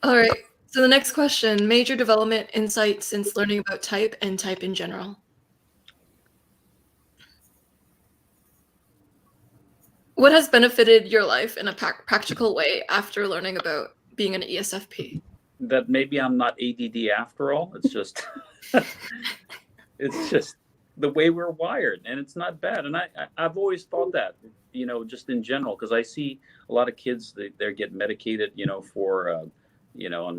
All right. So the next question, major development insights since learning about type and type in general. What has benefited your life in a practical way after learning about being an ESFP? That maybe I'm not ADD after all. It's just, it's just the way we're wired, and it's not bad. And I've always thought that, just in general, because I see a lot of kids, they get medicated, for, on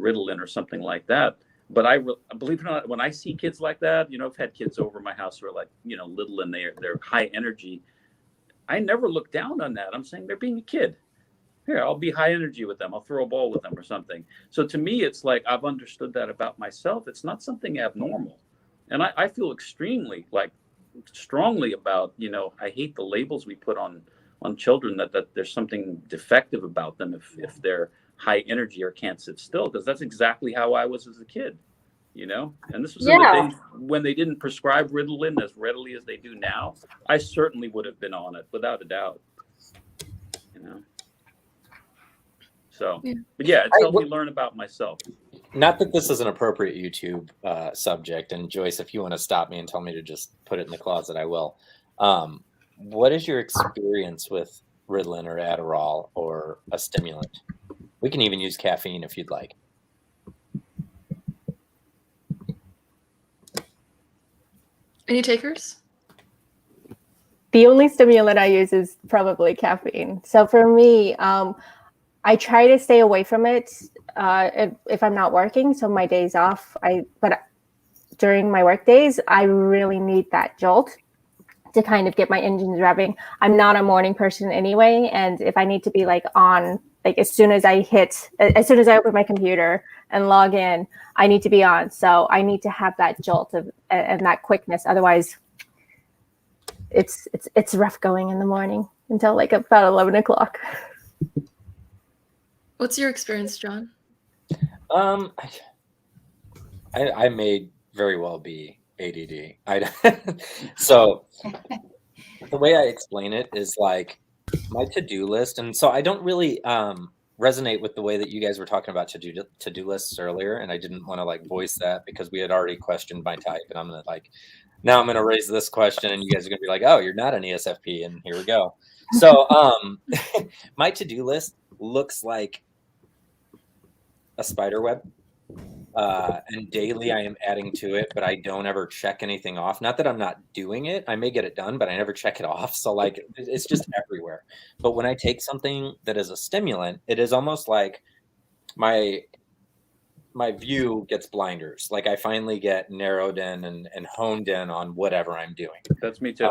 Ritalin or something like that. But I believe it or not, when I see kids like that, I've had kids over my house who are like, little, and they're high energy. I never look down on that. I'm saying they're being a kid. Here, I'll be high energy with them. I'll throw a ball with them or something. So to me, it's like I've understood that about myself. It's not something abnormal. And I feel extremely, strongly about, I hate the labels we put on children that there's something defective about them if they're high energy or can't sit still, because that's exactly how I was as a kid, and this was in the days when they didn't prescribe Ritalin as readily as they do now. I certainly would have been on it without a doubt, So, but it's helped me learn about myself. not that this is an appropriate YouTube subject, and Joyce, if you want to stop me and tell me to just put it in the closet, I will. What is your experience with Ritalin or Adderall or a stimulant? We can even use caffeine if you'd like. Any takers? The only stimulant I use is probably caffeine. So for me, I try to stay away from it if I'm not working. So my days off, but during my work days, I really need that jolt to kind of get my engines revving. I'm not a morning person anyway, and if I need to be like on, like as soon as I open my computer and log in, I need to be on. So I need to have that jolt and that quickness. Otherwise, it's rough going in the morning until like about 11 o'clock. What's your experience, John? I may very well be ADD. So the way I explain it is like my to-do list, and so I don't really resonate with the way that you guys were talking about to-do lists earlier, and I didn't want to like voice that because we had already questioned my type, and I'm gonna like now I'm gonna raise this question, and you guys are gonna be like, oh, you're not an ESFP, and here we go. So my to-do list looks like a spider web. And daily I am adding to it, but I don't ever check anything off. Not that I'm not doing it. I may get it done, but I never check it off. So like it's just everywhere. But when I take something that is a stimulant, it is almost like my view gets blinders. Like I finally get narrowed in and honed in on whatever I'm doing. That's me too.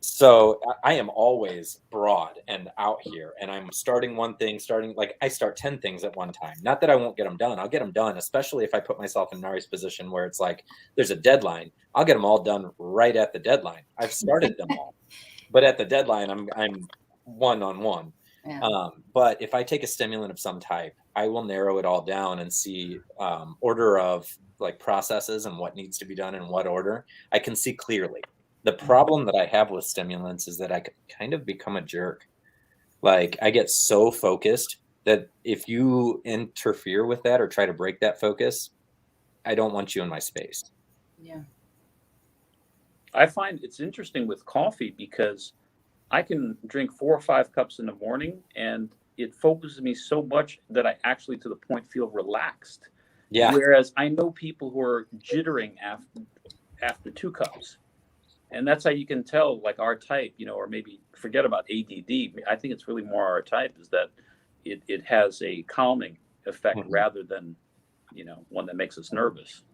So I am always broad and out here, and I'm starting one thing, like I start 10 things at one time. Not that I won't get them done. I'll get them done, especially if I put myself in Nari's position where it's like there's a deadline. I'll get them all done right at the deadline. I've started them all, but at the deadline, I'm one-on-one. Yeah. But if I take a stimulant of some type, I will narrow it all down and see order of like processes and what needs to be done in what order. I can see clearly. The problem that I have with stimulants is that I kind of become a jerk. Like I get so focused that if you interfere with that or try to break that focus, I don't want you in my space. Yeah. I find it's interesting with coffee because I can drink 4 or 5 cups in the morning and it focuses me so much that I actually to the point feel relaxed. Yeah. Whereas I know people who are jittering after 2 cups. And that's how you can tell, like our type, or maybe forget about ADD. I think it's really more our type is that it has a calming effect rather than, one that makes us nervous.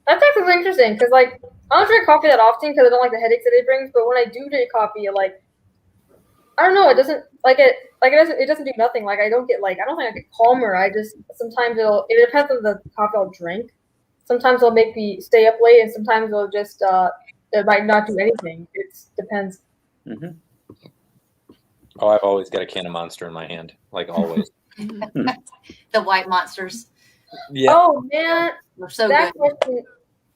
That's actually really interesting because, like, I don't drink coffee that often because I don't like the headaches that it brings. But when I do drink coffee, I don't know, it doesn't do nothing. Like I don't think I get calmer. I just sometimes it depends on the coffee I'll drink. Sometimes it'll make me stay up late, and sometimes it'll just it might not do anything. It depends. Mm-hmm. Oh, I've always got a can of Monster in my hand, like always. The white monsters. Yeah. Oh man, they're so good.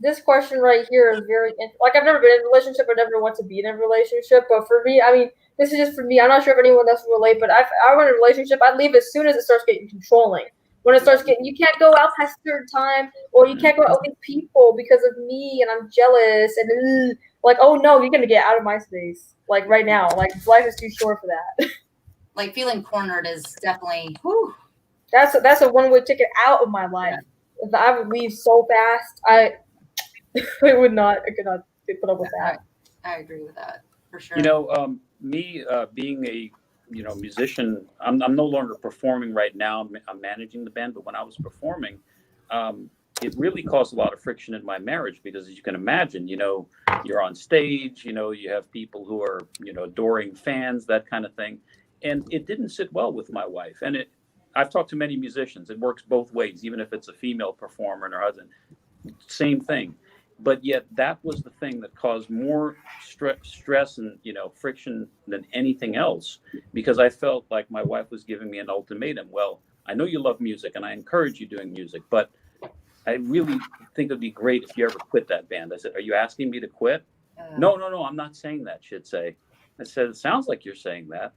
This question right here is very like I've never been in a relationship. I never want to be in a relationship, but for me, I mean, this is just for me. I'm not sure if anyone else will relate, but I want a relationship. I'd leave as soon as it starts getting controlling. When it starts getting, you can't go out past a certain time, or you can't go out with these people because of me, and I'm jealous, and like, oh no, you're gonna get out of my space, like right now. Like life is too short for that. Like feeling cornered is definitely. Whew. That's a one-way ticket out of my life. Yeah. If I would leave so fast, I could not put up with that. I agree with that for sure. Me being a musician, I'm no longer performing right now. I'm managing the band, but when I was performing, it really caused a lot of friction in my marriage because, as you can imagine, you're on stage, you have people who are, adoring fans, that kind of thing, and it didn't sit well with my wife. And I've talked to many musicians. It works both ways, even if it's a female performer and her husband, same thing. But yet that was the thing that caused more stress and, friction than anything else, because I felt like my wife was giving me an ultimatum. Well, I know you love music and I encourage you doing music, but I really think it'd be great if you ever quit that band. I said, are you asking me to quit? No, I'm not saying that, she'd say. I said, it sounds like you're saying that.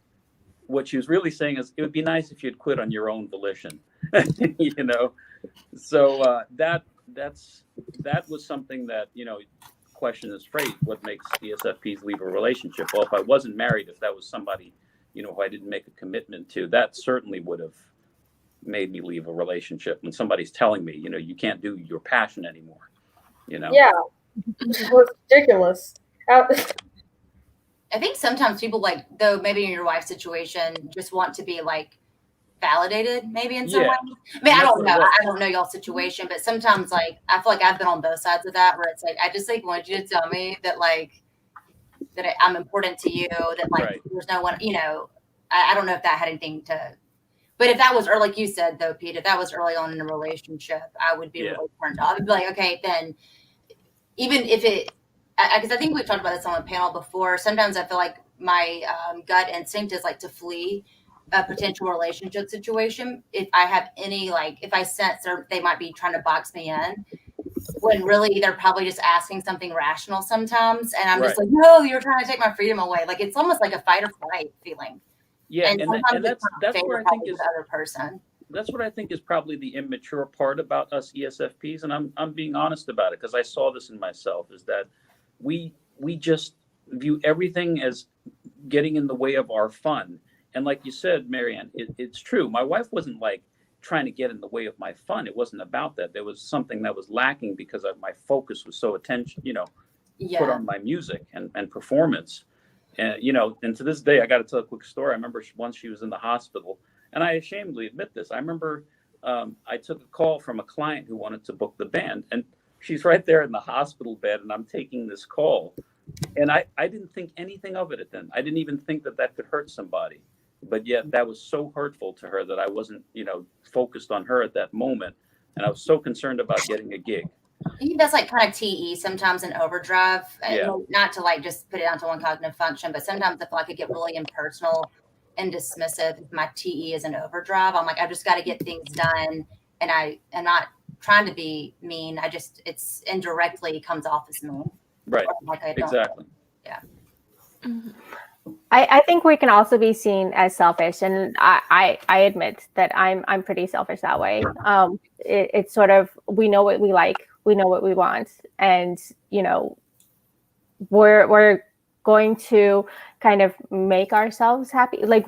What she was really saying is it would be nice if you'd quit on your own volition. you know. So that was something that, you know, question is phrased, what makes ESFPs leave a relationship? Well, if I wasn't married, if that was somebody, you know, who I didn't make a commitment to, that certainly would have made me leave a relationship. When somebody's telling me, you know, you can't do your passion anymore, you know. Yeah, it was ridiculous. I think sometimes people, like, though maybe in your wife's situation, just want to be like validated maybe in some way. I mean, I don't know y'all's situation, but sometimes, like, I feel like I've been on both sides of that, where it's like, I just like want you to tell me that, like, that I'm important to you, that, like, there's no one, you know. I don't know if that had anything to, but if that was, or like you said though, Pete, if that was early on in a relationship, I would be really turned off. I'd be like, okay, then even if it, because I think we've talked about this on the panel before, sometimes I feel like my gut instinct is like to flee a potential relationship situation if I have any, like, if I sense they might be trying to box me in, when really they're probably just asking something rational sometimes, and I'm just like, no, you're trying to take my freedom away. Like, it's almost like a fight or flight feeling. Yeah, and that's where I think is the other person. That's what I think is probably the immature part about us ESFPs, and I'm being honest about it, because I saw this in myself, is that we just view everything as getting in the way of our fun. And like you said, Marianne, it's true. My wife wasn't like trying to get in the way of my fun. It wasn't about that. There was something that was lacking because my focus was so put on my music and performance. And, you know, and to this day, I got to tell a quick story. I remember once she was in the hospital, and I ashamedly admit this. I remember I took a call from a client who wanted to book the band, and she's right there in the hospital bed, and I'm taking this call. And I didn't think anything of it then. I didn't even think that could hurt somebody. But yet that was so hurtful to her that I wasn't, you know, focused on her at that moment. And I was so concerned about getting a gig. I think that's like kind of TE sometimes in overdrive. Not to like just put it onto one cognitive function, but sometimes I feel like I could get really impersonal and dismissive if my TE is in overdrive. I'm like, I've just got to get things done. And I'm not trying to be mean. It's indirectly comes off as mean. Right. Like exactly. Yeah. Mm-hmm. I think we can also be seen as selfish, and I admit that I'm pretty selfish that way. It's sort of, we know what we like, we know what we want, and you know, we're going to kind of make ourselves happy. Like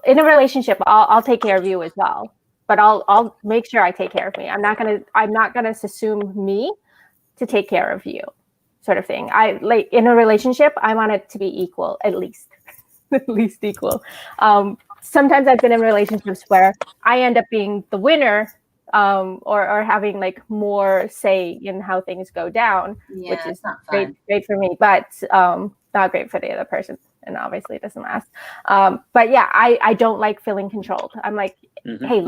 in a relationship, I'll take care of you as well, but I'll make sure I take care of me. I'm not gonna assume me to take care of you, sort of thing. I like in a relationship, I want it to be equal, at least equal. Sometimes I've been in relationships where I end up being the winner, or having like more say in how things go down, which is great for me, but not great for the other person, and obviously it doesn't last. But yeah, I don't like feeling controlled. I'm like, hey,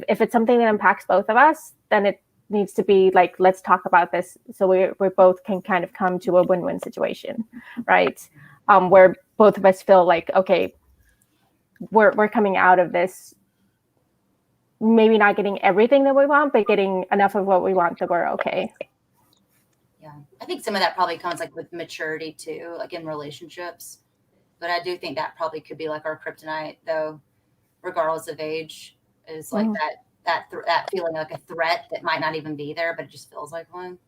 if it's something that impacts both of us, then it needs to be like, let's talk about this so we both can kind of come to a win-win situation, right? Where both of us feel like, okay, we're coming out of this, maybe not getting everything that we want, but getting enough of what we want that we're okay. Yeah, I think some of that probably comes like with maturity too, like in relationships. But I do think that probably could be like our kryptonite, though, regardless of age, is like that feeling like a threat that might not even be there, but it just feels like one.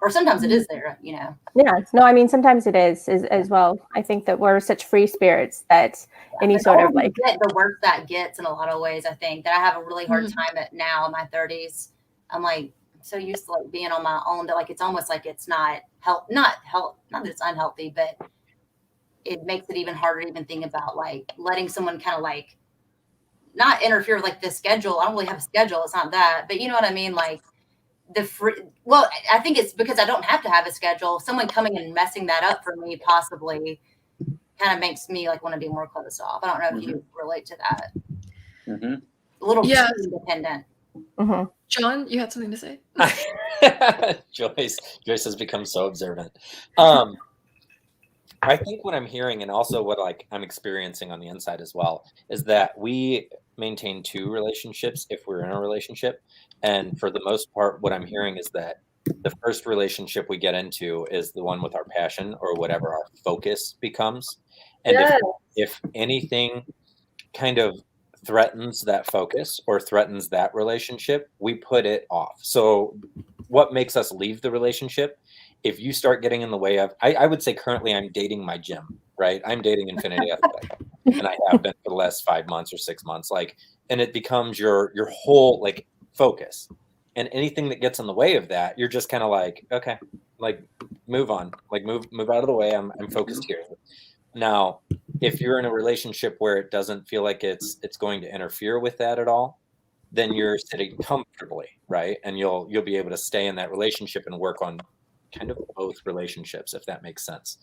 Or sometimes it is there, you know. Yeah, no, I mean, sometimes it is as well. I think that we're such free spirits that any sort of like the worse that gets in a lot of ways. I think that I have a really hard time at now in my 30s. I'm like so used to like being on my own that like it's almost like it's not that it's unhealthy, but it makes it even harder to even think about like letting someone kind of like not interfere with like the schedule. I don't really have a schedule. It's not that, but you know what I mean? Like I think it's because I don't have to have a schedule. Someone coming and messing that up for me possibly kind of makes me like want to be more closed off. I don't know if you relate to that. A little too independent. John, you had something to say? Joyce has become so observant. I think what I'm hearing, and also what like I'm experiencing on the inside as well, is that we maintain two relationships if we're in a relationship. And for the most part, what I'm hearing is that the first relationship we get into is the one with our passion or whatever our focus becomes. And if anything kind of threatens that focus or threatens that relationship, we put it off. So what makes us leave the relationship? If you start getting in the way of, I would say currently I'm dating my gym, right? I'm dating Infinity Athletic, and I have been for the last 5 months or 6 months. Like, and it becomes your whole like focus. And anything that gets in the way of that, you're just kind of like, okay, like move on, like move out of the way. I'm focused here. Now, if you're in a relationship where it doesn't feel like it's going to interfere with that at all, then you're sitting comfortably, right? And you'll be able to stay in that relationship and work on kind of both relationships, if that makes sense.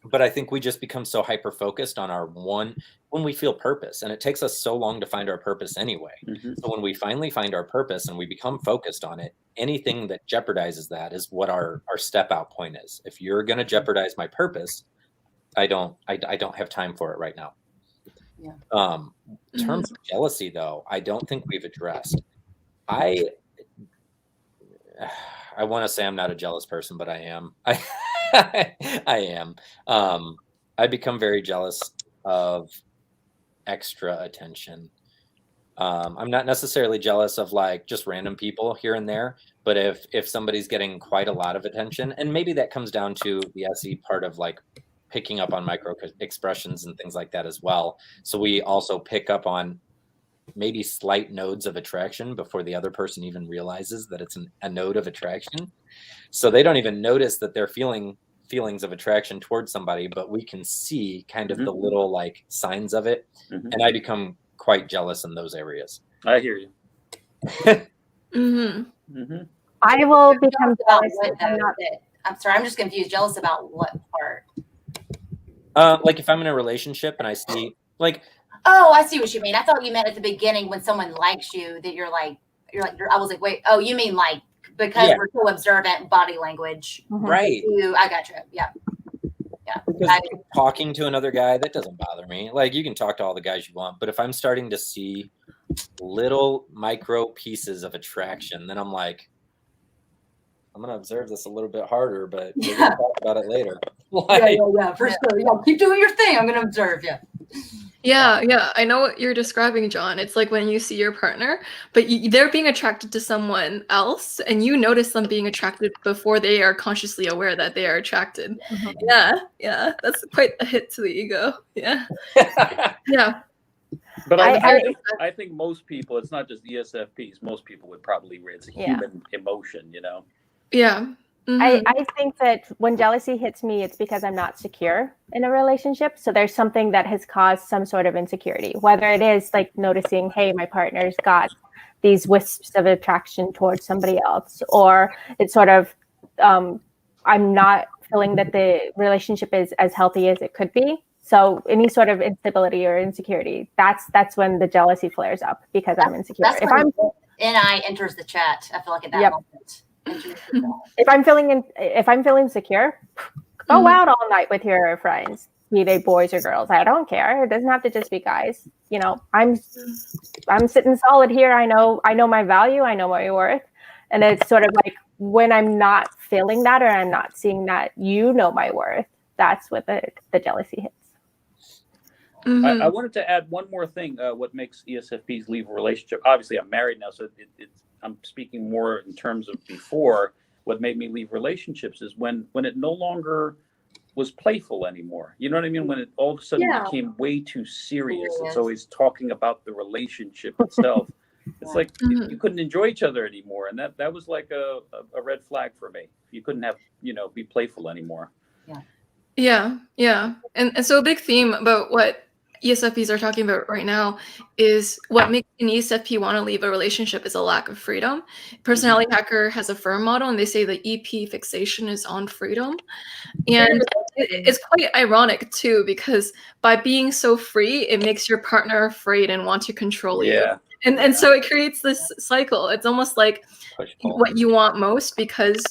But I think we just become so hyper focused on our one when we feel purpose, and it takes us so long to find our purpose anyway. So when we finally find our purpose and we become focused on it, anything that jeopardizes that is what our step out point is. If you're going to jeopardize my purpose, I don't have time for it right now. Yeah. In terms of jealousy, though, I don't think we've addressed. I want to say I'm not a jealous person, but I am. I am. I become very jealous of extra attention. I'm not necessarily jealous of like just random people here and there, but if somebody's getting quite a lot of attention, and maybe that comes down to the SE part of like picking up on micro expressions and things like that as well. So we also pick up on maybe slight nodes of attraction before the other person even realizes that it's a node of attraction. So they don't even notice that they're feeling feelings of attraction towards somebody, but we can see kind of the little like signs of it. And I become quite jealous in those areas. I hear you. I will become jealous. I'm sorry, I'm just confused. Jealous about what part? Like if I'm in a relationship and I see like, oh, I see what you mean. I thought you meant at the beginning when someone likes you that you're like, I was like, wait, oh, you mean like because we're so observant body language. Right. I got you. Yeah. Yeah. Because talking to another guy, that doesn't bother me. Like you can talk to all the guys you want, but if I'm starting to see little micro pieces of attraction, then I'm like, I'm going to observe this a little bit harder, but we're going to talk about it later. Like, yeah, for sure. Yeah, keep doing your thing. I'm going to observe you. Yeah, I know what you're describing, John. It's like when you see your partner, but they're being attracted to someone else, and you notice them being attracted before they are consciously aware that they are attracted. Yeah, that's quite a hit to the ego. Yeah, yeah. But I think most people, it's not just ESFPs, most people would probably raise human emotion, you know? Yeah. I think that when jealousy hits me, it's because I'm not secure in a relationship. So there's something that has caused some sort of insecurity, whether it is like noticing, hey, my partner's got these wisps of attraction towards somebody else, or it's sort of, I'm not feeling that the relationship is as healthy as it could be. So any sort of instability or insecurity, that's when the jealousy flares up because I'm insecure. That's when NI enters the chat. I feel like at that moment. If I'm feeling secure, go out all night with your friends, be they boys or girls. I don't care. It doesn't have to just be guys. You know, I'm sitting solid here. I know my value. I know my worth. And it's sort of like when I'm not feeling that or I'm not seeing that, you know my worth. That's what the jealousy hits. I wanted to add one more thing. What makes ESFPs leave a relationship? Obviously, I'm married now, so I'm speaking more in terms of before. What made me leave relationships is when it no longer was playful anymore. You know what I mean? When it all of a sudden became way too serious. It's always talking about the relationship itself. It's like you couldn't enjoy each other anymore, and that was like a red flag for me. You couldn't have be playful anymore. Yeah. And so a big theme about what ESFPs are talking about right now is what makes an ESFP want to leave a relationship is a lack of freedom. Personality Hacker has a firm model, and they say the EP fixation is on freedom. And it's quite ironic, too, because by being so free, it makes your partner afraid and want to control you. And so it creates this cycle. It's almost like what you want most because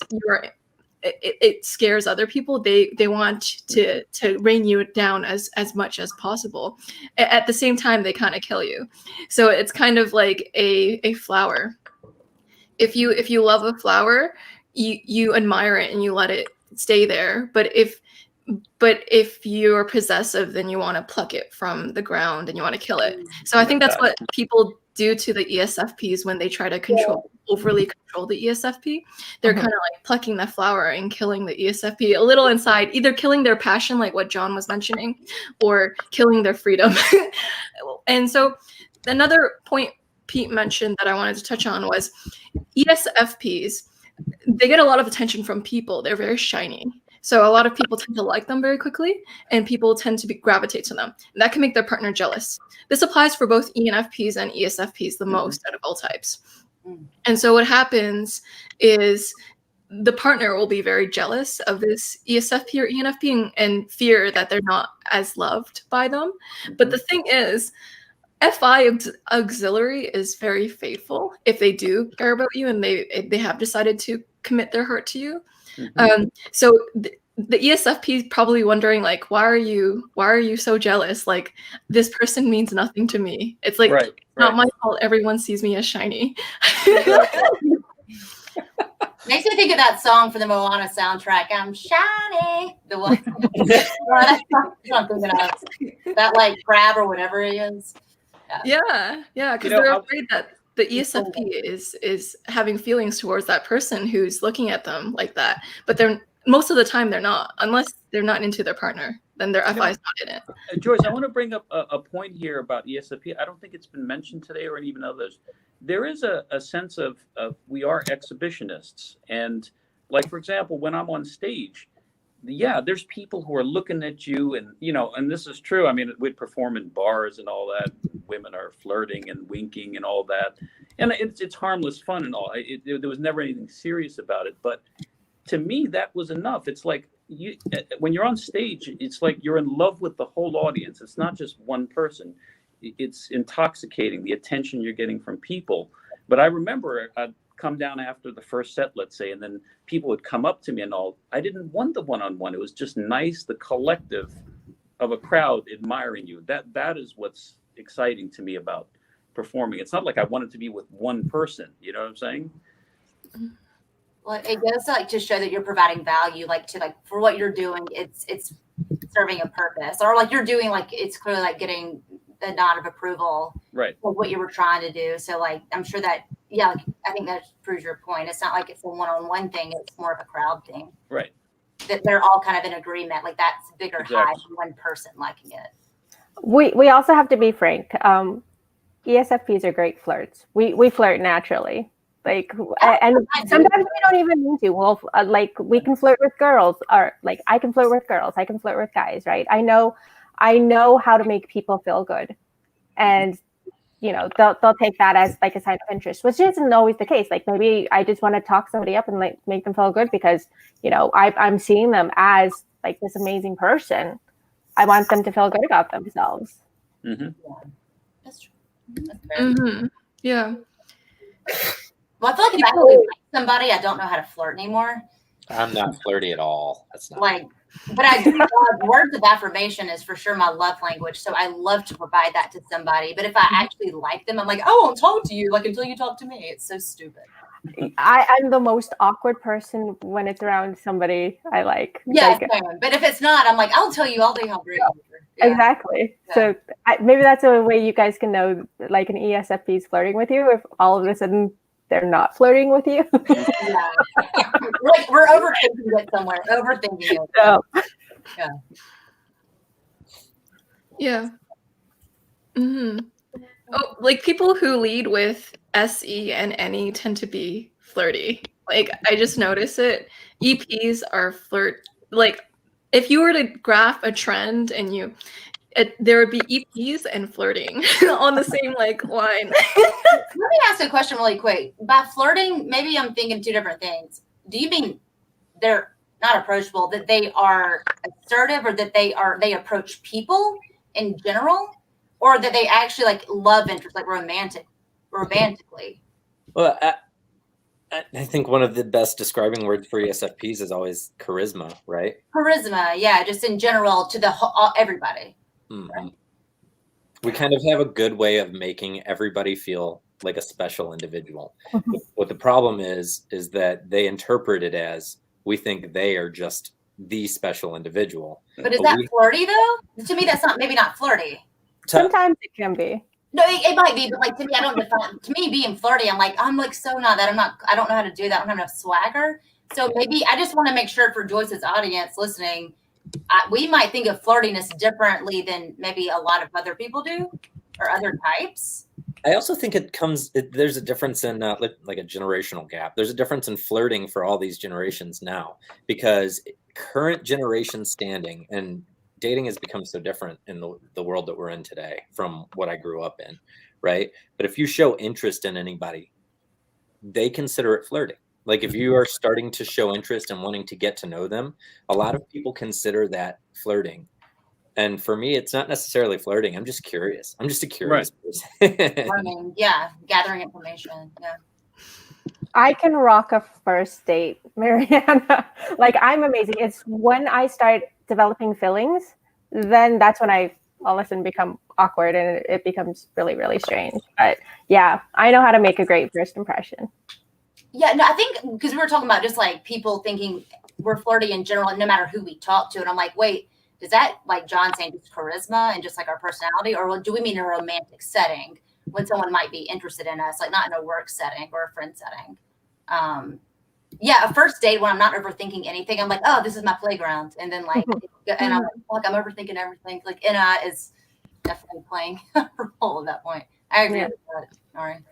it scares other people. They want to rein you down as much as possible. At the same time, they kind of kill you. So it's kind of like a flower. If you love a flower, you admire it and you let it stay there. But if but if you're possessive, then you want to pluck it from the ground and you want to kill it. So I think that's what people do to the ESFPs when they try to overly control the ESFP. They're kind of like plucking the flower and killing the ESFP a little inside, either killing their passion, like what John was mentioning, or killing their freedom. And so another point Pete mentioned that I wanted to touch on was ESFPs, they get a lot of attention from people. They're very shiny. So a lot of people tend to like them very quickly, and people tend to gravitate to them. And that can make their partner jealous. This applies for both ENFPs and ESFPs the most out of all types. And so what happens is the partner will be very jealous of this ESFP or ENFP and fear that they're not as loved by them. But the thing is, FI auxiliary is very faithful if they do care about you and they have decided to commit their heart to you. So the ESFP is probably wondering, like, why are you so jealous? Like, this person means nothing to me. It's like not my fault. Everyone sees me as shiny. Makes me think of that song for the Moana soundtrack. I'm shiny. The one that like crab or whatever he is. Yeah, because they're afraid that the ESFP is having feelings towards that person who's looking at them like that. But most of the time they're not, unless they're not into their partner. Then their FI is not in it. Joyce, I want to bring up a point here about ESFP. I don't think it's been mentioned today or even others. There is a sense of we are exhibitionists. And like, for example, when I'm on stage, there's people who are looking at you and, and this is true. I mean, we'd perform in bars and all that. Women are flirting and winking and all that. And it's harmless fun and all. There was never anything serious about it. But to me, that was enough. It's like when you're on stage, it's like you're in love with the whole audience. It's not just one person. It's intoxicating, the attention you're getting from people. But I remember I'd come down after the first set, let's say, and then people would come up to me and all. I didn't want the one-on-one. It was just nice, the collective of a crowd admiring you. That is what's exciting to me about performing. It's not like I wanted to be with one person. You know what I'm saying? Well, it goes to show that you're providing value, for what you're doing. It's serving a purpose, or you're doing it's clearly getting the nod of approval, right, of what you were trying to do. So I'm sure that I think that proves your point. It's not like it's a one-on-one thing; it's more of a crowd thing, right? That they're all kind of in agreement. That's a bigger high than one person liking it. We also have to be frank. ESFPs are great flirts. We flirt naturally. And sometimes we don't even need to. Well, we can flirt with girls, or I can flirt with girls. I can flirt with guys, right? I know how to make people feel good, and they'll take that as a sign of interest, which isn't always the case. Maybe I just want to talk somebody up and make them feel good because I'm seeing them as this amazing person. I want them to feel good about themselves. Mm-hmm. Yeah. That's true. That's fair. Yeah. Well, I feel like if I really like somebody, I don't know how to flirt anymore. I'm not flirty at all. That's not but I do words of affirmation is for sure my love language. So I love to provide that to somebody. But if I actually like them, I'm I won't talk to you until you talk to me. It's so stupid. I'm the most awkward person when it's around somebody I like. Yeah, but if it's not, I'm I'll tell you all day how great you are. Yeah. Exactly. Yeah. So maybe that's a way you guys can know an ESFP is flirting with you if all of a sudden they're not flirting with you. Yeah. we're overthinking it somewhere. Overthinking it. No. Yeah. Yeah. Mm-hmm. Oh, people who lead with SE and NE tend to be flirty. I just notice it. EPs are flirt. If you were to graph a trend and there would be EPs and flirting on the same line. Let me ask a question really quick. By flirting, maybe I'm thinking two different things. Do you mean they're not approachable, that they are assertive, or that they approach people in general, or that they actually love interest, romantically? Well, I think one of the best describing words for ESFPs is always charisma, right? Charisma, yeah, just in general to everybody. Mm-hmm. Right. We kind of have a good way of making everybody feel like a special individual. What the problem is that they interpret it as we think they are just the special individual. But is that flirty though? To me, that's maybe not flirty. Sometimes it can be. No, it might be, but like to me, I don't define. To me, being flirty, I'm like so not that. I don't know how to do that. I don't have enough swagger. So maybe I just want to make sure for Joyce's audience listening, we might think of flirtiness differently than maybe a lot of other people do, or other types. I also think there's a difference in like a generational gap. There's a difference in flirting for all these generations now, because current generation standing and dating has become so different in the world that we're in today from what I grew up in, right? But if you show interest in anybody, they consider it flirting. Like if you are starting to show interest and wanting to get to know them, a lot of people consider that flirting. And for me, it's not necessarily flirting. I'm just curious. I'm just a curious person. I mean, yeah, gathering information. Yeah. I can rock a first date, Mariana. Like, I'm amazing. It's when I start developing feelings, then that's when I all of a sudden become awkward and it becomes really, really strange. But yeah, I know how to make a great first impression. Yeah, no, I think because we were talking about just like people thinking we're flirty in general, no matter who we talk to. And I'm like, wait, is that like John saying just charisma and just like our personality? Or do we mean a romantic setting when someone might be interested in us, like not in a work setting or a friend setting? Yeah, a first date when I'm not overthinking anything, I'm like, oh, this is my playground. And then like, and I'm like, I'm overthinking everything. Like Anna is definitely playing a role at that point. I agree with that. All right.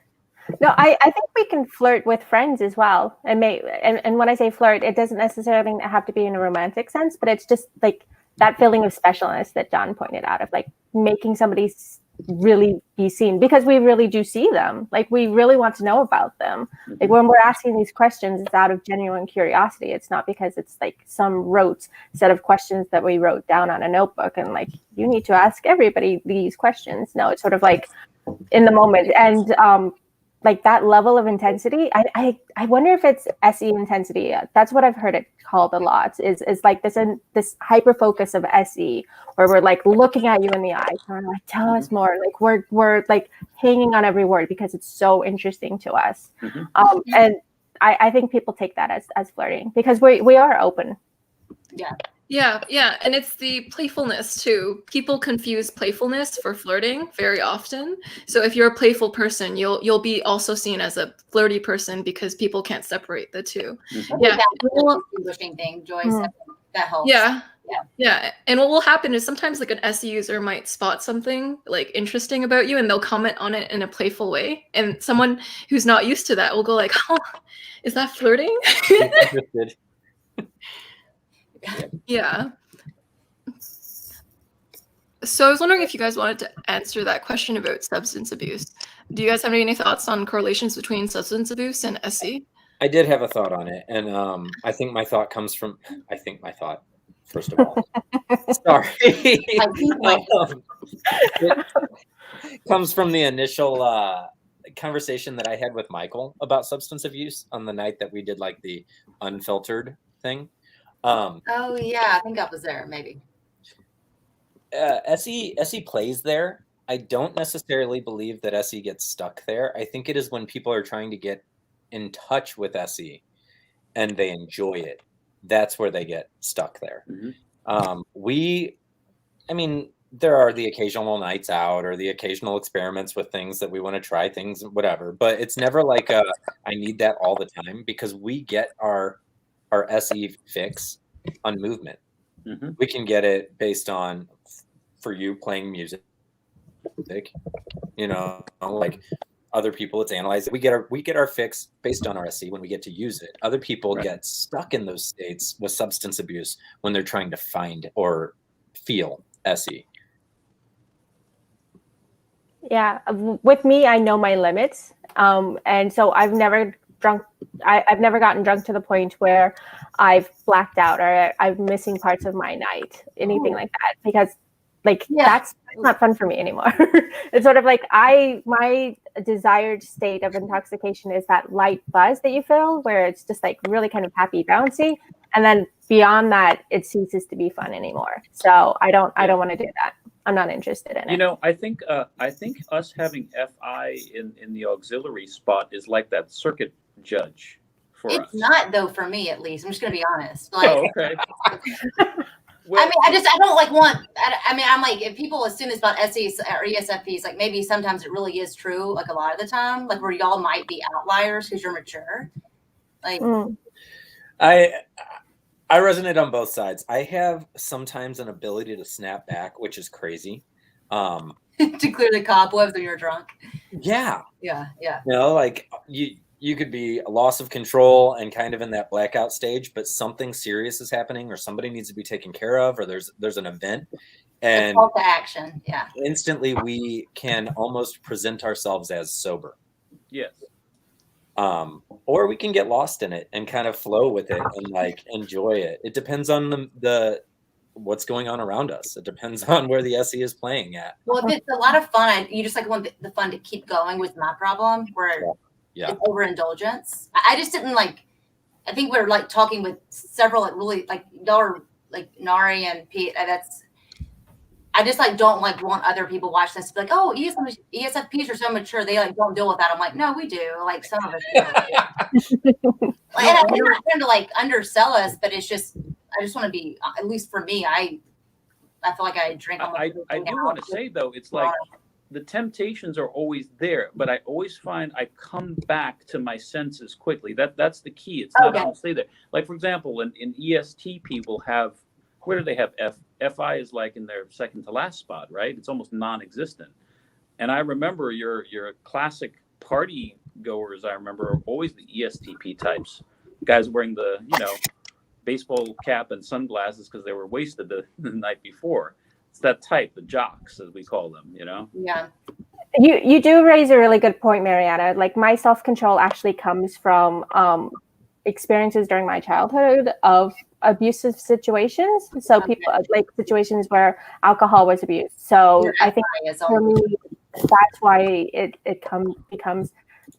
No, I think we can flirt with friends as well. And when I say flirt, it doesn't necessarily have to be in a romantic sense, but it's just like that feeling of specialness that John pointed out, of like making somebody really be seen, because we really do see them. Like we really want to know about them. Like when we're asking these questions, it's out of genuine curiosity. It's not because it's like some rote set of questions that we wrote down on a notebook and like, you need to ask everybody these questions. No, it's sort of like in the moment. And like that level of intensity, I wonder if it's SE intensity. That's what I've heard it called a lot, is like this hyper focus of SE, where we're like looking at you in the eyes and we're like, tell us more. Like we're like hanging on every word because it's so interesting to us. And I think people take that as flirting, because we are open. Yeah, and it's the playfulness too. People confuse playfulness for flirting very often. So if you're a playful person, you'll be also seen as a flirty person because people can't separate the two. Yeah, that's a distinguishing thing, Joyce. That helps. Yeah. And what will happen is sometimes like an SE user might spot something like interesting about you and they'll comment on it in a playful way. And someone who's not used to that will go like, oh, is that flirting? Yeah. So I was wondering if you guys wanted to answer that question about substance abuse. Do you guys have any thoughts on correlations between substance abuse and SE? I did have a thought on it, and I think my thought comes from. First of all, sorry, it comes from the initial conversation that I had with Michael about substance abuse on the night that we did like the unfiltered thing. Oh yeah, I think I was there. Maybe. SE plays there. I don't necessarily believe that SE gets stuck there. I think it is when people are trying to get in touch with SE and they enjoy it. That's where they get stuck there. There are the occasional nights out or the occasional experiments with things that we want to try things, whatever. But it's never like I need that all the time, because we get our SE fix on movement. We can get it based on, for you, playing music, like other people, it's analyzed. We get our fix based on our SE when we get to use it. Other people get stuck in those states with substance abuse when they're trying to find or feel SE. Yeah, with me, I know my limits, and so I've never gotten drunk to the point where I've blacked out or I'm missing parts of my night, anything like that, because that's not fun for me anymore. It's sort of like my desired state of intoxication is that light buzz that you feel, where it's just like really kind of happy, bouncy, and then beyond that, it ceases to be fun anymore. So I don't want to do that. I'm not interested in it. I think us having FI in the auxiliary spot is like that circuit judge for It's us. not though for me, at least. I'm just gonna be honest. Like, Oh, okay. I mean, I don't like want. I mean, I'm like, if people assume it's about SEs or ESFPs, like maybe sometimes it really is true. Like a lot of the time, like where y'all might be outliers because you're mature. Like, I resonate on both sides. I have sometimes an ability to snap back, which is crazy. to clear the cobwebs when you're drunk. Yeah. Yeah. Yeah. You know, like you could be a loss of control and kind of in that blackout stage, but something serious is happening or somebody needs to be taken care of or there's an event and call to action. Yeah. Instantly we can almost present ourselves as sober. Yes. Or we can get lost in it and kind of flow with it and like enjoy it. It depends on the what's going on around us. It depends on where the SE is playing at. Well, if it's a lot of fun, you just like want the fun to keep going with my problem where Yeah. it's overindulgence. I just didn't like, I think we're like talking with several like really like y'all are like Nari and Pete. I just like don't like want other people watch this to be like, oh, ESFPs are so mature. They like don't deal with that. I'm like, no, we do. Like some of us do. And I'm not trying to like undersell us, but it's just, I just want to be, at least for me, I feel like I drink almost I do want to say though, it's like the temptations are always there, but I always find I come back to my senses quickly. That's the key. It's not I don't stay there. Like for example, in ESTP will have, where do they have FI is like in their second to last spot, right? It's almost non-existent. And I remember your classic party goers, I remember are always the ESTP types, guys wearing the, baseball cap and sunglasses because they were wasted the night before. It's that type, the jocks as we call them, Yeah. You do raise a really good point, Mariana. Like my self-control actually comes from experiences during my childhood of abusive situations. So people like situations where alcohol was abused. So I think for me, that's why it becomes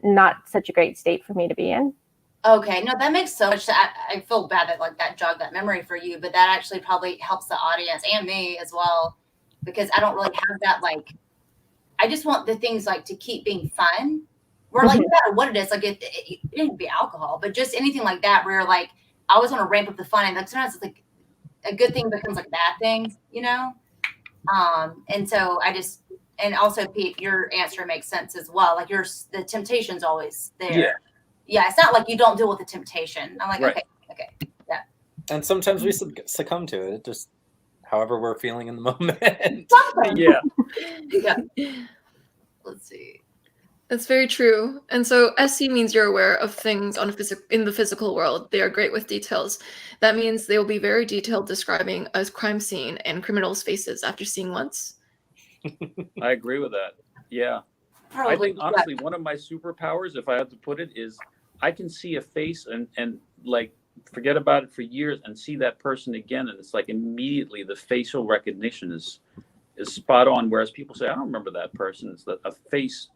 not such a great state for me to be in. Okay, no, that makes so much sense. I feel bad that like that jogged that memory for you, but that actually probably helps the audience and me as well, because I don't really have that. Like, I just want the things like to keep being fun. Where like no matter what it is, like it didn't be alcohol, but just anything like that, where you're like, I always want to ramp up the fun, and like sometimes it's like a good thing becomes like a bad thing, And so and also Pete, your answer makes sense as well. Like the temptation's always there. Yeah. Yeah, it's not like you don't deal with the temptation. I'm like, right. okay, yeah. And sometimes we succumb to it, just however we're feeling in the moment. Yeah. Yeah. Let's see. That's very true. And so SC means you're aware of things in the physical world. They are great with details. That means they will be very detailed describing a crime scene and criminals' faces after seeing once. I agree with that. Yeah. I think honestly, one of my superpowers, if I had to put it, is I can see a face and like forget about it for years and see that person again, and it's like immediately the facial recognition is spot on. Whereas people say, I don't remember that person. It's a face.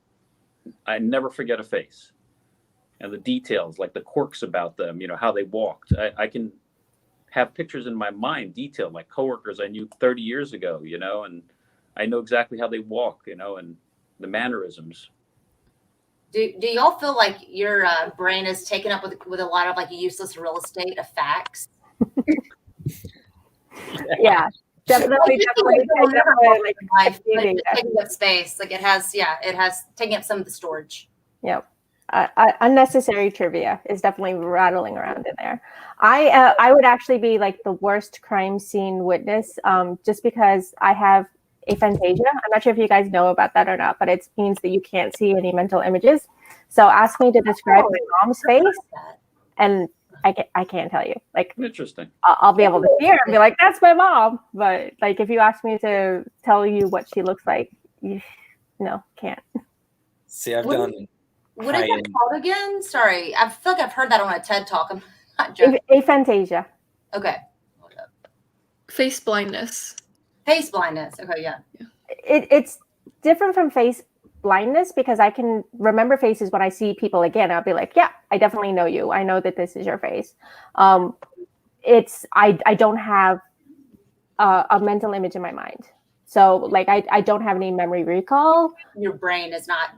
I never forget a face, and the details, like the quirks about them, how they walked. I can have pictures in my mind, detailed, like coworkers I knew 30 years ago, and I know exactly how they walk, and the mannerisms. Do y'all feel like your brain is taken up with a lot of like useless real estate of facts? Yeah, definitely. Taking up space, like it has taken up some of the storage. Yep. Unnecessary trivia is definitely rattling around in there. I would actually be like the worst crime scene witness, just because I have aphantasia. I'm not sure if you guys know about that or not, but it means that you can't see any mental images. So ask me to describe my mom's face, and I can't tell you. Like, interesting. I'll be able to see her and be like, "That's my mom." But like, if you ask me to tell you what she looks like, no, can't. See, I've done. What is that called again? Sorry, I feel like I've heard that on a TED talk. I'm not joking. Aphantasia. Okay. Face blindness. Face blindness. Okay, yeah. It's different from face blindness because I can remember faces when I see people again. I'll be like, yeah, I definitely know you. I know that this is your face. I don't have a mental image in my mind. So like I don't have any memory recall. Your brain is not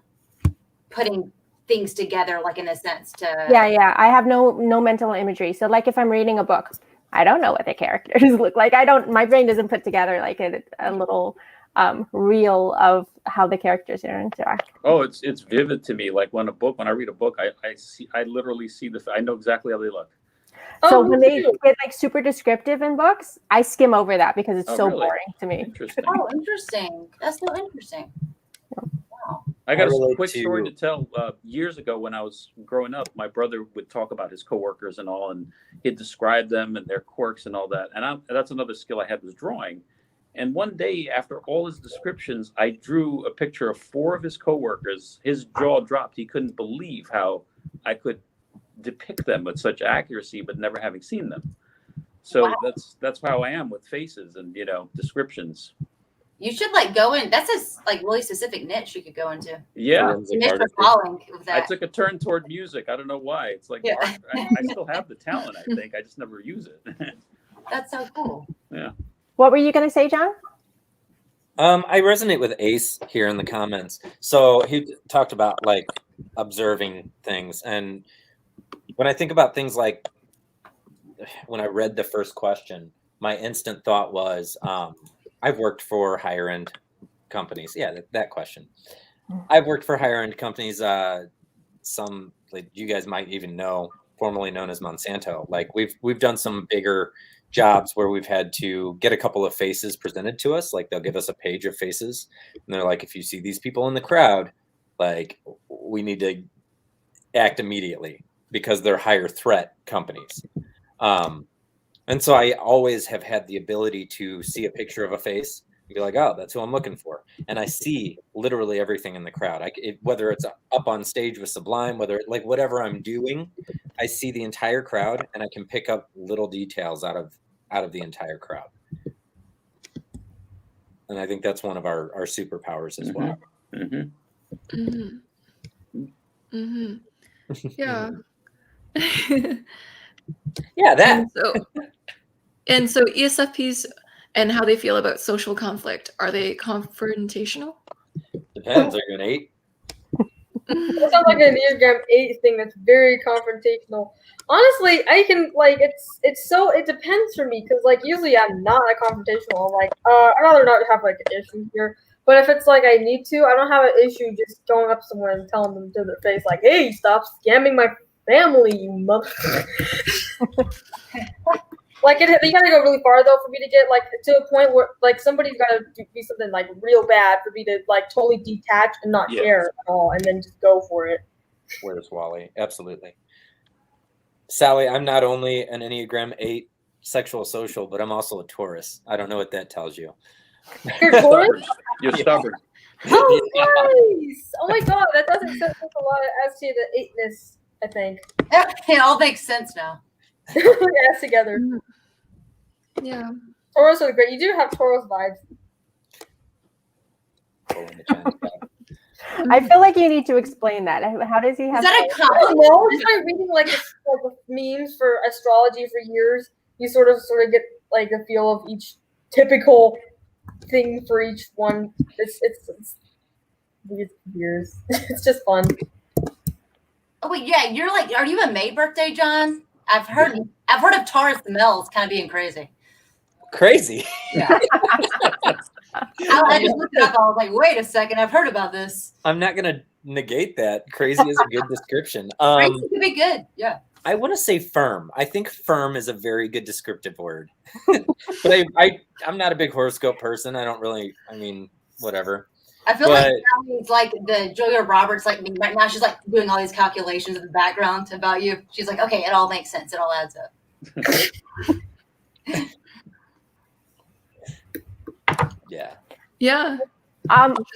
putting things together, like in a sense to. Yeah. I have no mental imagery. So like if I'm reading a book, I don't know what the characters look like. My brain doesn't put together like a little reel of how the characters interact. Oh, it's vivid to me. Like when I read a book, I literally see I know exactly how they look. So when they get like super descriptive in books, I skim over that because it's so really? boring to me. Interesting. Oh, interesting. That's so interesting. Wow. I got a quick story to tell. Years ago when I was growing up, my brother would talk about his coworkers and all, and he'd describe them and their quirks and all that. And that's another skill I had, was drawing. And one day, after all his descriptions, I drew a picture of 4 of his coworkers. His jaw dropped. He couldn't believe how I could depict them with such accuracy, but never having seen them. So wow. That's how I am with faces and descriptions. You should like go in. That's a like really specific niche you could go into. Yeah, I took a turn toward music. I don't know why. It's like I still have the talent. I think I just never use it. That's so cool. Yeah. What were you going to say, John? I resonate with Ace here in the comments. So he talked about like observing things, and when I think about things like when I read the first question, my instant thought was, I've worked for higher end companies. Yeah, that question. I've worked for higher end companies. Some like you guys might even know, formerly known as Monsanto. Like we've done some bigger jobs where we've had to get a couple of faces presented to us. Like they'll give us a page of faces, and they're like, if you see these people in the crowd, like we need to act immediately because they're higher threat companies. And so I always have had the ability to see a picture of a face and be like, oh, that's who I'm looking for. And I see literally everything in the crowd. Whether it's up on stage with Sublime, whatever I'm doing, I see the entire crowd and I can pick up little details out of the entire crowd. And I think that's one of our superpowers as well. Mm-hmm. Mm-hmm. Mm-hmm. Yeah. Yeah, that. And so ESFPs and how they feel about social conflict, are they confrontational? Depends. Are you an 8? That sounds like an Enneagram 8 thing that's very confrontational. Honestly, I can it depends for me because like usually I'm not a confrontational. I'm like I'd rather not have like an issue here. But if it's like I need to, I don't have an issue just going up to someone and telling them to their face like, "Hey, stop scamming my family, you mother." Like you gotta go really far though for me to get like to a point where like somebody's gotta do something like real bad for me to like totally detach and not care at all, and then just go for it. Where's Wally? Absolutely. Sally, I'm not only an Enneagram 8 sexual social, but I'm also a Taurus. I don't know what that tells you. You're Taurus? You're stubborn. Oh, nice! Oh my god, that doesn't sense a lot as to the 8ness, I think. It all makes sense now. Yes, together. Yeah. Taurus are great. You do have Taurus vibes. I feel like you need to explain that. How does he have? Is that a compliment? No, just by reading like memes for astrology for years, you sort of get like a feel of each typical thing for each one. It's years. It's just fun. Oh wait, yeah, you're like, are you a May birthday, John? I've heard of Taurus males kind of being crazy. Crazy. Yeah. I just looked it up. I was like, wait a second, I've heard about this. I'm not gonna negate that. Crazy is a good description. Crazy could be good. Yeah. I want to say firm. I think firm is a very good descriptive word. But I'm not a big horoscope person. I don't really. I mean, whatever. I feel like Sally's like the Julia Roberts, like me right now. She's like doing all these calculations in the background about you. She's like, okay, it all makes sense. It all adds up. Yeah. Yeah.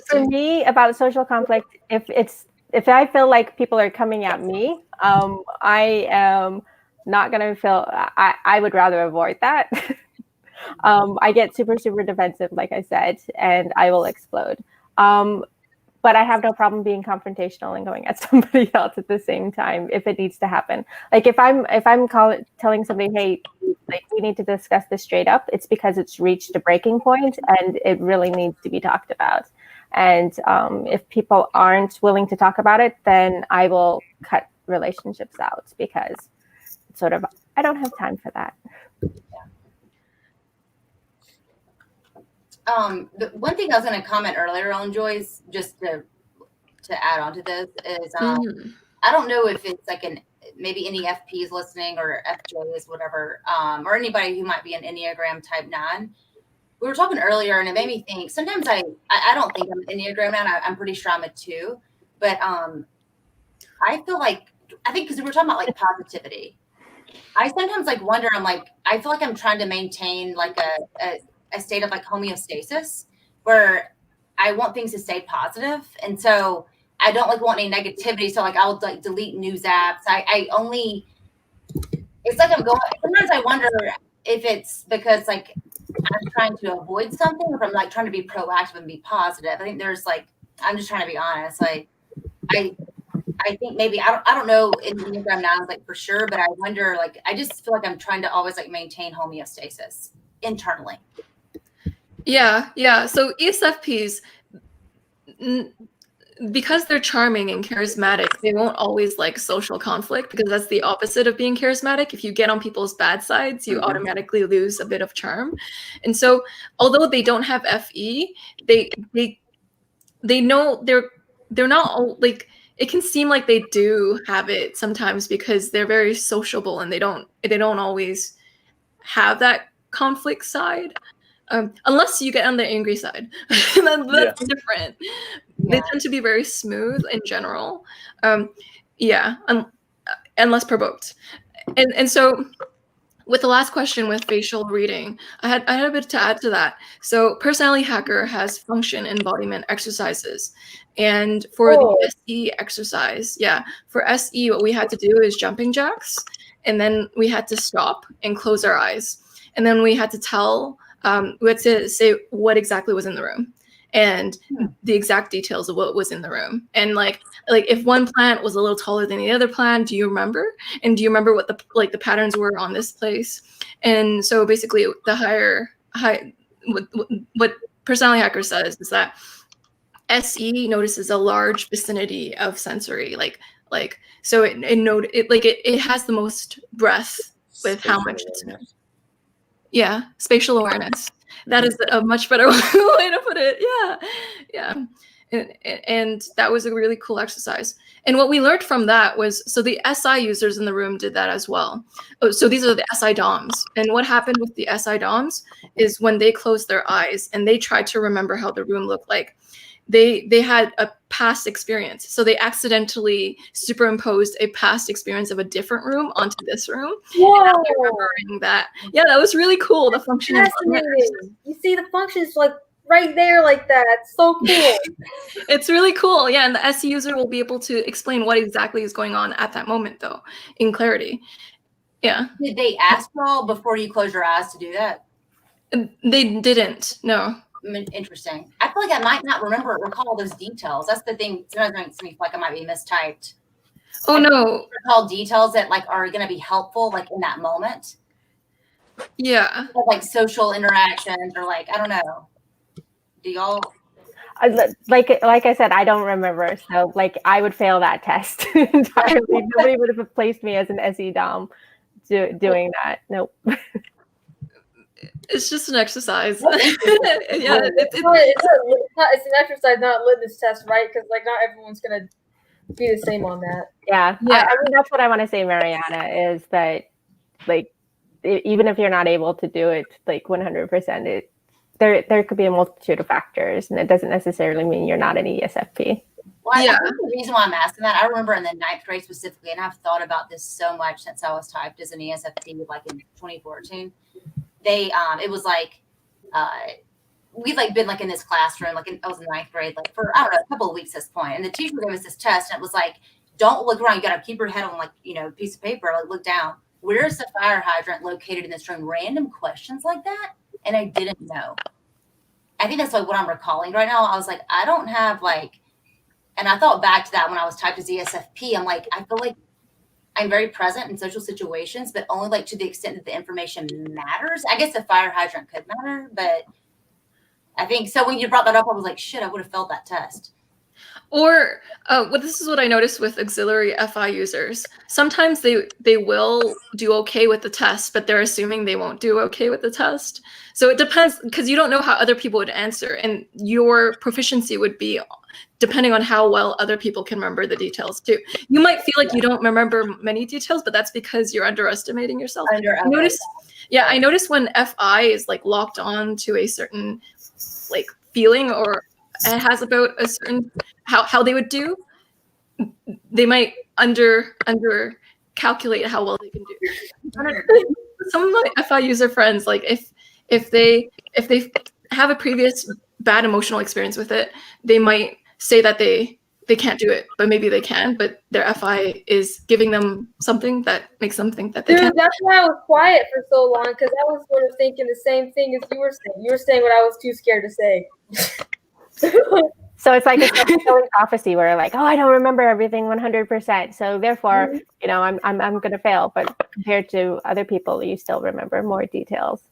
For me, about social conflict, if I feel like people are coming at me, I am not gonna feel. I would rather avoid that. I get super, super defensive, like I said, and I will explode. But I have no problem being confrontational and going at somebody else at the same time if it needs to happen. Like if I'm telling somebody, hey, like we need to discuss this straight up, it's because it's reached a breaking point and it really needs to be talked about. And if people aren't willing to talk about it, then I will cut relationships out because it's sort of, I don't have time for that. The one thing I was going to comment earlier on, Joyce, just to add on to this is, I don't know if it's like maybe any FPs listening or FJs, whatever, or anybody who might be an Enneagram type 9. We were talking earlier and it made me think, sometimes I don't think I'm an Enneagram 9. I'm pretty sure I'm a 2, but I feel like, I think because we were talking about like positivity, I sometimes like wonder, I feel like I'm trying to maintain like a state of like homeostasis where I want things to stay positive. And so I don't like want any negativity. So like I'll like delete news apps. I only, it's like I'm going, sometimes I wonder if it's because like I'm trying to avoid something or if I'm like trying to be proactive and be positive. I think there's like, I'm just trying to be honest. Like I think maybe, I don't know in Enneagram 9 like for sure, but I wonder, like, I just feel like I'm trying to always like maintain homeostasis internally. Yeah. So ESFPs, because they're charming and charismatic, they won't always like social conflict because that's the opposite of being charismatic. If you get on people's bad sides, you automatically lose a bit of charm. And so although they don't have FE, they know they're not like, it can seem like they do have it sometimes because they're very sociable and they don't always have that conflict side. Unless you get on the angry side, that's different. They tend to be very smooth in general. And less provoked. And so with the last question with facial reading, I had a bit to add to that. So Personality Hacker has function embodiment exercises. And for the SE exercise, for SE, what we had to do is jumping jacks. And then we had to stop and close our eyes. And then we had to we had to say what exactly was in the room and the exact details of what was in the room. And like if one plant was a little taller than the other plant, do you remember? And do you remember what the patterns were on this place? And so basically what Personality Hacker says is that SE notices a large vicinity of sensory, so it has the most breadth with how much it's spatial awareness. That is a much better way to put it. And that was a really cool exercise. And what we learned from that was, so the SI users in the room did that as well. So these are the SI DOMs. And what happened with the SI DOMs is when they closed their eyes and they tried to remember how the room looked like, they had a past experience. So they accidentally superimposed a past experience of a different room onto this room. Whoa. And remembering that. Yeah, that was really cool. The function is you see the functions like right there like that. It's so cool. It's really cool. Yeah, and the SE user will be able to explain what exactly is going on at that moment though, in clarity. Yeah. Did they ask y'all before you close your eyes to do that? They didn't, no. Interesting. I feel like I might not recall those details. That's the thing. Sometimes it makes me feel like I might be mistyped. Oh no! Recall details that like are going to be helpful, like in that moment. Yeah. Like social interactions, or like I don't know. Do y'all? Like I said, I don't remember. So like I would fail that test entirely. Nobody would have placed me as an SE Dom doing that. Nope. It's just an exercise. It's an exercise, not a litmus test, right? Because like not everyone's gonna be the same on that. Yeah. I mean that's what I want to say, Mariana, is that like even if you're not able to do it like 100%, there could be a multitude of factors, and it doesn't necessarily mean you're not an ESFP. Well, I think the reason why I'm asking that, I remember in the 9th grade specifically, and I've thought about this so much since I was typed as an ESFP, like in 2014. It was like, we'd like been like in this classroom, like I was in 9th grade, like for, I don't know, a couple of weeks at this point. And the teacher gave us this test and it was like, don't look around. You got to keep your head on like, a piece of paper, like look down. Where's the fire hydrant located in this room? Random questions like that. And I didn't know. I think that's like what I'm recalling right now. I was like, I don't have like, and I thought back to that when I was typed as ESFP. I'm like, I feel like I'm very present in social situations, but only like to the extent that the information matters. I guess the fire hydrant could matter, but I think so. When you brought that up, I was like, shit, I would have failed that test. Or this is what I noticed with auxiliary FI users. Sometimes they will do okay with the test, but they're assuming they won't do okay with the test. So it depends, because you don't know how other people would answer, and your proficiency would be depending on how well other people can remember the details too. You might feel like you don't remember many details, but that's because you're underestimating yourself. I notice when FI is like locked on to a certain like feeling, or it has about a certain how they would do, they might under calculate how well they can do. Some of my FI user friends, like if they have a previous bad emotional experience with it, they might say that they can't do it, but maybe they can, but their FI is giving them something that makes them think that they can. That's why I was quiet for so long, because I was sort of thinking the same thing as you were saying. You were saying what I was too scared to say. So it's like a self-fulfilling prophecy where like, oh, I don't remember everything 100%. So therefore, you know, I'm going to fail. But compared to other people, you still remember more details.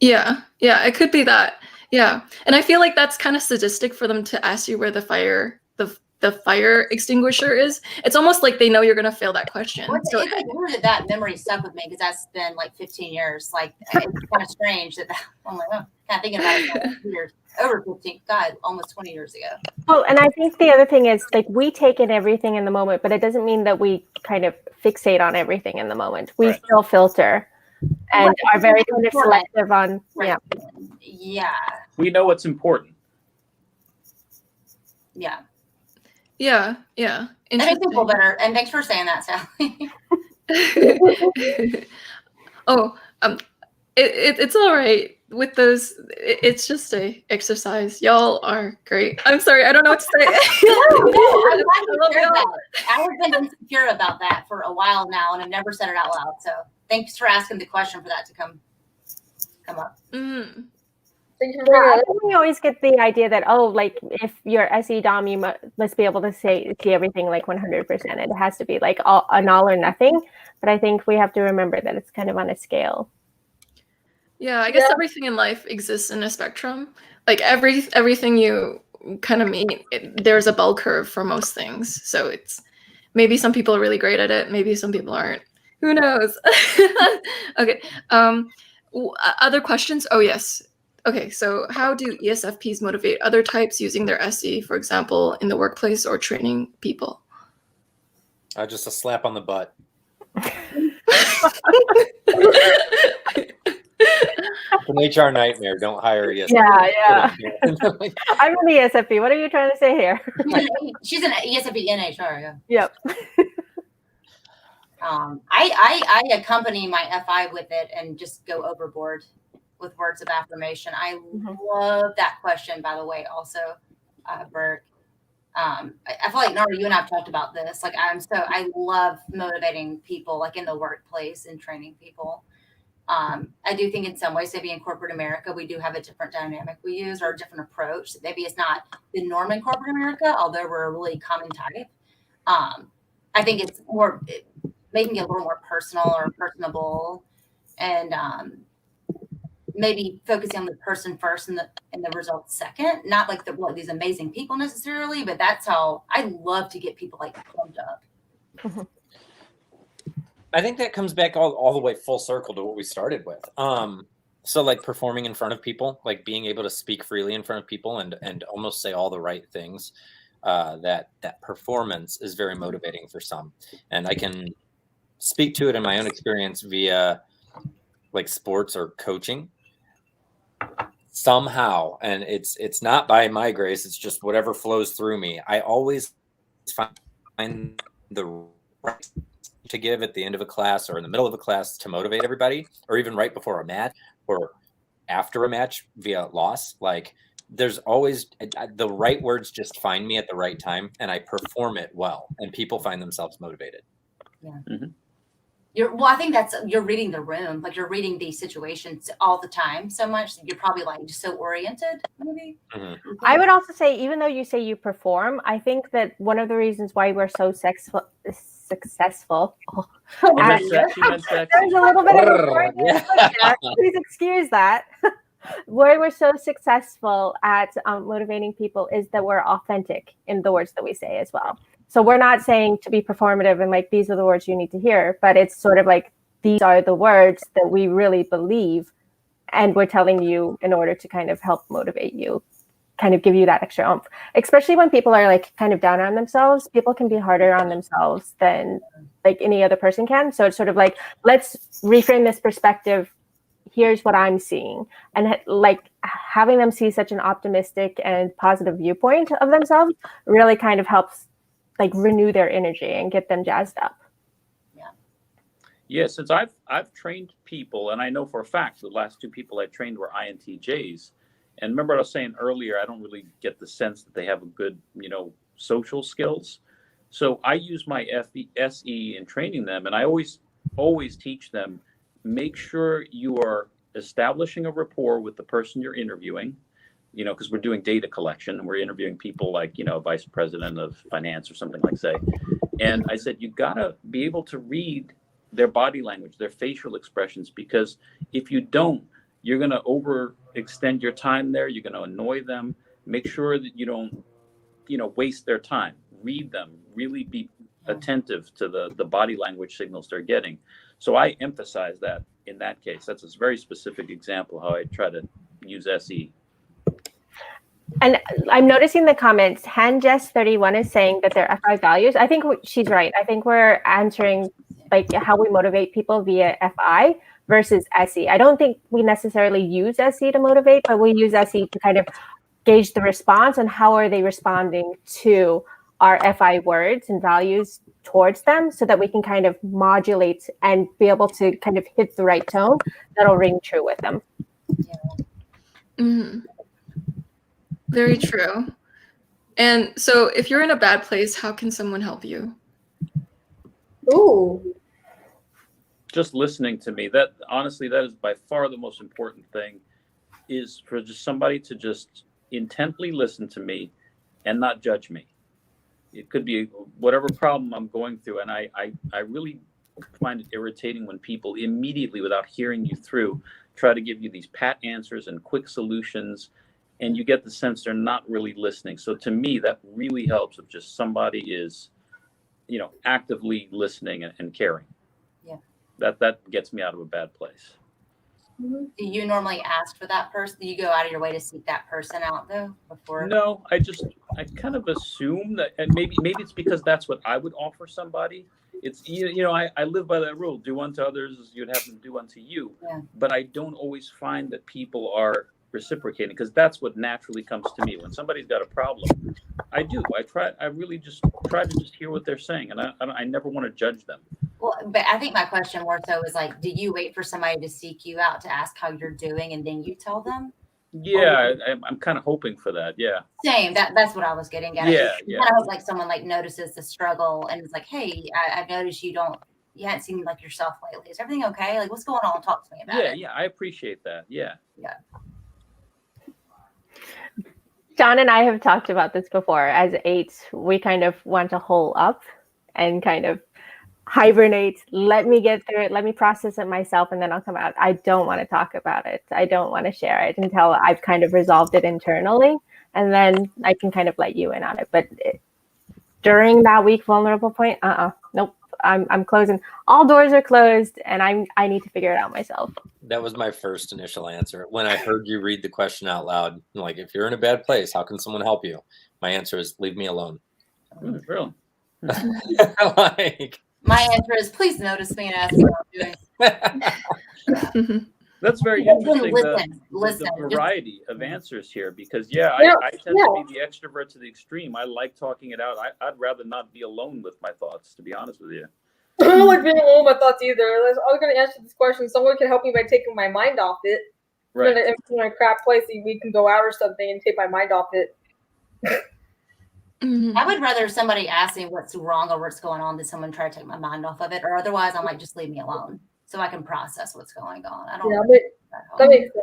Yeah, it could be that. Yeah, and I feel like that's kind of sadistic for them to ask you where the fire extinguisher is. It's almost like they know you're going to fail that question. So that memory stuck with me because that's been like 15 years. Like it's kind of strange that I'm like, oh, kind of thinking about it for 2 years. Over 15, God, almost 20 years ago. Well, and I think the other thing is like we take in everything in the moment, but it doesn't mean that we kind of fixate on everything in the moment. We still filter and are very kind of selective on, Yeah. We know what's important. Yeah. Yeah. That makes me feel better. And thanks for saying that, Sally. It's all right with those. It's just a exercise. Y'all are great. I'm sorry, I don't know what to say. I have been insecure about that for a while now, and I've never said it out loud. So thanks for asking the question for that to come up. Mm. I think we always get the idea that, oh, like if you're SE Dom, you must be able to see everything like 100%. It has to be like an all or nothing. But I think we have to remember that it's kind of on a scale. Yeah, I guess everything in life exists in a spectrum. Like everything you kind of meet, there's a bell curve for most things. So it's maybe some people are really great at it, maybe some people aren't. Who knows? Okay. Other questions? Oh yes. Okay, so how do ESFPs motivate other types using their SE, for example, in the workplace or training people? Just a slap on the butt. It's an HR nightmare. Don't hire ESFP. Yeah. I'm an ESFP. What are you trying to say here? She's an ESFP in HR. Yeah. Yep. I accompany my FI with it and just go overboard with words of affirmation. I love that question, by the way, also, Burke. I feel like, Nari, you and I have talked about this. Like, I love motivating people, like in the workplace and training people. I do think in some ways, maybe in corporate America, we do have a different dynamic we use or a different approach. Maybe it's not the norm in corporate America, although we're a really common type. I think it's more making it a little more personal or personable, and maybe focusing on the person first and the results second. Not like these amazing people necessarily, but that's how I love to get people like pumped up. I think that comes back all the way full circle to what we started with. So like performing in front of people, like being able to speak freely in front of people and almost say all the right things, that performance is very motivating for some. And I can speak to it in my own experience via like sports or coaching somehow. And it's not by my grace. It's just whatever flows through me. I always find the right to give at the end of a class or in the middle of a class to motivate everybody, or even right before a match or after a match via loss. Like there's always the right words just find me at the right time and I perform it well and people find themselves motivated. Yeah. I think you're reading the room, like you're reading these situations all the time so much that you're probably like just so oriented, maybe. I would also say, even though you say you perform, I think that one of the reasons why we're so successful. There's a little bit of a please excuse that. where we're so successful at motivating people is that we're authentic in the words that we say as well. So we're not saying to be performative and like, these are the words you need to hear, but it's sort of like, these are the words that we really believe. And we're telling you in order to kind of help motivate you, kind of give you that extra oomph, especially when people are like kind of down on themselves. People can be harder on themselves than like any other person can. So it's sort of like, let's reframe this perspective. Here's what I'm seeing. And like having them see such an optimistic and positive viewpoint of themselves really kind of helps like renew their energy and get them jazzed up. Yeah, since I've trained people, and I know for a fact the last two people I trained were INTJs. And remember what I was saying earlier, I don't really get the sense that they have a good, social skills. So I use my SE in training them, and I always teach them, make sure you are establishing a rapport with the person you're interviewing, because we're doing data collection and we're interviewing people like, vice president of finance or something like say. And I said, you gotta be able to read their body language, their facial expressions, because if you don't, you're going to overextend your time there. You're going to annoy them. Make sure that you don't, waste their time. Read them. Really be attentive to the body language signals they're getting. So I emphasize that in that case. That's a very specific example how I try to use SE. And I'm noticing the comments. HanJess31 is saying that they're FI values. I think she's right. I think we're answering like how we motivate people via FI versus SE. I don't think we necessarily use SE to motivate, but we use SE to kind of gauge the response and how are they responding to our FI words and values towards them so that we can kind of modulate and be able to kind of hit the right tone that'll ring true with them. Mm-hmm. Very true. And so if you're in a bad place, how can someone help you? Ooh. Just listening to me. That honestly, that is by far the most important thing, is for just somebody to just intently listen to me and not judge me. It could be whatever problem I'm going through. And I really find it irritating when people immediately, without hearing you through, try to give you these pat answers and quick solutions. And you get the sense they're not really listening. So to me, that really helps if just somebody is, actively listening and caring. Yeah. That gets me out of a bad place. Do you normally ask for that person? Do you go out of your way to seek that person out though before? No, I kind of assume that, and maybe it's because that's what I would offer somebody. It's, I live by that rule, do unto others as you'd have them do unto you. Yeah. But I don't always find that people are reciprocating, because that's what naturally comes to me. When somebody's got a problem, I really just try to just hear what they're saying, and I never want to judge them. Well, but I think my question more so is like, do you wait for somebody to seek you out to ask how you're doing and then you tell them? Yeah, I'm kind of hoping for that. Yeah. Same. That's what I was getting at. Yeah. I hope like someone like notices the struggle and is like, hey, I've noticed you haven't seemed like yourself lately. Is everything okay? Like, what's going on? Talk to me about it. Yeah, I appreciate that. Yeah. John and I have talked about this before. As 8s, we kind of want to hole up and kind of hibernate. Let me get through it. Let me process it myself, and then I'll come out. I don't want to talk about it. I don't want to share it until I've kind of resolved it internally, and then I can kind of let you in on it. But during that weak vulnerable point, nope. I'm closing. All doors are closed, and I need to figure it out myself. That was my first initial answer. When I heard you read the question out loud, like, if you're in a bad place, how can someone help you? My answer is, leave me alone. Really? Like, my answer is, please notice me and ask me what I'm doing. That's very interesting. Listen. The variety of answers here, because I tend to be the extrovert to the extreme. I like talking it out. I'd rather not be alone with my thoughts, to be honest with you. I don't like being alone with my thoughts either. I was going to answer this question. Someone can help me by taking my mind off it. Right. If I'm in a crap place, we can go out or something and take my mind off it. I would rather somebody ask me what's wrong or what's going on than someone try to take my mind off of it. Or otherwise, I'm like, just leave me alone so I can process what's going on. I don't. That makes sense.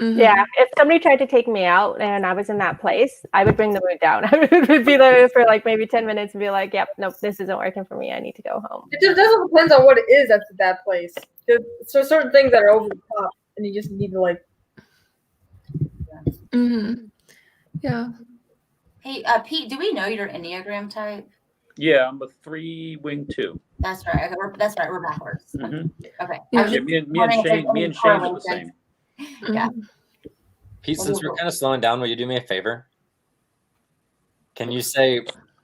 Mm-hmm. Yeah, if somebody tried to take me out and I was in that place, I would bring the mood down. I would be there for like maybe 10 minutes and be like, yep, nope, this isn't working for me. I need to go home. It just depends on what it is that's that place. So certain things that are over the top and you just need to like. Yeah. Hey, Pete, do we know your Enneagram type? Yeah, I'm a 3 wing 2. That's right. Okay, that's right. We're backwards. Mhm. Okay. Yeah. I was Yeah, just me and wondering if there's Shane, me any and Shane are the correlation. same. Yeah. Pete, since we're kind of slowing down, will you do me a favor? Can you say,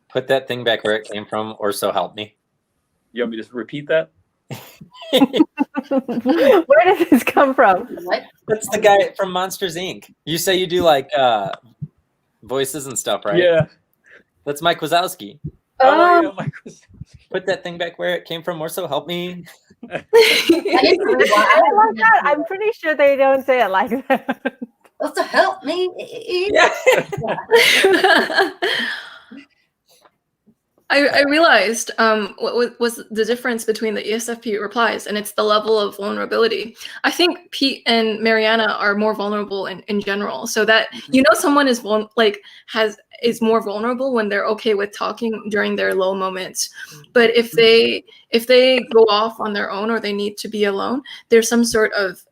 put that thing back where it came from, or so help me? You want me to repeat that? Where does this come from? What? That's the guy from Monsters Inc. You say you do like voices and stuff, right? Yeah. That's Mike Wazowski. Oh, yeah, Mike was. Put that thing back where it came from, or so help me. I love that. I'm pretty sure they don't say it like that. Also help me. Yeah. I realized what was the difference between the ESFP replies, and it's the level of vulnerability. I think Pete and Mariana are more vulnerable in general, so that someone is is more vulnerable when they're okay with talking during their low moments. But if they go off on their own or they need to be alone, there's some sort of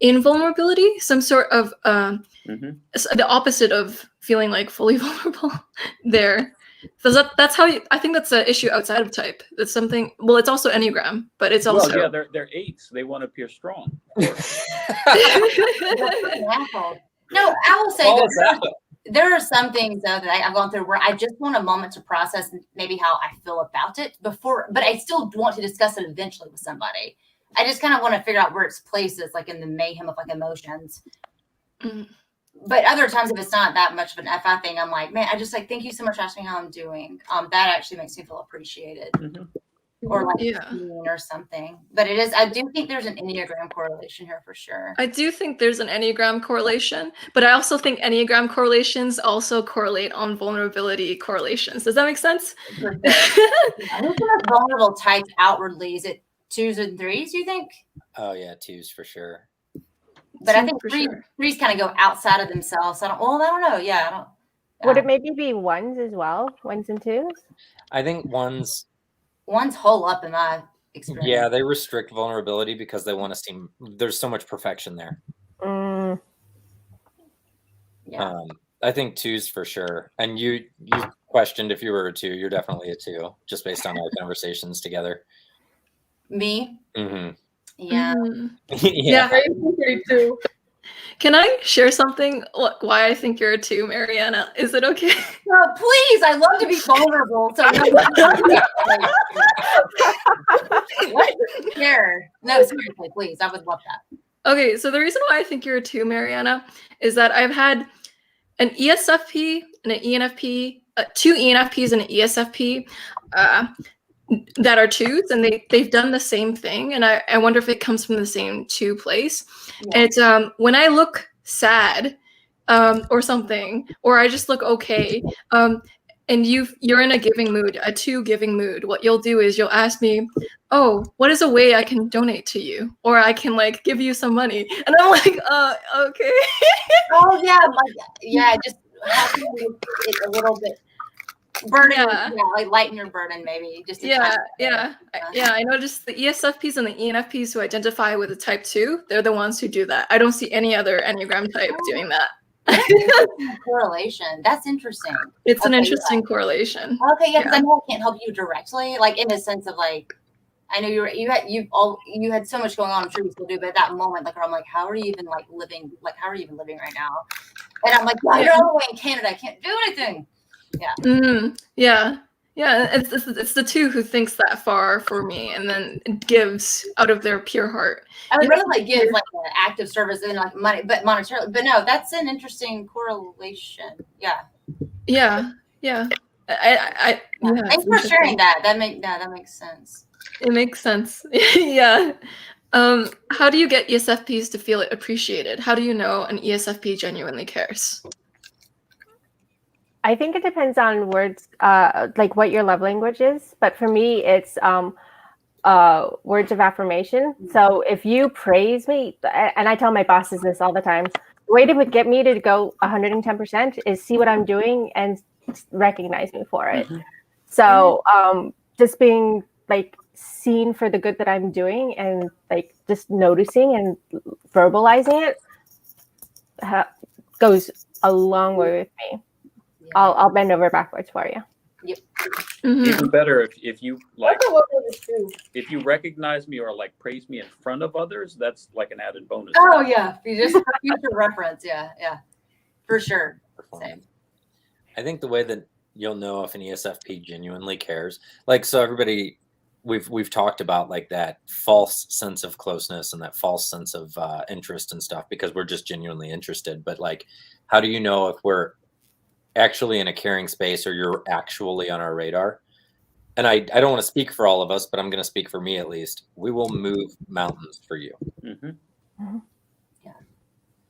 invulnerability, some sort of the opposite of feeling like fully vulnerable there. So that's how I think that's an issue outside of type. That's something. Well, it's also Enneagram, but it's also they're 8s. They want to appear strong. No, I will say there are some things though that I've gone through where I just want a moment to process maybe how I feel about it before, but I still want to discuss it eventually with somebody. I just kind of want to figure out where its place is, like in the mayhem of like emotions. But other times, if it's not that much of an FI thing, I'm like, man, I just like, thank you so much for asking how I'm doing. That actually makes me feel appreciated, or like seen or something. But it is, I do think there's an Enneagram correlation here for sure. I do think there's an Enneagram correlation, but I also think Enneagram correlations also correlate on vulnerability correlations. Does that make sense? Who's the most vulnerable type outwardly? Is it 2s and 3s, you think? Oh yeah, 2s for sure. But I think threes kind of go outside of themselves. I don't know. Yeah, I don't. Would it maybe be 1s as well? 1s and 2s? I think 1s hole up in my experience. Yeah, they restrict vulnerability because they want to seem. There's so much perfection there. Yeah. I think 2s for sure. And you questioned if you were a 2. You're definitely a 2, just based on our conversations together. Me? Mm-hmm. Yeah. Yeah. Pretty too. Can I share something? Why I think you're a 2, Mariana? Is it okay? No, please. I love to be vulnerable. So Here. No, seriously, please. I would love that. Okay, so the reason why I think you're a 2, Mariana, is that I've had an ESFP and an ENFP, 2 ENFPs and an ESFP that are 2s, and they've done the same thing, and I wonder if it comes from the same 2 place. Yeah. It's when I look sad or something, or I just look okay, and you're in a giving mood, a 2 giving mood, what you'll do is you'll ask me, oh, what is a way I can donate to you, or I can like give you some money, and I'm like, okay. Oh yeah, just help me with it a little bit. Burden, like lighten your burden, maybe. Just I noticed the ESFPs and the ENFPs who identify with a type 2, they're the ones who do that. I don't see any other Enneagram type doing that. Correlation. That's interesting. It's an interesting correlation. Okay, yeah, because I know I can't help you directly, like in the sense of like, I know you had so much going on. I'm sure you still do, but at that moment, like, I'm like, how are you even living right now? And I'm like, well, you're all the way in Canada. I can't do anything. Yeah. It's the 2 who thinks that far for me, and then gives out of their pure heart. I would rather give like an active service than like money, but monetarily. But no, that's an interesting correlation. Yeah. Thanks for sharing that. That makes sense. It makes sense. Yeah. How do you get ESFPs to feel appreciated? How do you know an ESFP genuinely cares? I think it depends on words, like what your love language is. But for me, it's words of affirmation. So if you praise me, and I tell my bosses this all the time, the way to get me to go 110% is see what I'm doing and recognize me for it. So just being like seen for the good that I'm doing and like just noticing and verbalizing it goes a long way with me. Yeah. I'll bend over backwards for you. Yep. Even better if you like That's a level of two. if you recognize me or like praise me in front of others, that's like an added bonus. Oh yeah, you just for future reference. Yeah, for sure. Same. I think the way that you'll know if an ESFP genuinely cares, like, so everybody, we've talked about like that false sense of closeness and that false sense of interest and stuff because we're just genuinely interested. But like, how do you know if we're actually in a caring space or you're actually on our radar? And I don't want to speak for all of us, but I'm going to speak for me at least. We will move mountains for you. Mm-hmm. Yeah.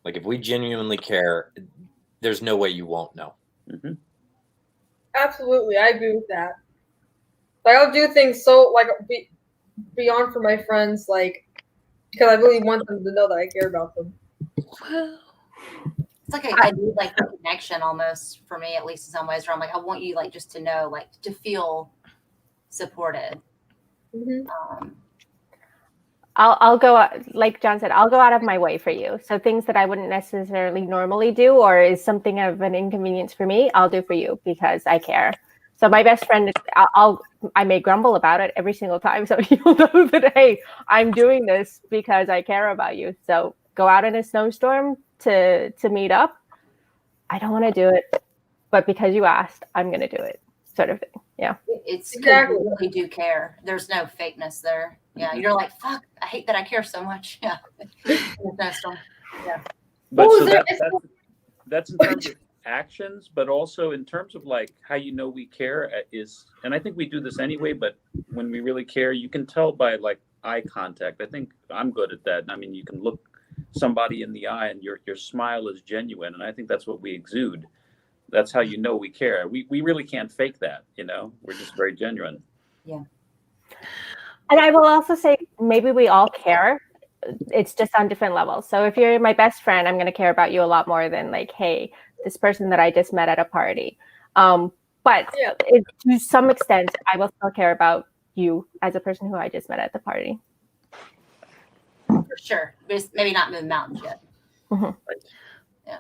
Like if we genuinely care, there's no way you won't know. Mm-hmm. Absolutely, I agree with that. Like I'll do things so like beyond for my friends, like because I really want them to know that I care about them. Well, It's like I need like a connection almost for me, at least in some ways, where I'm like, I want you like just to know, like to feel supported. Mm-hmm. I'll go, like John said, I'll go out of my way for you. So things that I wouldn't necessarily normally do or is something of an inconvenience for me, I'll do for you because I care. So my best friend, I may grumble about it every single time. So you'll know that, hey, I'm doing this because I care about you. So go out in a snowstorm to meet up. I don't want to do it, but because you asked, I'm going to do it, sort of thing. Yeah. It's Exactly. you really do care. There's no fakeness there. Yeah, you're like, fuck, I hate that I care so much. Yeah. Yeah. But Oh, so there- that's in terms of actions, but also in terms of like how you know we care is, and I think we do this anyway, but when we really care, you can tell by like eye contact. I think I'm good at that. I mean, you can look somebody in the eye and your smile is genuine, and I think that's what we exude. That's how you know we care. We really can't fake that, you know. We're just very genuine. Yeah. And I will also say maybe we all care. It's just on different levels. So if you're my best friend, I'm going to care about you a lot more than like, hey, this person that I just met at a party. But to some extent, I will still care about you as a person who I just met at the party. For sure. But maybe not move mountains yet. Mm-hmm. Yeah.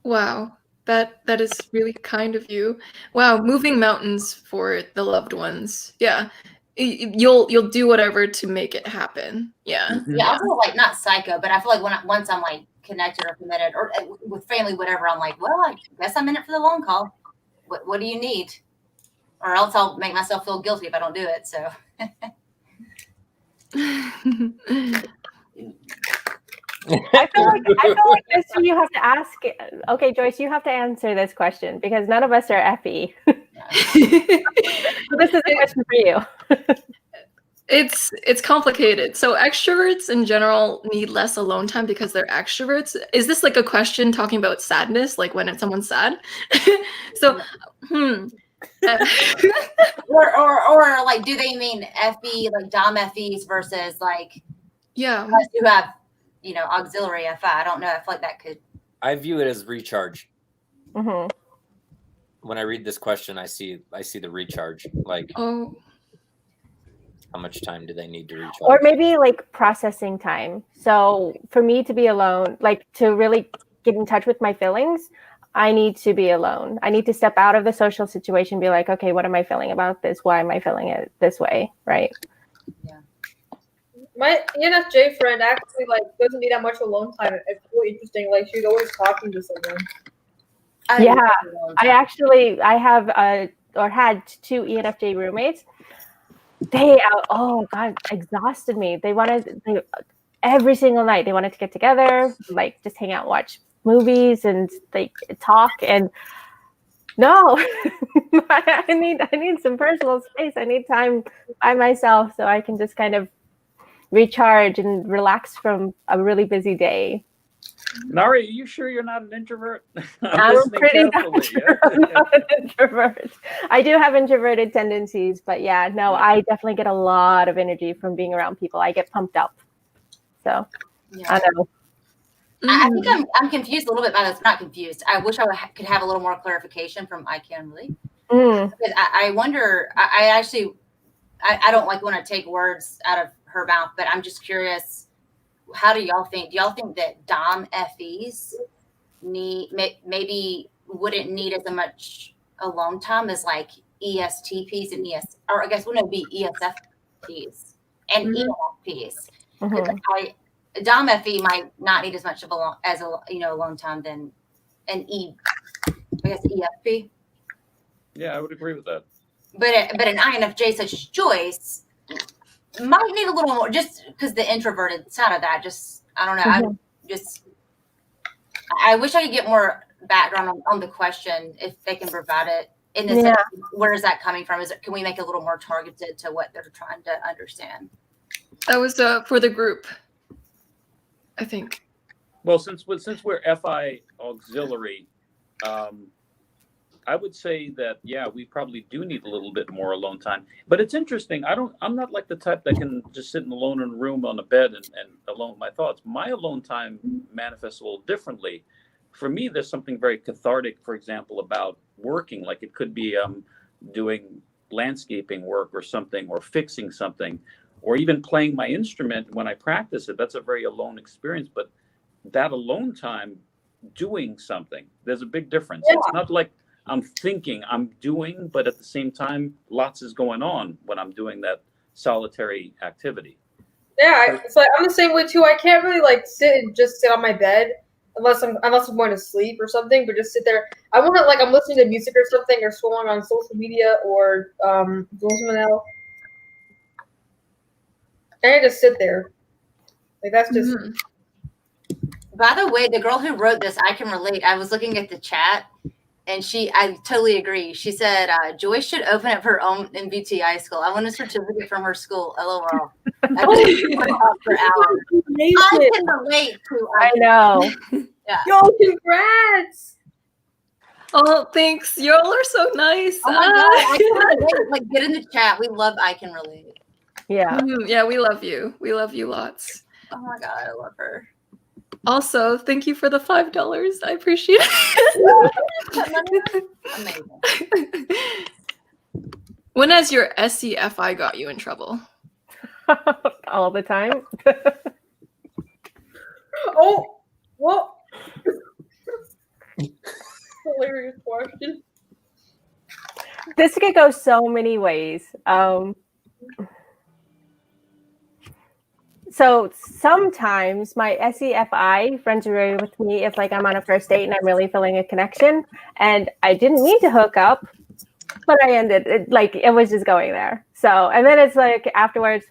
wow. That is really kind of you. Wow, moving mountains for the loved ones. Yeah. You'll do whatever to make it happen. Yeah. Mm-hmm. Yeah, I feel like not psycho, but I feel like once I'm like connected or committed or with family, whatever, I'm like, well, I guess I'm in it for the long haul. What do you need? Or else I'll make myself feel guilty if I don't do it. So I feel like this you have to ask. Okay, Joyce, you have to answer this question because none of us are FE. So this is a question for you. It's complicated. So extroverts in general need less alone time because they're extroverts. Is this like a question talking about sadness, like when someone's sad? So, or like, do they mean FE like Dom FEs versus like yeah, us who have auxiliary FI? I don't know. I feel like that could. I view it as recharge. Mm-hmm. When I read this question, I see the recharge. Like, oh, how much time do they need to recharge? Or maybe like processing time. So for me to be alone, like to really get in touch with my feelings, I need to be alone. I need to step out of the social situation, be like, okay, what am I feeling about this? Why am I feeling it this way? Right. Yeah. My ENFJ friend actually like doesn't need that much alone time. It's really interesting. Like she's always talking to someone. I have had two ENFJ roommates. They exhausted me. They every single night they wanted to get together, like just hang out, watch movies, and like talk. And no, I need some personal space. I need time by myself so I can just kind of recharge and relax from a really busy day. Nari, are you sure you're not an introvert? I'm pretty carefully. I'm not an introvert. I do have introverted tendencies, but yeah, no, I definitely get a lot of energy from being around people. I get pumped up. So Yeah. I know. I think I'm confused a little bit by this. Not confused. I wish I could have a little more clarification from I Can Relate. Because I wonder. I actually I don't like want to take words out of her mouth, but I'm just curious. How do y'all think? Do y'all think that Dom FEs maybe wouldn't need as much alone time as like ESTPs and or I guess wouldn't it be ESFPs and ENFPs? Dom FE might not need as much of alone time than an ESFP. Yeah, I would agree with that. But an INFJ such as Joyce might need a little more, just because the introverted side of that. Just I don't know. I wish I could get more background on the question if they can provide it. In this, where is that coming from? Can we make it a little more targeted to what they're trying to understand? That was for the group, I think. Well, since we're FI auxiliary, I would say that we probably do need a little bit more alone time. But it's interesting. I'm not like the type that can just sit alone in a room on a bed and alone with my thoughts. My alone time manifests a little differently. For me, there's something very cathartic, for example, about working. Like it could be doing landscaping work or something, or fixing something, or even playing my instrument when I practice it. That's a very alone experience. But that alone time doing something, there's a big difference. Yeah. It's not like I'm thinking, I'm doing, but at the same time, lots is going on when I'm doing that solitary activity. Yeah, it's like I'm the same way too. I can't really like sit on my bed unless I'm going to sleep or something, but just sit there. I want to, like, I'm listening to music or something, or scrolling on social media, or doing something else. And I just sit there. Like that's just. By the way, the girl who wrote this, I can relate. I was looking at the chat. And I totally agree. She said, Joyce should open up her own MBTI school. I want a certificate from her school. LOL. For hours. I can relate to. I know. Yeah. Yo, congrats. Oh, thanks. Y'all are so nice. Oh my God. I can relate. Like, get in the chat. We love I can relate. Yeah. Yeah, we love you. We love you lots. Oh my God, I love her. Also, thank you for the $5. I appreciate it. Amazing. When has your SEFI got you in trouble? All the time. Oh, what? Hilarious question. This could go so many ways. So sometimes my SEFI friends are with me if like I'm on a first date and I'm really feeling a connection, and I didn't mean to hook up, but I ended it was just going there. So, and then it's like afterwards,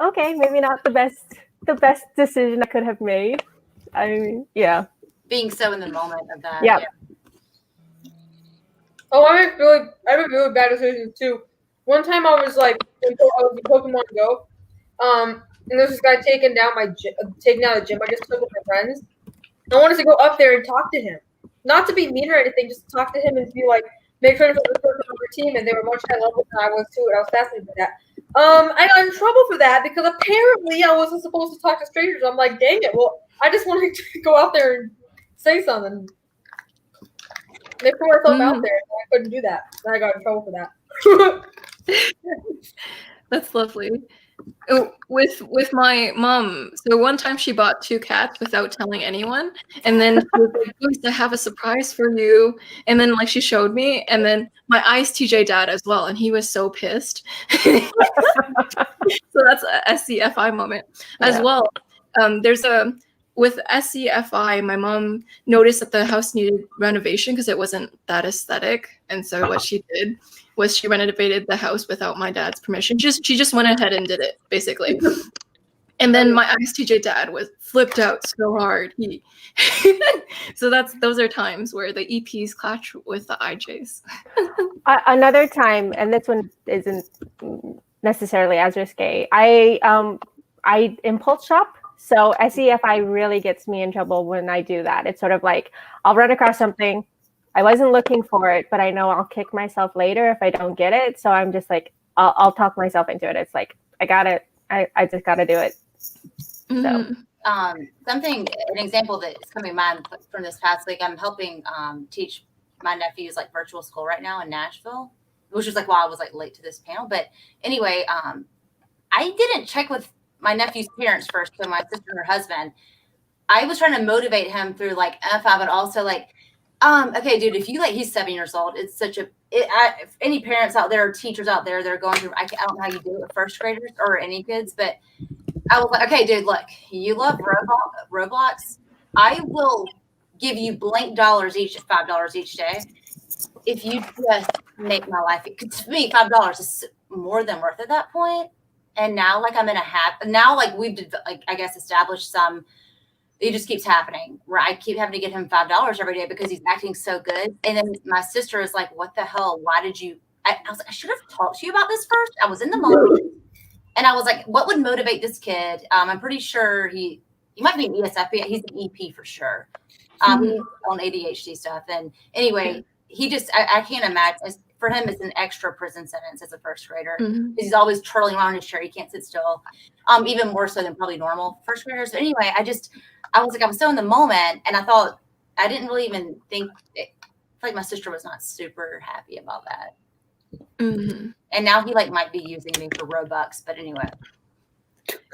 okay, maybe not the best decision I could have made. I mean, yeah. Being so in the moment of that. Yep. Yeah. Oh, I make really bad decisions too. One time I was in Pokemon Go. And there's this guy taking down the gym I just took with my friends. I wanted to go up there and talk to him. Not to be mean or anything, just to talk to him and be like, make friends with the person on your team, and they were much higher level than I was too, and I was fascinated by that. I got in trouble for that because apparently I wasn't supposed to talk to strangers. I'm like, dang it, well, I just wanted to go out there and say something. They put myself out there, and I couldn't do that. And I got in trouble for that. That's lovely. With my mom, so one time she bought 2 cats without telling anyone, and then she was like, Joyce, I have a surprise for you, and then like she showed me, and then my ISTJ dad as well, and he was so pissed. So that's a SCFI moment as well. With SCFI, my mom noticed that the house needed renovation because it wasn't that aesthetic, and so what she did was she renovated the house without my dad's permission. She just went ahead and did it, basically. And then my ISTJ dad was flipped out so hard. So those are times where the EPs clash with the IJs. Another time, and this one isn't necessarily as risque. I impulse shop. So SEFI really gets me in trouble when I do that. It's sort of like I'll run across something. I wasn't looking for it, but I know I'll kick myself later if I don't get it. So I'm just like, I'll talk myself into it. It's like, I got it. I just got to do it. So an example that's coming to mind from this past week, I'm helping teach my nephews like virtual school right now in Nashville. which was like why I was like late to this panel. But anyway, I didn't check with my nephew's parents first, so my sister and her husband. I was trying to motivate him through like MFI, but also like, okay, dude, if you like, he's 7 years old. It's such a, if any parents out there or teachers out there that are going through, I don't know how you do it with first graders or any kids, but I was like, okay, dude, look, you love Roblox. I will give you blank dollars each, $5 each day. If you just make my life, because to me, $5 is more than worth at that point. And now, like, I'm in a now, like, we've, like, I guess, established some, it just keeps happening where I keep having to get him $5 every day because he's acting so good. And then my sister is like, what the hell? Why did you, I was like, I should have talked to you about this first. I was in the moment. And I was like, what would motivate this kid? I'm pretty sure he might be an ESFP. He's an EP for sure. He's on ADHD stuff. And anyway, he just, I can't imagine. For him, it's an extra prison sentence as a first grader. He's always twirling around in his chair. He can't sit still. Even more so than probably normal first graders. So anyway, I was like, I was so in the moment, and I thought, I didn't really even think, I feel like my sister was not super happy about that. And now he like might be using me for Robux, but anyway.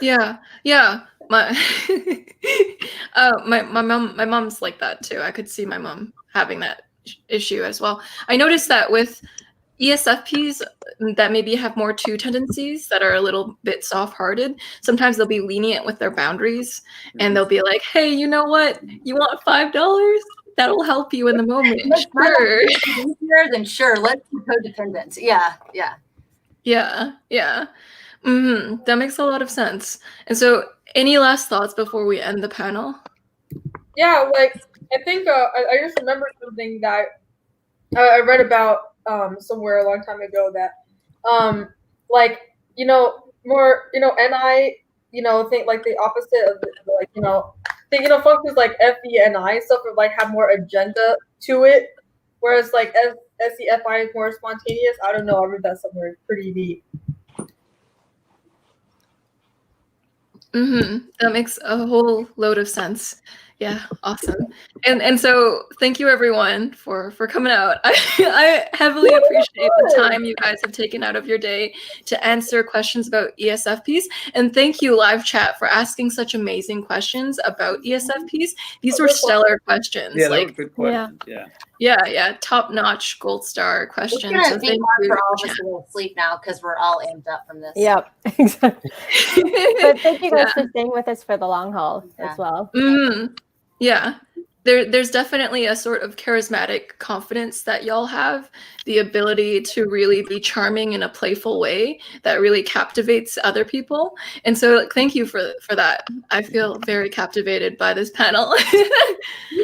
Yeah. My my mom's like that too. I could see my mom having that issue as well. I noticed that with ESFPs that maybe have more 2 tendencies that are a little bit soft-hearted, sometimes they'll be lenient with their boundaries and they'll be like, hey, you know what? You want $5? That'll help you in the moment. Sure. Easier than sure. Let's be codependent. Yeah. That makes a lot of sense. And so, any last thoughts before we end the panel? Yeah, like I think I just remember something that I read about somewhere a long time ago that like more NI think like the opposite of like functions like FENI stuff would like have more agenda to it, whereas like SEFI is more spontaneous. I don't know. I read that somewhere. It's pretty neat. That makes a whole load of sense. Yeah, awesome. And so thank you everyone for coming out. I heavily appreciate the time you guys have taken out of your day to answer questions about ESFPs. And thank you, live chat, for asking such amazing questions about ESFPs. These were stellar questions. Yeah, they were good questions. Yeah, top-notch gold star questions. It's going to be hard for all of us to go to sleep now because we're all amped up from this. Yep, exactly. But thank you guys for staying with us for the long haul as well. Yeah, there's definitely a sort of charismatic confidence that y'all have, the ability to really be charming in a playful way that really captivates other people. And so thank you for that. I feel very captivated by this panel.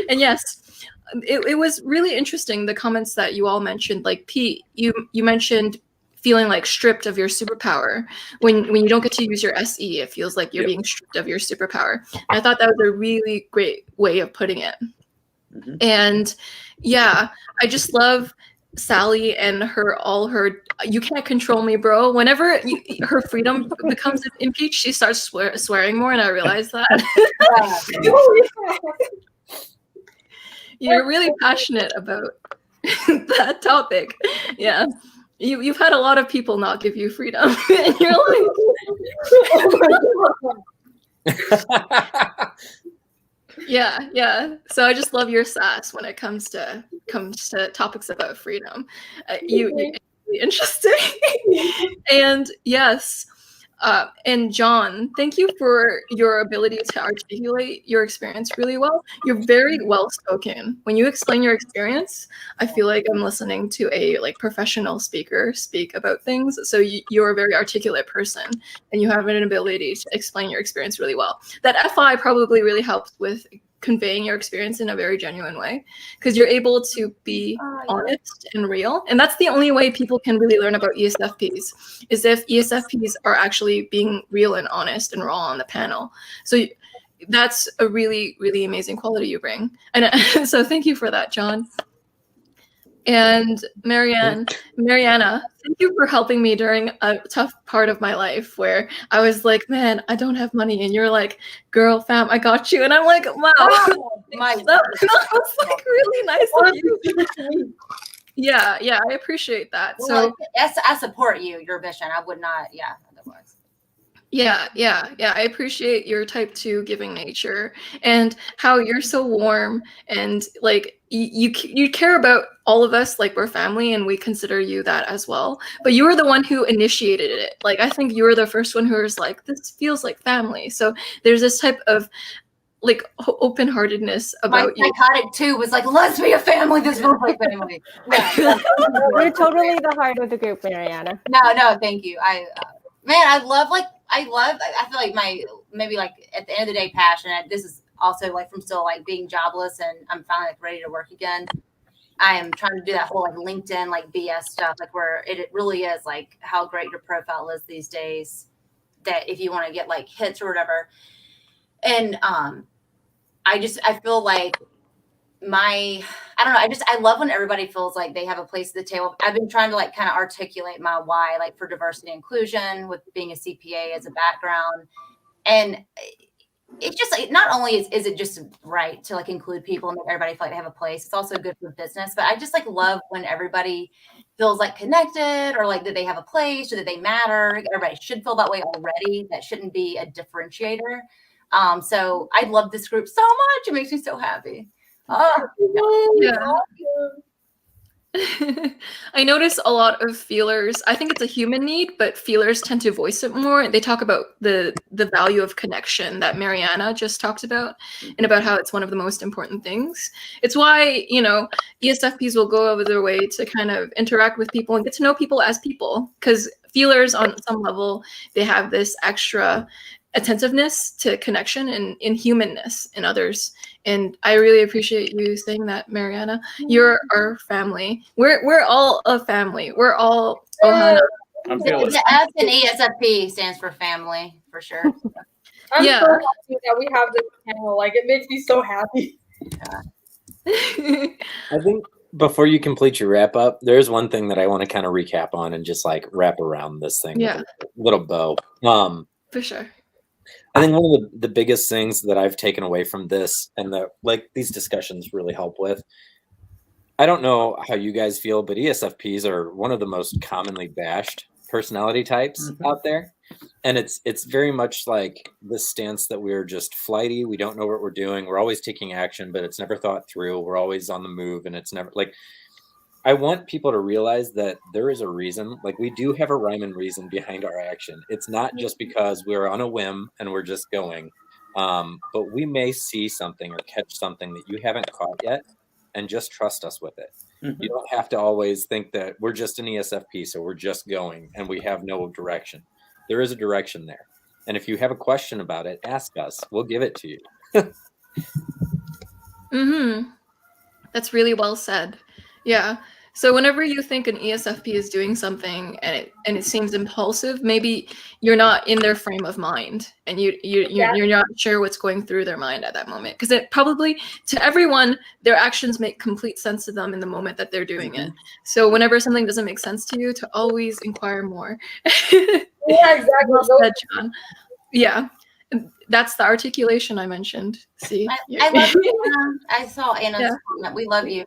And yes, it was really interesting, the comments that you all mentioned. Like Pete, you mentioned feeling like stripped of your superpower. When you don't get to use your SE, it feels like you're being stripped of your superpower. And I thought that was a really great way of putting it. And yeah, I just love Sally and all her you can't control me, bro. Whenever her freedom becomes impeached, she starts swearing more, and I realized that. You're really passionate about that topic. Yeah. You've had a lot of people not give you freedom, and you're like, yeah. So I just love your sass when it comes to topics about freedom. You're really interesting. And yes, and John, thank you for your ability to articulate your experience really well. You're very well spoken. When you explain your experience, I feel like I'm listening to a professional speaker speak about things. So you're a very articulate person, and you have an ability to explain your experience really well. That FI probably really helps with conveying your experience in a very genuine way, because you're able to be honest and real. And that's the only way people can really learn about ESFPs, is if ESFPs are actually being real and honest and raw on the panel. So that's a really, really amazing quality you bring. And so thank you for that, John. And Mariana, thank you for helping me during a tough part of my life where I was like, man, I don't have money. And you're like, girl, fam, I got you. And I'm like, wow, that was like really nice of you. Yeah, I appreciate that. Well, So I support your vision. I would not, otherwise. yeah, I appreciate your type 2 giving nature and how you're so warm and like you care about all of us like we're family and we consider you that as well. But you were the one who initiated it. Like I think you were the first one who was like, this feels like family. So there's this type of like open-heartedness about My psychotic too was like, let's be a family. This feels like family. Yeah. You're totally the heart of the group, Mariana. No, thank you. I feel like maybe like at the end of the day, passionate. This is also like from still like being jobless and I'm finally like ready to work again. I am trying to do that whole like LinkedIn, like BS stuff, like where it really is like how great your profile is these days, that if you want to get like hits or whatever. And I feel like I don't know. I love when everybody feels like they have a place at the table. I've been trying to like kind of articulate my why, like for diversity and inclusion with being a CPA as a background. And it's just like, not only is it just right to like include people and make everybody feel like they have a place, it's also good for business. But I just like love when everybody feels like connected or like that they have a place or that they matter. Everybody should feel that way already. That shouldn't be a differentiator. So I love this group so much. It makes me so happy. Yeah. I notice a lot of feelers. I think it's a human need, but feelers tend to voice it more. They talk about the value of connection that Mariana just talked about, and about how it's one of the most important things. It's why, ESFPs will go over their way to kind of interact with people and get to know people as people, because feelers on some level, they have this extra attentiveness to connection and in humanness in others. And I really appreciate you saying that, Mariana. You're our family. We're all a family. We're all Ohana. I'm feeling The F in ESFP stands for family, for sure. I'm so happy that we have this panel. Like, it makes me so happy. I think before you complete your wrap up, there's one thing that I want to kind of recap on and just like wrap around this thing with a little bow. For sure. I think one of the biggest things that I've taken away from this and these discussions really help with, I don't know how you guys feel, but ESFPs are one of the most commonly bashed personality types out there. And it's very much like this stance that we're just flighty. We don't know what we're doing. We're always taking action, but it's never thought through. We're always on the move, and it's never like, I want people to realize that there is a reason, like we do have a rhyme and reason behind our action. It's not just because we're on a whim and we're just going, but we may see something or catch something that you haven't caught yet, and just trust us with it. You don't have to always think that we're just an ESFP, so we're just going and we have no direction. There is a direction there. And if you have a question about it, ask us. We'll give it to you. That's really well said. Yeah. So whenever you think an ESFP is doing something and it seems impulsive, maybe you're not in their frame of mind, and you're not sure what's going through their mind at that moment. Because it probably, to everyone, their actions make complete sense to them in the moment that they're doing it. So whenever something doesn't make sense to you, to always inquire more. Yeah, exactly. Well said, John. Yeah. That's the articulation I mentioned. See, I love you, Anna. I saw Anna's comment. We love you.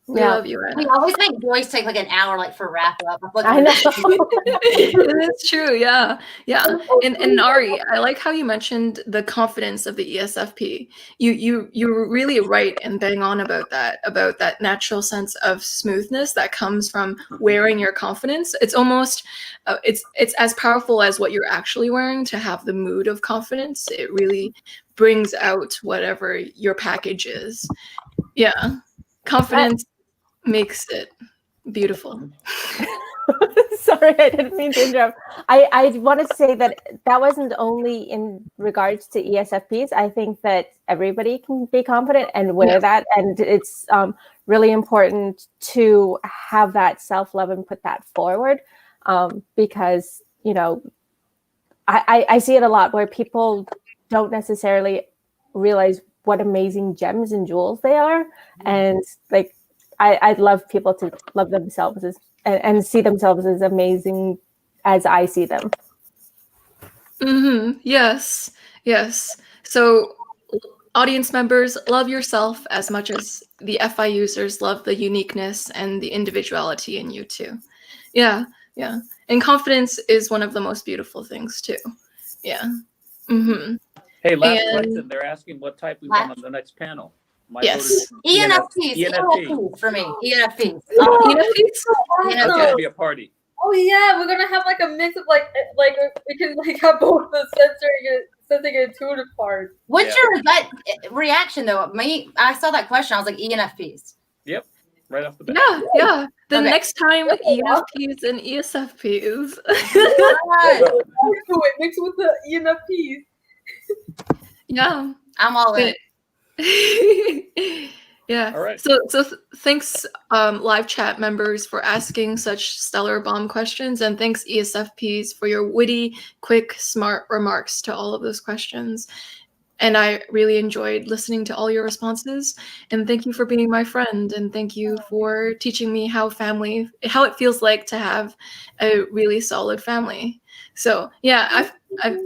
We love you, Anna. We always make Joyce take like an hour, like for wrap up. I know. It's true. Yeah. And Nari, I like how you mentioned the confidence of the ESFP. You're really right and bang on about that natural sense of smoothness that comes from wearing your confidence. It's almost it's as powerful as what you're actually wearing to have the mood of confidence. It really brings out whatever your package is. Yeah. Confidence makes it beautiful. Sorry, I didn't mean to interrupt. I want to say that wasn't only in regards to ESFPs. I think that everybody can be confident and wear that. And it's really important to have that self-love and put that forward, because, I see it a lot where people don't necessarily realize what amazing gems and jewels they are. And like, I'd love people to love themselves and see themselves as amazing as I see them. Yes. So audience members, love yourself as much as the FI users love the uniqueness and the individuality in you too. Yeah, yeah. And confidence is one of the most beautiful things too. Yeah. Mm-hmm. Hey, last And- question. They're asking what type we want on the next panel. My Yes. vote is ENFPs. ENFP. ENFPs for me. ENFPs. ENFPs? That's gonna be a party. Oh yeah, we're gonna have like a mix of like we can like have both the sensing and intuitive part. What's your gut reaction though? I saw that question. I was like ENFPs. Yep. Right off the bat. Yeah, yeah. The Okay. next time ENFPs and ESFPs. Mix with the ENFPs. Yeah. I'm all in. Yeah. All right. So thanks, live chat members, for asking such stellar bomb questions, and thanks ESFPs for your witty, quick, smart remarks to all of those questions. And I really enjoyed listening to all your responses. And thank you for being my friend. And thank you for teaching me how it feels like to have a really solid family. So yeah, I've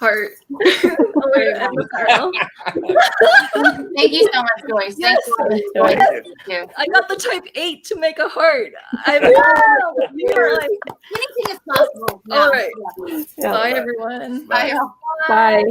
heart. Thank you so much, Joyce. Yes. Thank you so much, Joyce. Thank you. I got the type 8 to make a heart. You're like, Anything is possible. all right. Yeah. Bye, everyone. Bye. Bye.